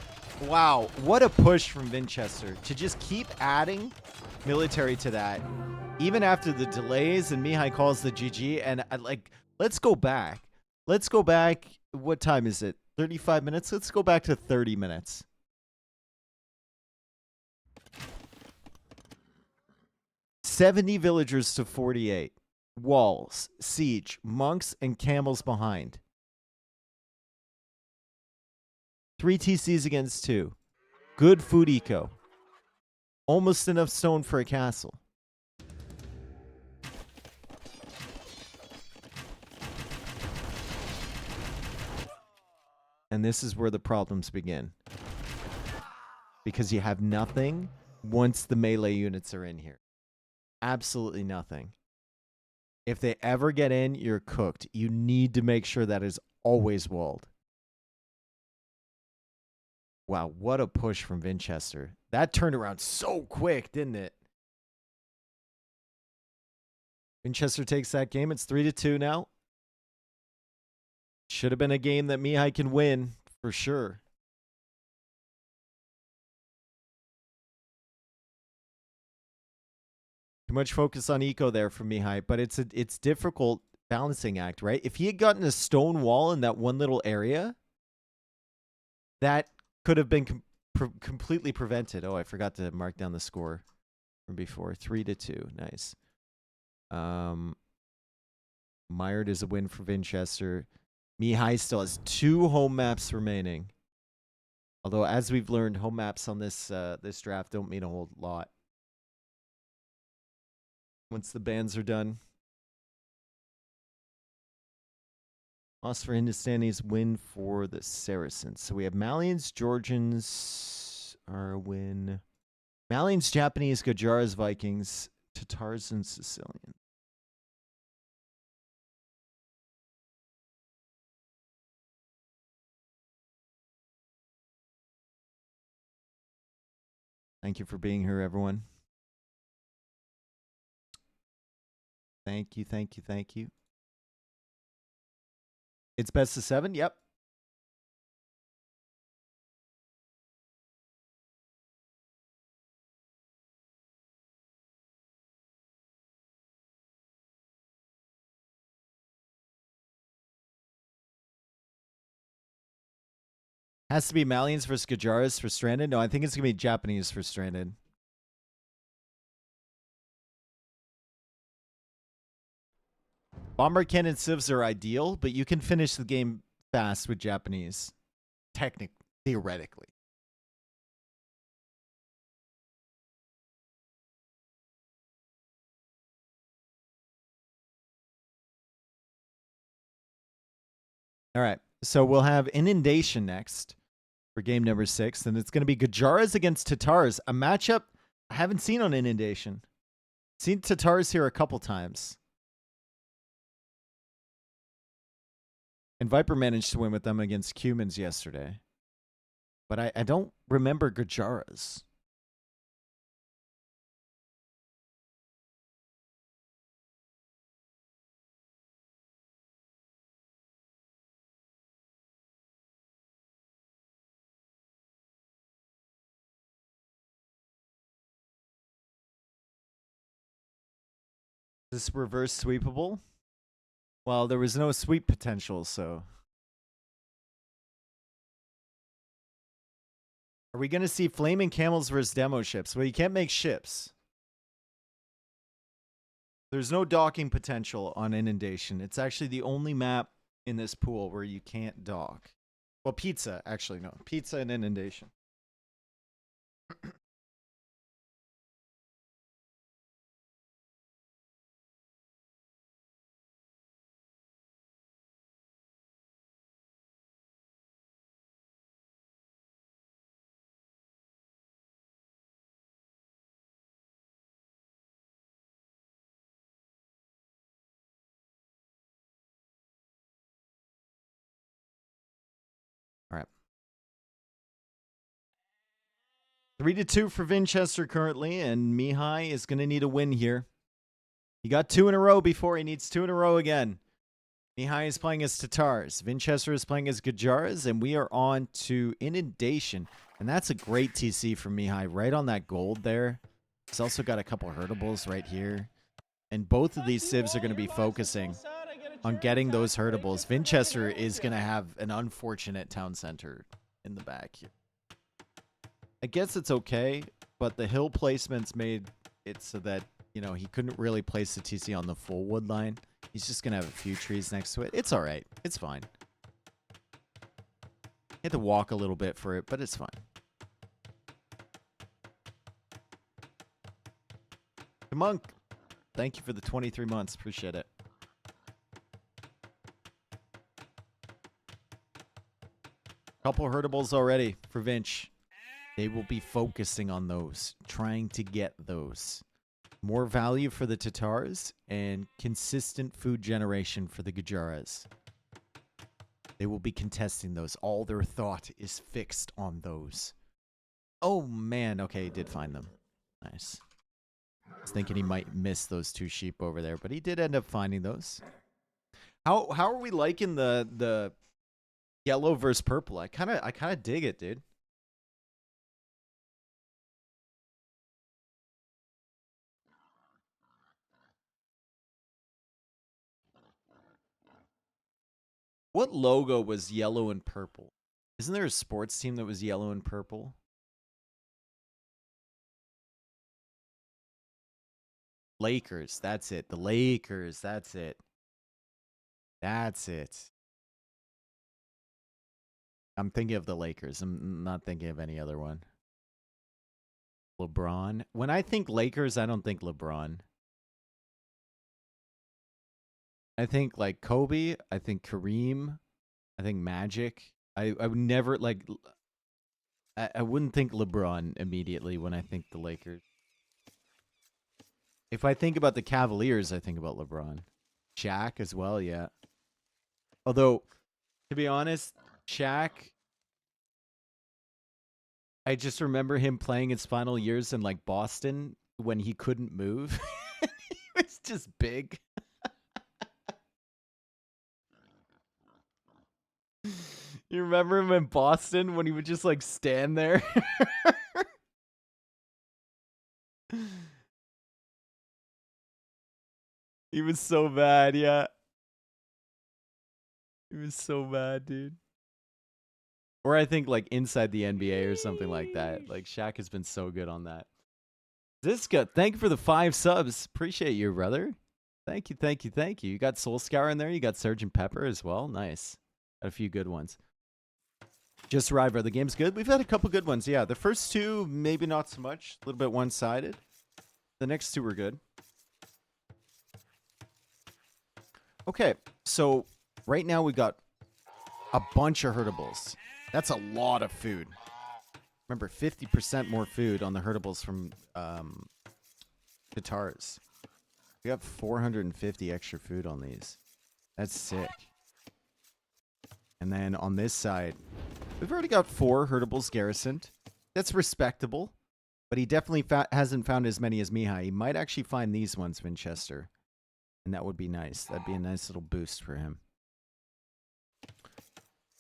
A: Wow, what a push from Vinchester to just keep adding military to that, even after the delays. And Mihai calls the GG. And let's go back. Let's go back. What time is it? 35 minutes? Let's go back to 30 minutes. $70 villagers to 48. Walls, siege, monks, and camels behind. 3 TCs against 2. Good food eco. Almost enough stone for a castle. And this is where the problems begin. Because you have nothing once the melee units are in here. Absolutely nothing. If they ever get in, you're cooked. You need to make sure that is always walled. Wow, what a push from Vinchester. That turned around so quick, didn't it? Vinchester takes that game. It's 3-2 now. Should have been a game that Mihai can win, for sure. Too much focus on eco there from Mihai, but it's difficult balancing act, right? If he had gotten a stone wall in that one little area, that could have been completely prevented. Oh, I forgot to mark down the score from before. 3-2. Nice. Mired is a win for Vinchester. Mihai still has 2 home maps remaining. Although, as we've learned, home maps on this this draft don't mean a whole lot. Once the bans are done. Loss for Hindustanis, win for the Saracens. So we have Malians, Georgians are a win. Malians, Japanese, Gujaras, Vikings, Tatars, and Sicilians. Thank you for being here, everyone. Thank you, thank you, thank you. It's best of 7? Yep. Has to be Malians versus Gujaras for Stranded? No, I think it's going to be Japanese for Stranded. Bomber cannon civs are ideal, but you can finish the game fast with Japanese. Theoretically. All right. So we'll have Inundation next for game number 6. And it's going to be Gujaras against Tatars. A matchup I haven't seen on Inundation. Seen Tatars here a couple times. And Viper managed to win with them against Cumans yesterday. But I don't remember Gujaras. Is this reverse sweepable? Well, there was no sweep potential, so. Are we going to see Flaming Camels versus demo ships? Well, you can't make ships. There's no docking potential on Inundation. It's actually the only map in this pool where you can't dock. Well, Pizza, actually, no. Pizza and Inundation. All right. 3-2 for Vinchester currently, and Mihai is going to need a win here. He got 2 in a row before. He needs 2 in a row again. Mihai is playing as Tatars. Vinchester is playing as Gujaras, and we are on to Inundation. And that's a great TC from Mihai, right on that gold there. He's also got a couple hurtables right here. And both of these civs are going to be focusing on getting those hurtables. Vinchester is going to have an unfortunate town center in the back here. I guess it's okay, but the hill placements made it so that, you know, he couldn't really place the TC on the full wood line. He's just going to have a few trees next to it. It's all right. It's fine. He had to walk a little bit for it, but it's fine. The Monk, thank you for the 23 months. Appreciate it. Couple hurtables already for Vinch. They will be focusing on those, trying to get those. More value for the Tatars and consistent food generation for the Gujaras. They will be contesting those. All their thought is fixed on those. Oh, man. Okay, he did find them. Nice. I was thinking he might miss those 2 sheep over there, but he did end up finding those. How are we liking the yellow versus purple? I kind of dig it, dude. What logo was yellow and purple? Isn't there a sports team that was yellow and purple? Lakers. That's it. The Lakers. That's it. That's it. I'm thinking of the Lakers. I'm not thinking of any other one. LeBron. When I think Lakers, I don't think LeBron. I think like Kobe. I think Kareem. I think Magic. I would never like. I wouldn't think LeBron immediately when I think the Lakers. If I think about the Cavaliers, I think about LeBron. Shaq as well, yeah. Although, to be honest, Shaq, I just remember him playing his final years in like Boston when he couldn't move. He was just big. You remember him in Boston when he would just like stand there? He was so bad, yeah. He was so bad, dude. Or I think like inside the NBA or something like that. Like Shaq has been so good on that. Ziska, thank you for the 5 subs. Appreciate you, brother. Thank you, thank you, thank you. You got Soul Scour in there. You got Sgt. Pepper as well. Nice. Got a few good ones. Just arrived. Are the games good? We've had a couple good ones. Yeah, the first 2, maybe not so much. A little bit one-sided. The next 2 were good. Okay, so right now we got a bunch of herdables. That's a lot of food. Remember, 50% more food on the herdables from guitars. We have 450 extra food on these. That's sick. And then on this side, we've already got 4 herdables garrisoned. That's respectable. But he definitely hasn't found as many as Mihai. He might actually find these ones, Vinchester. And that would be nice. That'd be a nice little boost for him.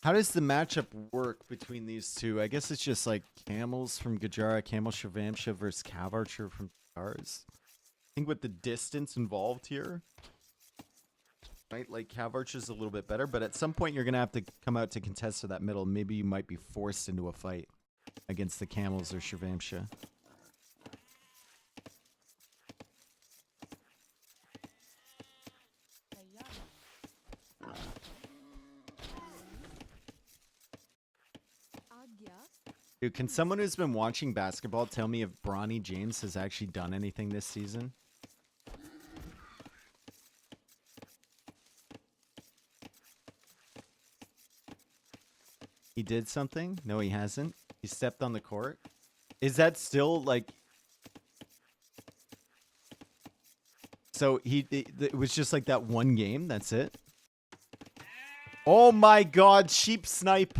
A: How does the matchup work between these two? I guess it's just like camels from Gajara, Camel Shavamsha versus Cav Archer from Cars. I think with the distance involved here, right? Like Cav Archer's a little bit better, but at some point you're going to have to come out to contest to that middle. Maybe you might be forced into a fight against the camels or Shavamsha. Dude, can someone who's been watching basketball tell me if Bronny James has actually done anything this season? He did something? No, he hasn't. He stepped on the court. Is that still like... So it was just like that one game? That's it? Oh my god, sheep snipe.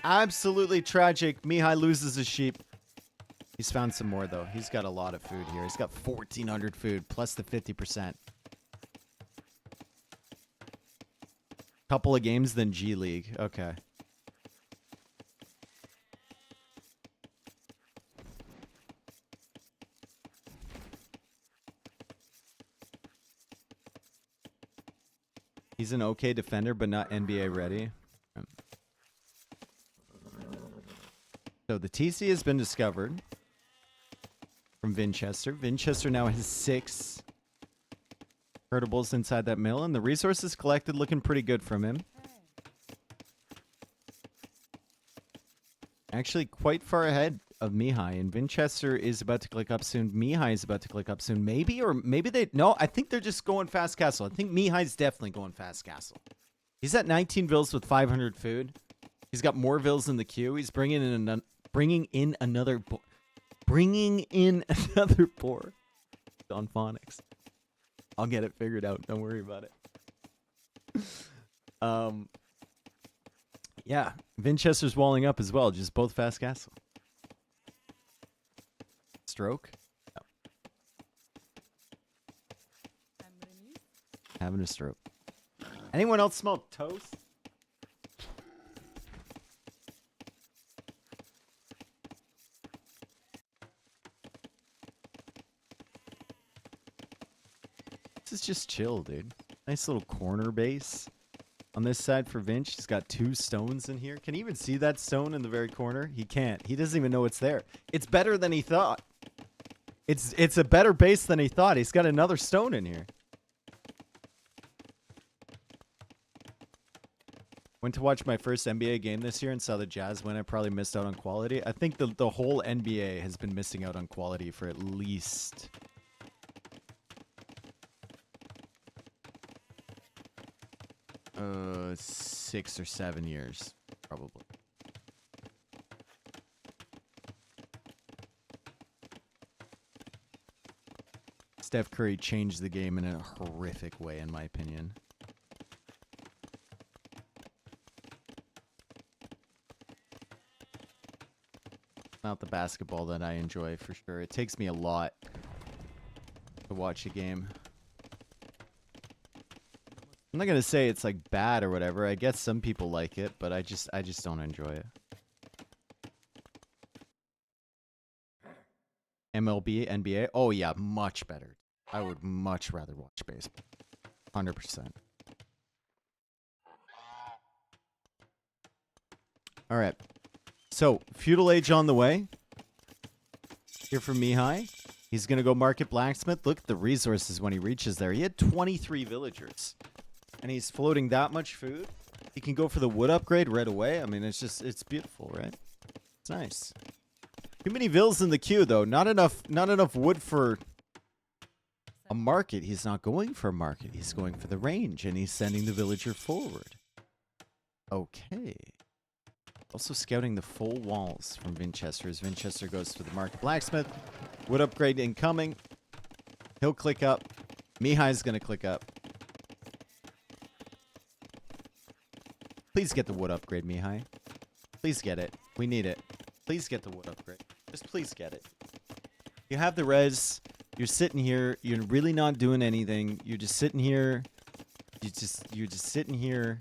A: Absolutely tragic. Mihai loses a sheep. He's found some more, though. He's got a lot of food here. He's got 1,400 food, plus the 50%. Couple of games, then G League. Okay. He's an okay defender, but not NBA ready. So the TC has been discovered from Vinchester. Vinchester now has 6 herdables inside that mill, and the resources collected looking pretty good from him. Actually, quite far ahead of Mihai, and Vinchester is about to click up soon. Mihai is about to click up soon. Maybe they... No, I think they're just going fast castle. I think Mihai's definitely going fast castle. He's at 19 vills with 500 food. He's got more vills in the queue. He's bringing in another boar. On phonics. I'll get it figured out. Don't worry about it. Yeah, Vinchester's walling up as well. Just both fast castle. Stroke. No. Having a stroke. Anyone else smell toast? This is just chill, dude. Nice little corner base on this side for Vinch. He's got 2 stones in here. Can he even see that stone in the very corner? He can't. He doesn't even know it's there. It's better than he thought. It's a better base than he thought. He's got another stone in here. Went to watch my first NBA game this year and saw the Jazz win. I probably missed out on quality. I think the whole NBA has been missing out on quality for at least 6 or 7 years, probably. Steph Curry changed the game in a horrific way, in my opinion. Not the basketball that I enjoy, for sure. It takes me a lot to watch a game. I'm not gonna say it's like bad or whatever. I guess some people like it, but I just don't enjoy it. MLB, NBA. Oh yeah, much better. I would much rather watch baseball. 100%. All right. So, feudal age on the way. Here from Mihai. He's going to go market blacksmith. Look at the resources when he reaches there. He had 23 villagers. And he's floating that much food. He can go for the wood upgrade right away. I mean, it's beautiful, right? It's nice. Too many vills in the queue, though. Not enough wood for a market. He's not going for a market. He's going for the range, and he's sending the villager forward. Okay. Also scouting the full walls from Vinchester as Vinchester goes to the market blacksmith. Wood upgrade incoming. He'll click up. Mihai's going to click up. Please get the wood upgrade, Mihai. Please get it. We need it. Please get the wood upgrade. Just please get it. You have the res. You're sitting here. You're really not doing anything. You're just sitting here. You're just sitting here.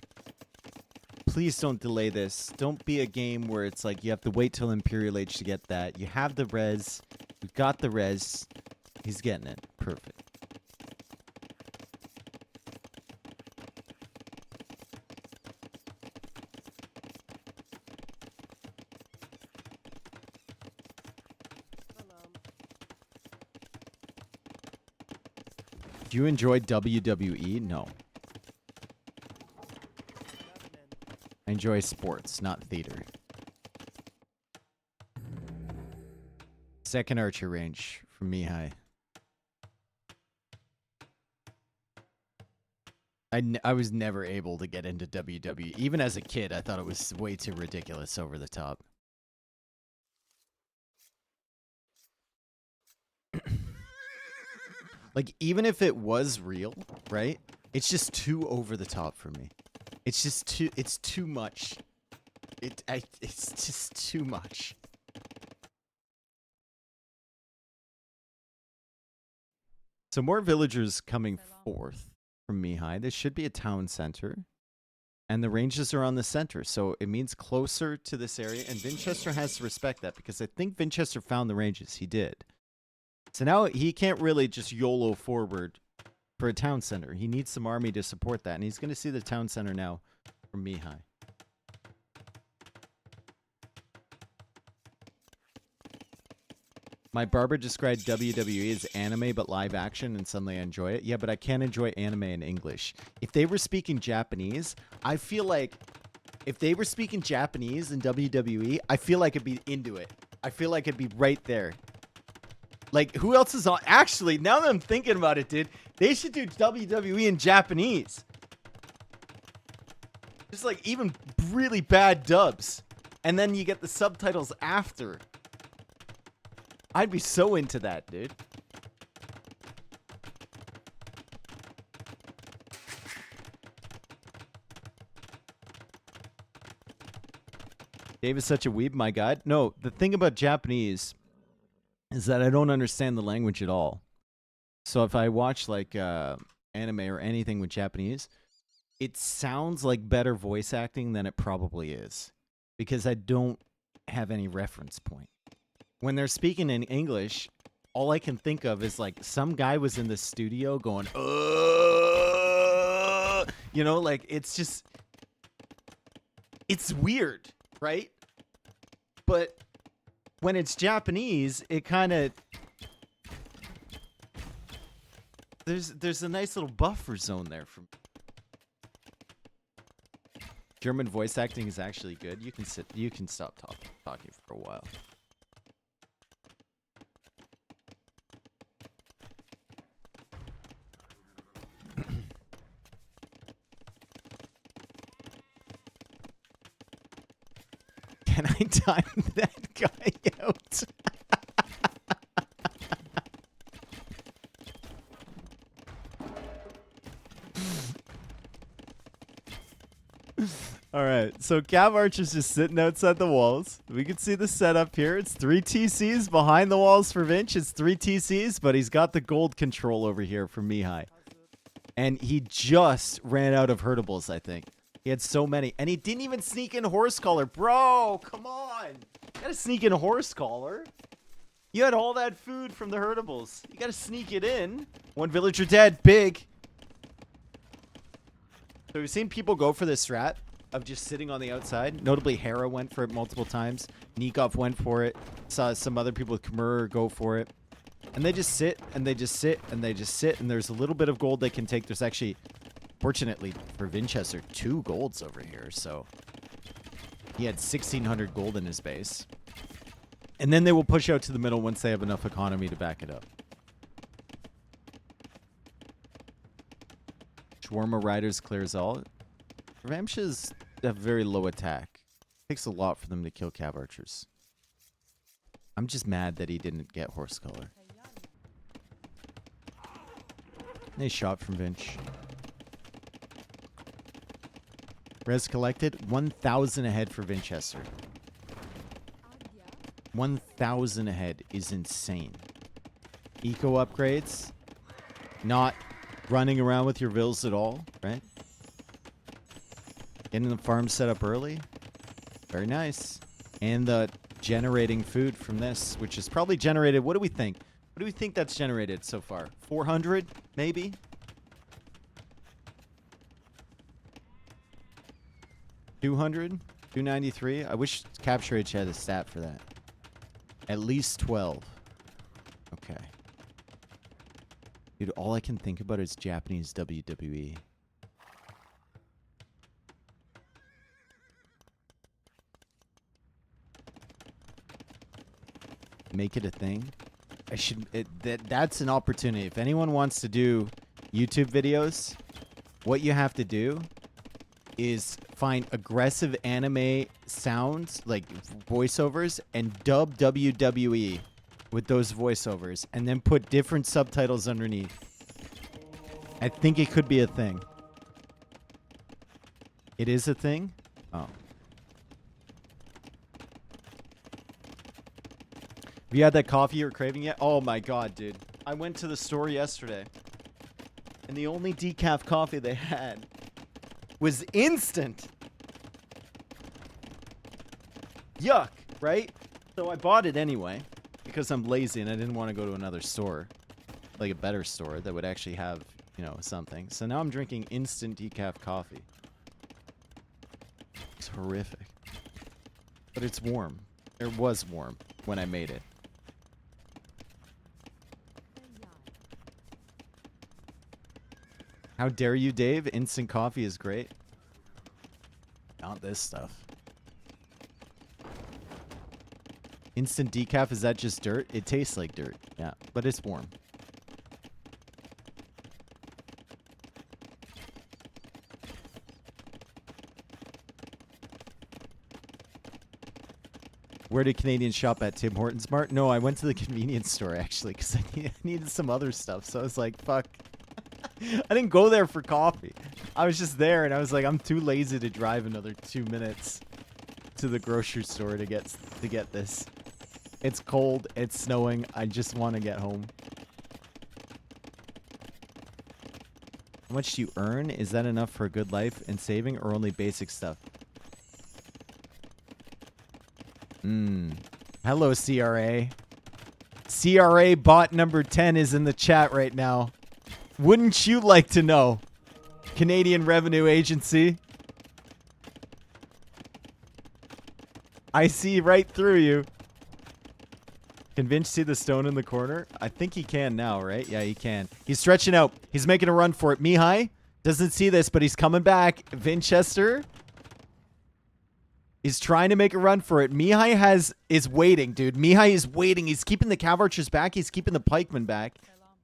A: Please don't delay this. Don't be a game where it's like you have to wait till Imperial Age to get that. You have the res. We've got the res. He's getting it. Perfect. Do you enjoy WWE? No. I enjoy sports, not theater. Second archer range from Mihai. I was never able to get into WWE. Even as a kid, I thought it was way too ridiculous, over the top. Like, even if it was real, right? It's just too over the top for me. It's just too, it's too much. It's just too much. So more villagers coming forth from Mihai. This should be a town center. And the ranges are on the center. So it means closer to this area. And Vinchester has to respect that, because I think Vinchester found the ranges. He did. So now he can't really just YOLO forward for a town center. He needs some army to support that. And he's going to see the town center now from Mihai. My barber described WWE as anime but live action, and suddenly I enjoy it. Yeah, but I can't enjoy anime in English. If they were speaking Japanese, I feel like if they were speaking Japanese in WWE, I feel like I'd be into it. I feel like I'd be right there. Like, who else is on? Actually, now that I'm thinking about it, dude, they should do WWE in Japanese. Just like even really bad dubs. And then you get the subtitles after. I'd be so into that, dude. Dave is such a weeb, my god. No, the thing about Japanese is that I don't understand the language at all. So if I watch like anime or anything with Japanese, it sounds like better voice acting than it probably is, because I don't have any reference point. When they're speaking in English, all I can think of is like some guy was in the studio going, you know, like it's just, it's weird, right? But when it's Japanese, it kind of, there's a nice little buffer zone there for me. German voice acting is actually good. You can stop talking for a while. Can I time that guy out? All right, so Cav Archer's just sitting outside the walls. We can see the setup here. It's 3 TCs behind the walls for Vinch. It's 3 TCs, but he's got the gold control over here for Mihai. And he just ran out of hurtables, I think. He had so many. And he didn't even sneak in horse collar. Bro, come on. You gotta sneak in a horse collar. You had all that food from the hurtables. You gotta sneak it in. One villager dead. Big. So we've seen people go for this strat of just sitting on the outside. Notably, Hera went for it multiple times. Nikov went for it. Saw some other people with Khmer go for it. And they just sit, and they just sit, and they just sit, and there's a little bit of gold they can take. There's actually, fortunately for Vinchester, 2 golds over here, so he had 1,600 gold in his base. And then they will push out to the middle once they have enough economy to back it up. Shawarma Riders clears all. Ramshas have very low attack. Takes a lot for them to kill Cav Archers. I'm just mad that he didn't get horse color. Nice shot from Vinch. Res collected 1,000 ahead for Vinchester. 1,000 ahead is insane. Eco upgrades. Not running around with your vills at all, right? Getting the farm set up early. Very nice. And the generating food from this, which is probably generated, what do we think? What do we think that's generated so far? 400, maybe? $200? 293? I wish Capture H had a stat for that. At least 12. Okay. Dude, all I can think about is Japanese WWE. Make it a thing. I should. That's an opportunity. If anyone wants to do YouTube videos, what you have to do is find aggressive anime sounds, like voiceovers, and dub WWE with those voiceovers, and then put different subtitles underneath. I think it could be a thing. It is a thing? Oh. Have you had that coffee you're craving yet? Oh my god, dude. I went to the store yesterday, and the only decaf coffee they had was instant. Yuck, right? So I bought it anyway, because I'm lazy and I didn't want to go to another store, like a better store that would actually have, you know, something. So now I'm drinking instant decaf coffee. It's horrific. But it's warm. It was warm when I made it. How dare you, Dave? Instant coffee is great. Not this stuff. Instant decaf, is that just dirt? It tastes like dirt, yeah, but it's warm. Where did Canadians shop at? Tim Hortons Mart? No, I went to the convenience store, actually, because I needed some other stuff, so I was like, fuck. I didn't go there for coffee. I was just there, and I was like, I'm too lazy to drive another 2 minutes to the grocery store to get this. It's cold. It's snowing. I just want to get home. How much do you earn? Is that enough for a good life and saving, or only basic stuff? Hello, CRA. CRA bot number 10 is in the chat right now. Wouldn't you like to know? Canadian Revenue Agency. I see right through you. Can Vinch see the stone in the corner? I think he can now, right? Yeah, he can. He's stretching out. He's making a run for it. Mihai doesn't see this, but he's coming back. Vinchester is trying to make a run for it. Mihai is waiting, dude. Mihai is waiting. He's keeping the cav archers back. He's keeping the pikemen back.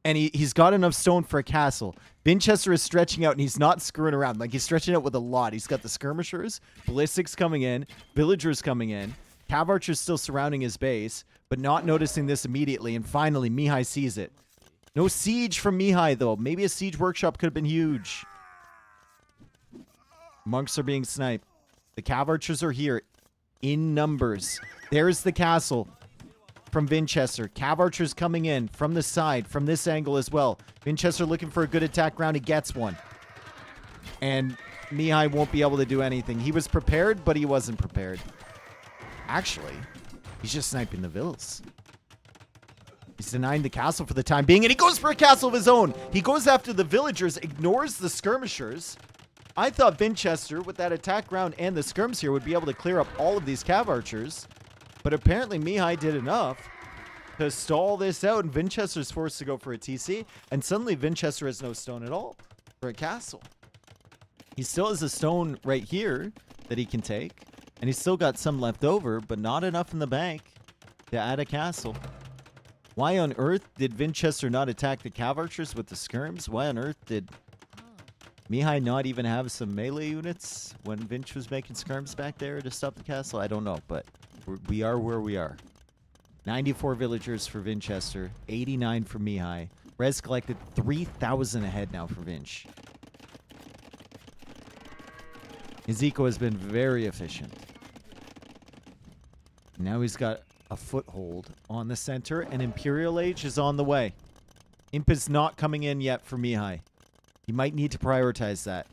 A: And he's got enough stone for a castle. Vinchester is stretching out, and he's not screwing around. Like, he's stretching out with a lot. He's got the skirmishers, ballistics coming in, villagers coming in, cav archers still surrounding his base, but not noticing this immediately. And finally, Mihai sees it. No siege from Mihai, though. Maybe a siege workshop could have been huge. Monks are being sniped. The cav archers are here in numbers. There's the castle from Vinchester. Cav archers coming in from the side, from this angle as well. Vinchester looking for a good attack round. He gets one. And Mihai won't be able to do anything. He was prepared, but he wasn't prepared. Actually, he's just sniping the villas. He's denying the castle for the time being, and he goes for a castle of his own. He goes after the villagers, ignores the skirmishers. I thought Vinchester, with that attack round and the skirms here, would be able to clear up all of these cav archers. But apparently Mihai did enough to stall this out, and Vinchester's forced to go for a TC. And suddenly Vinchester has no stone at all for a castle. He still has a stone right here that he can take. And he's still got some left over, but not enough in the bank to add a castle. Why on earth did Vinchester not attack the cav archers with the skirms? Why on earth did Mihai not even have some melee units when Vinch was making skirms back there to stop the castle? I don't know, but we are where we are. 94 villagers for Vinchester, 89 for Mihai. Res collected 3,000 ahead now for Vinch. His eco has been very efficient. Now he's got a foothold on the center, and Imperial Age is on the way. Imp is not coming in yet for Mihai. He might need to prioritize that.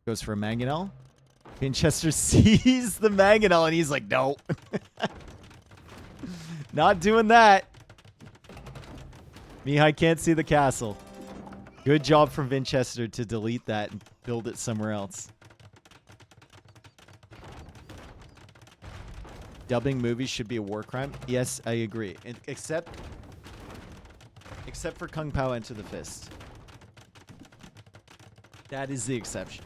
A: Goes for a mangonel. Vinchester sees the mangonel, and he's like, no. Not doing that. Mihai can't see the castle. Good job from Vinchester to delete that and build it somewhere else. Dubbing movies should be a war crime. Yes, I agree. Except for Kung Pao Enter the Fist. That is the exception.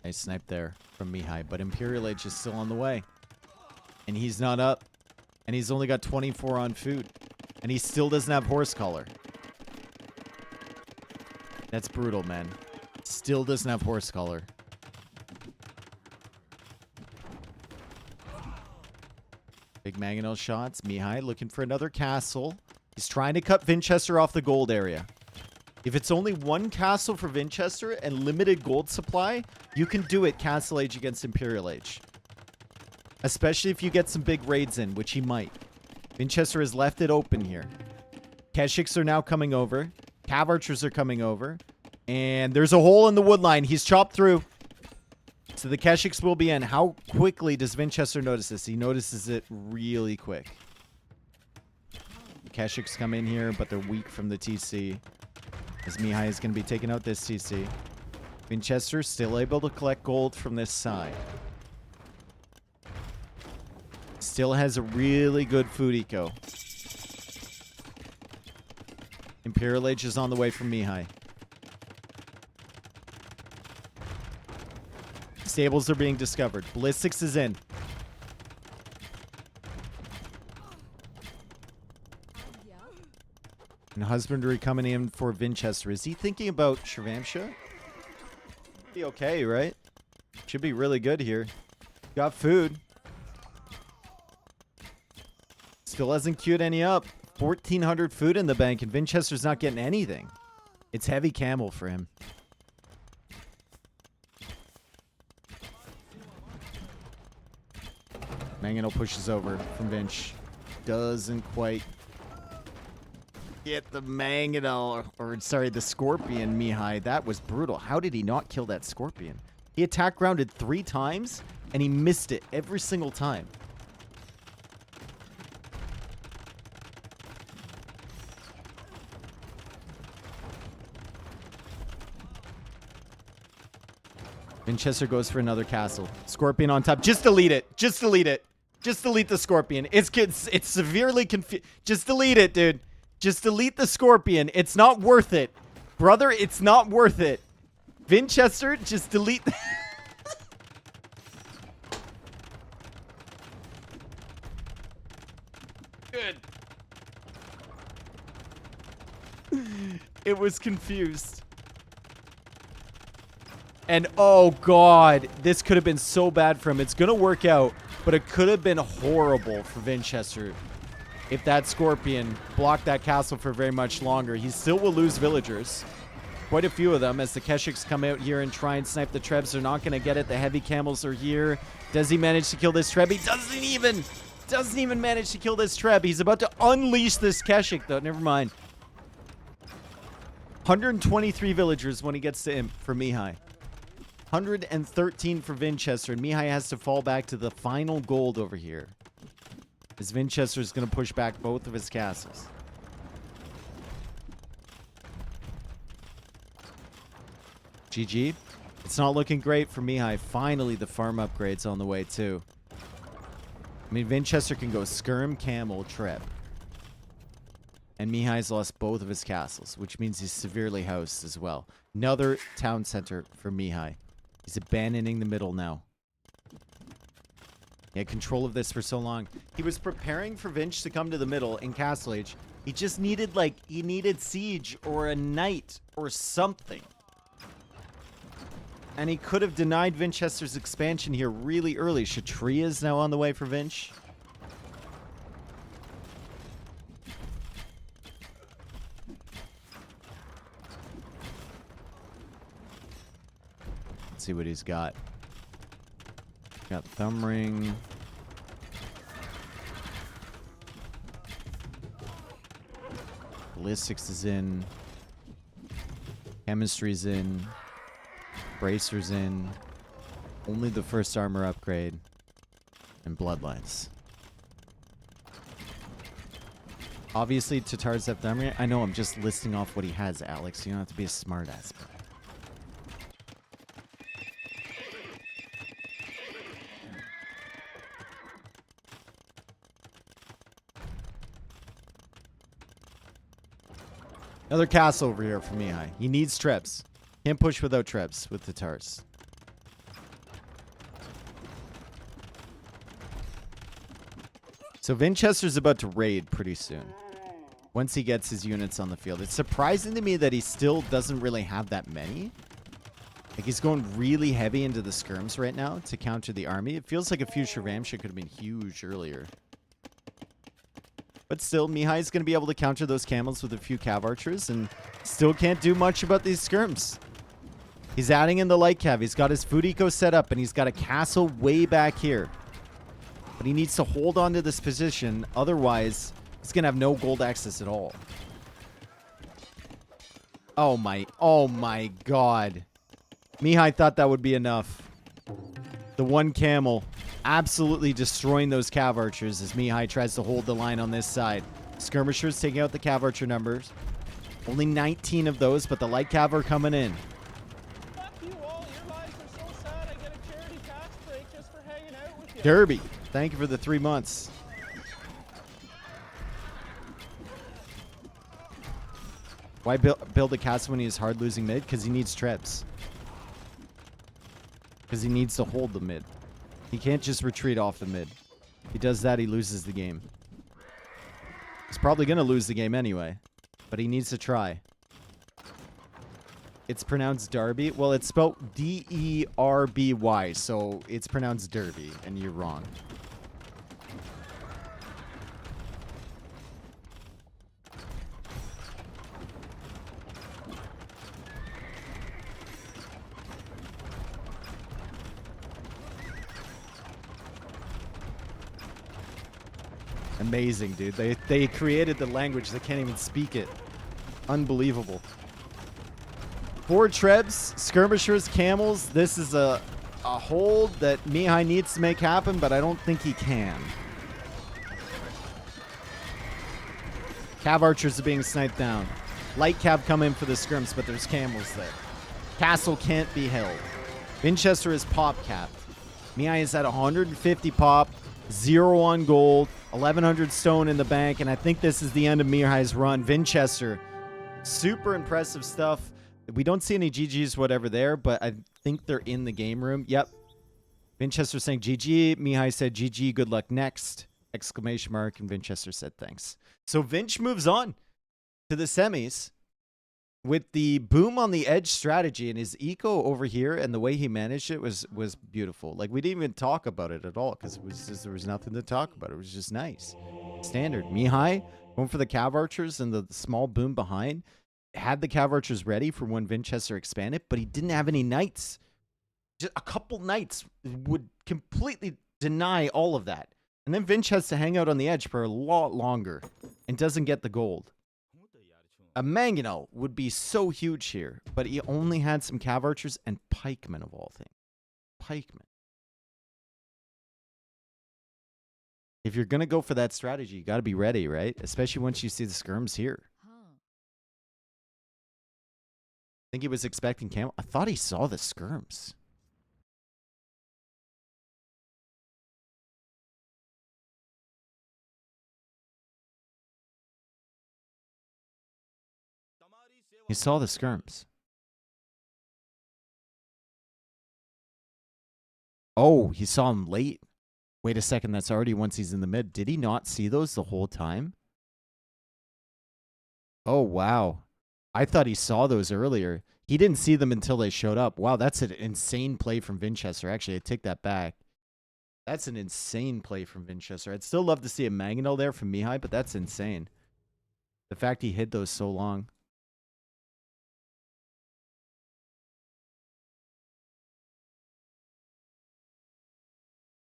A: Nice snipe there from Mihai, but Imperial Age is still on the way. And he's not up. And he's only got 24 on food. And he still doesn't have horse collar. That's brutal, man. Still doesn't have horse collar. Big mangonel shots. Mihai looking for another castle. He's trying to cut Vinchester off the gold area. If it's only one castle for Vinchester and limited gold supply, you can do it Castle Age against Imperial Age. Especially if you get some big raids in, which he might. Vinchester has left it open here. Keshiks are now coming over. Cav archers are coming over. And there's a hole in the wood line. He's chopped through. So the Keshiks will be in. How quickly does Vinchester notice this? He notices it really quick. The Keshiks come in here, but they're weak from the TC. As Mihai is going to be taking out this TC. Vinchester still able to collect gold from this side. Still has a really good food eco. Imperial Age is on the way from Mihai. Stables are being discovered. Ballistics is in. And husbandry coming in for Vinchester. Is he thinking about Shravamsha? Be okay, right? Should be really good here. Got food. Still hasn't queued any up. 1,400 food in the bank, and Vinchester's not getting anything. It's heavy camel for him. Mangonel pushes over from Vinch. Doesn't quite get the mangonel, or sorry, the scorpion, Mihai. That was brutal. How did he not kill that scorpion? He attack grounded 3 times, and he missed it every single time. Vinchester goes for another castle. Scorpion on top. Just delete it. Just delete it. Just delete the Scorpion. It's severely confused. Just delete it, dude. Just delete the Scorpion. It's not worth it. Brother, it's not worth it. Vinchester, just delete. Good. It was confused. And oh god, this could have been so bad for him. It's going to work out, but it could have been horrible for Vinchester if that Scorpion blocked that castle for very much longer. He still will lose villagers. Quite a few of them as the Keshiks come out here and try and snipe the Trebs. They're not going to get it. The heavy camels are here. Does he manage to kill this Treb? He doesn't even manage to kill this Treb. He's about to unleash this Keshik, though. Never mind. 123 villagers when he gets to Imp for Mihai. 113 for Vinchester, and Mihai has to fall back to the final gold over here. As Vinchester is going to push back both of his castles. GG. It's not looking great for Mihai. Finally, the farm upgrade's on the way, too. I mean, Vinchester can go Skirm, Camel, Treb. And Mihai's lost both of his castles, which means he's severely housed as well. Another town center for Mihai. He's abandoning the middle now. He had control of this for so long. He was preparing for Vinch to come to the middle in Castle Age. He just needed, he needed Siege or a Knight or something. And he could have denied Vinchester's expansion here really early. Shatria is now on the way for Vinch. Let's see what he's got. Got Thumb Ring. Ballistics is in. Chemistry's in. Bracer's in. Only the first armor upgrade. And Bloodlines. Obviously, Tatar's have Thumb Ring. I know, I'm just listing off what he has, Alex. You don't have to be a smartass. Another castle over here for Mihai. He needs Trebs. Can't push without Trebs with the Tatars. So Vinchester's about to raid pretty soon. Once he gets his units on the field. It's surprising to me that he still doesn't really have that many. Like, he's going really heavy into the skirms right now to counter the army. It feels like a future Ramship could have been huge earlier. But still, Mihai's going to be able to counter those camels with a few cav archers and still can't do much about these skirms. He's adding in the light cav. He's got his food eco set up and he's got a castle way back here. But he needs to hold on to this position. Otherwise, he's going to have no gold access at all. Oh my god. Mihai thought that would be enough. The one camel absolutely destroying those cav archers as Mihai tries to hold the line on this side. Skirmishers taking out the cav archer numbers. Only 19 of those, but the light cav are coming in.
C: Fuck you all. Your lives are so sad. I get a charity tax break just for hanging out with you.
A: Derby, thank you for the 3 months. Why build a castle when he is hard losing mid? Because he needs Trebs. Because he needs to hold the mid. He can't just retreat off the mid. If he does that, he loses the game. He's probably going to lose the game anyway. But he needs to try. It's pronounced Derby. Well, it's spelled D-E-R-B-Y. So it's pronounced Derby. And you're wrong. Amazing, dude. They created the language. They can't even speak it. Unbelievable. 4 Trebs, Skirmishers, Camels. This is a hold that Mihai needs to make happen, but I don't think he can. Cav archers are being sniped down. Light cav come in for the skirms, but there's camels there. Castle can't be held. Vinchester is pop capped. Mihai is at 150 pop, 0 on gold, 1100 stone in the bank, and I think this is the end of Mihai's run. Vinchester, super impressive stuff. We don't see any GGs, whatever there, but I think they're in the game room. Yep. Vinchester saying GG. Mihai said GG, good luck next. Exclamation mark, and Vinchester said thanks. So Vinch moves on to the semis with the boom on the edge strategy, and his eco over here and the way he managed it was beautiful. Like, we didn't even talk about it at all because it was just, there was nothing to talk about. It was just nice. Standard. Mihai going for the Cav Archers and the small boom behind. Had the Cav Archers ready for when Vinchester expanded, but he didn't have any knights. Just a couple knights would completely deny all of that. And then Vinch has to hang out on the edge for a lot longer and doesn't get the gold. A Mangonel would be so huge here, but he only had some Cav Archers and Pikemen of all things. Pikemen. If you're going to go for that strategy, you got to be ready, right? Especially once you see the skirms here. I think he was expecting camel. I thought he saw the skirms. He saw the skirms. Oh, he saw him late. Wait a second, that's already once he's in the mid. Did he not see those the whole time? Oh, wow. I thought he saw those earlier. He didn't see them until they showed up. Wow, that's an insane play from Vinchester. Actually, I take that back. That's an insane play from Vinchester. I'd still love to see a Mangonel there from Mihai, but that's insane. The fact he hid those so long.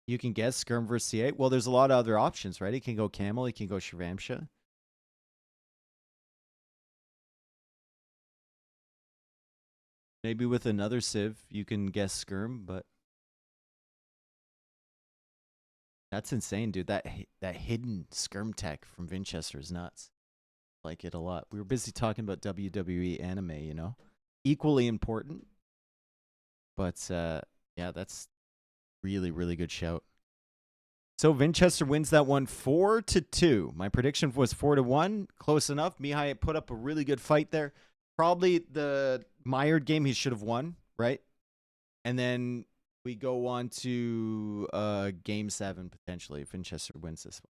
A: You can guess Skirm versus C8. Well, there's a lot of other options, right? He can go Camel. He can go Shravamsha. Maybe with another Civ, you can guess Skirm, but that's insane, dude. That hidden Skirm tech from Vinchester is nuts. I like it a lot. We were busy talking about WWE anime, you know? Equally important. But, yeah, that's really, really good shout. So Vinchester wins that one 4-2. My prediction was 4-1. Close enough. Mihai put up a really good fight there. Probably the mired game he should have won, right? And then we go on to game 7 potentially if Vinchester wins this one.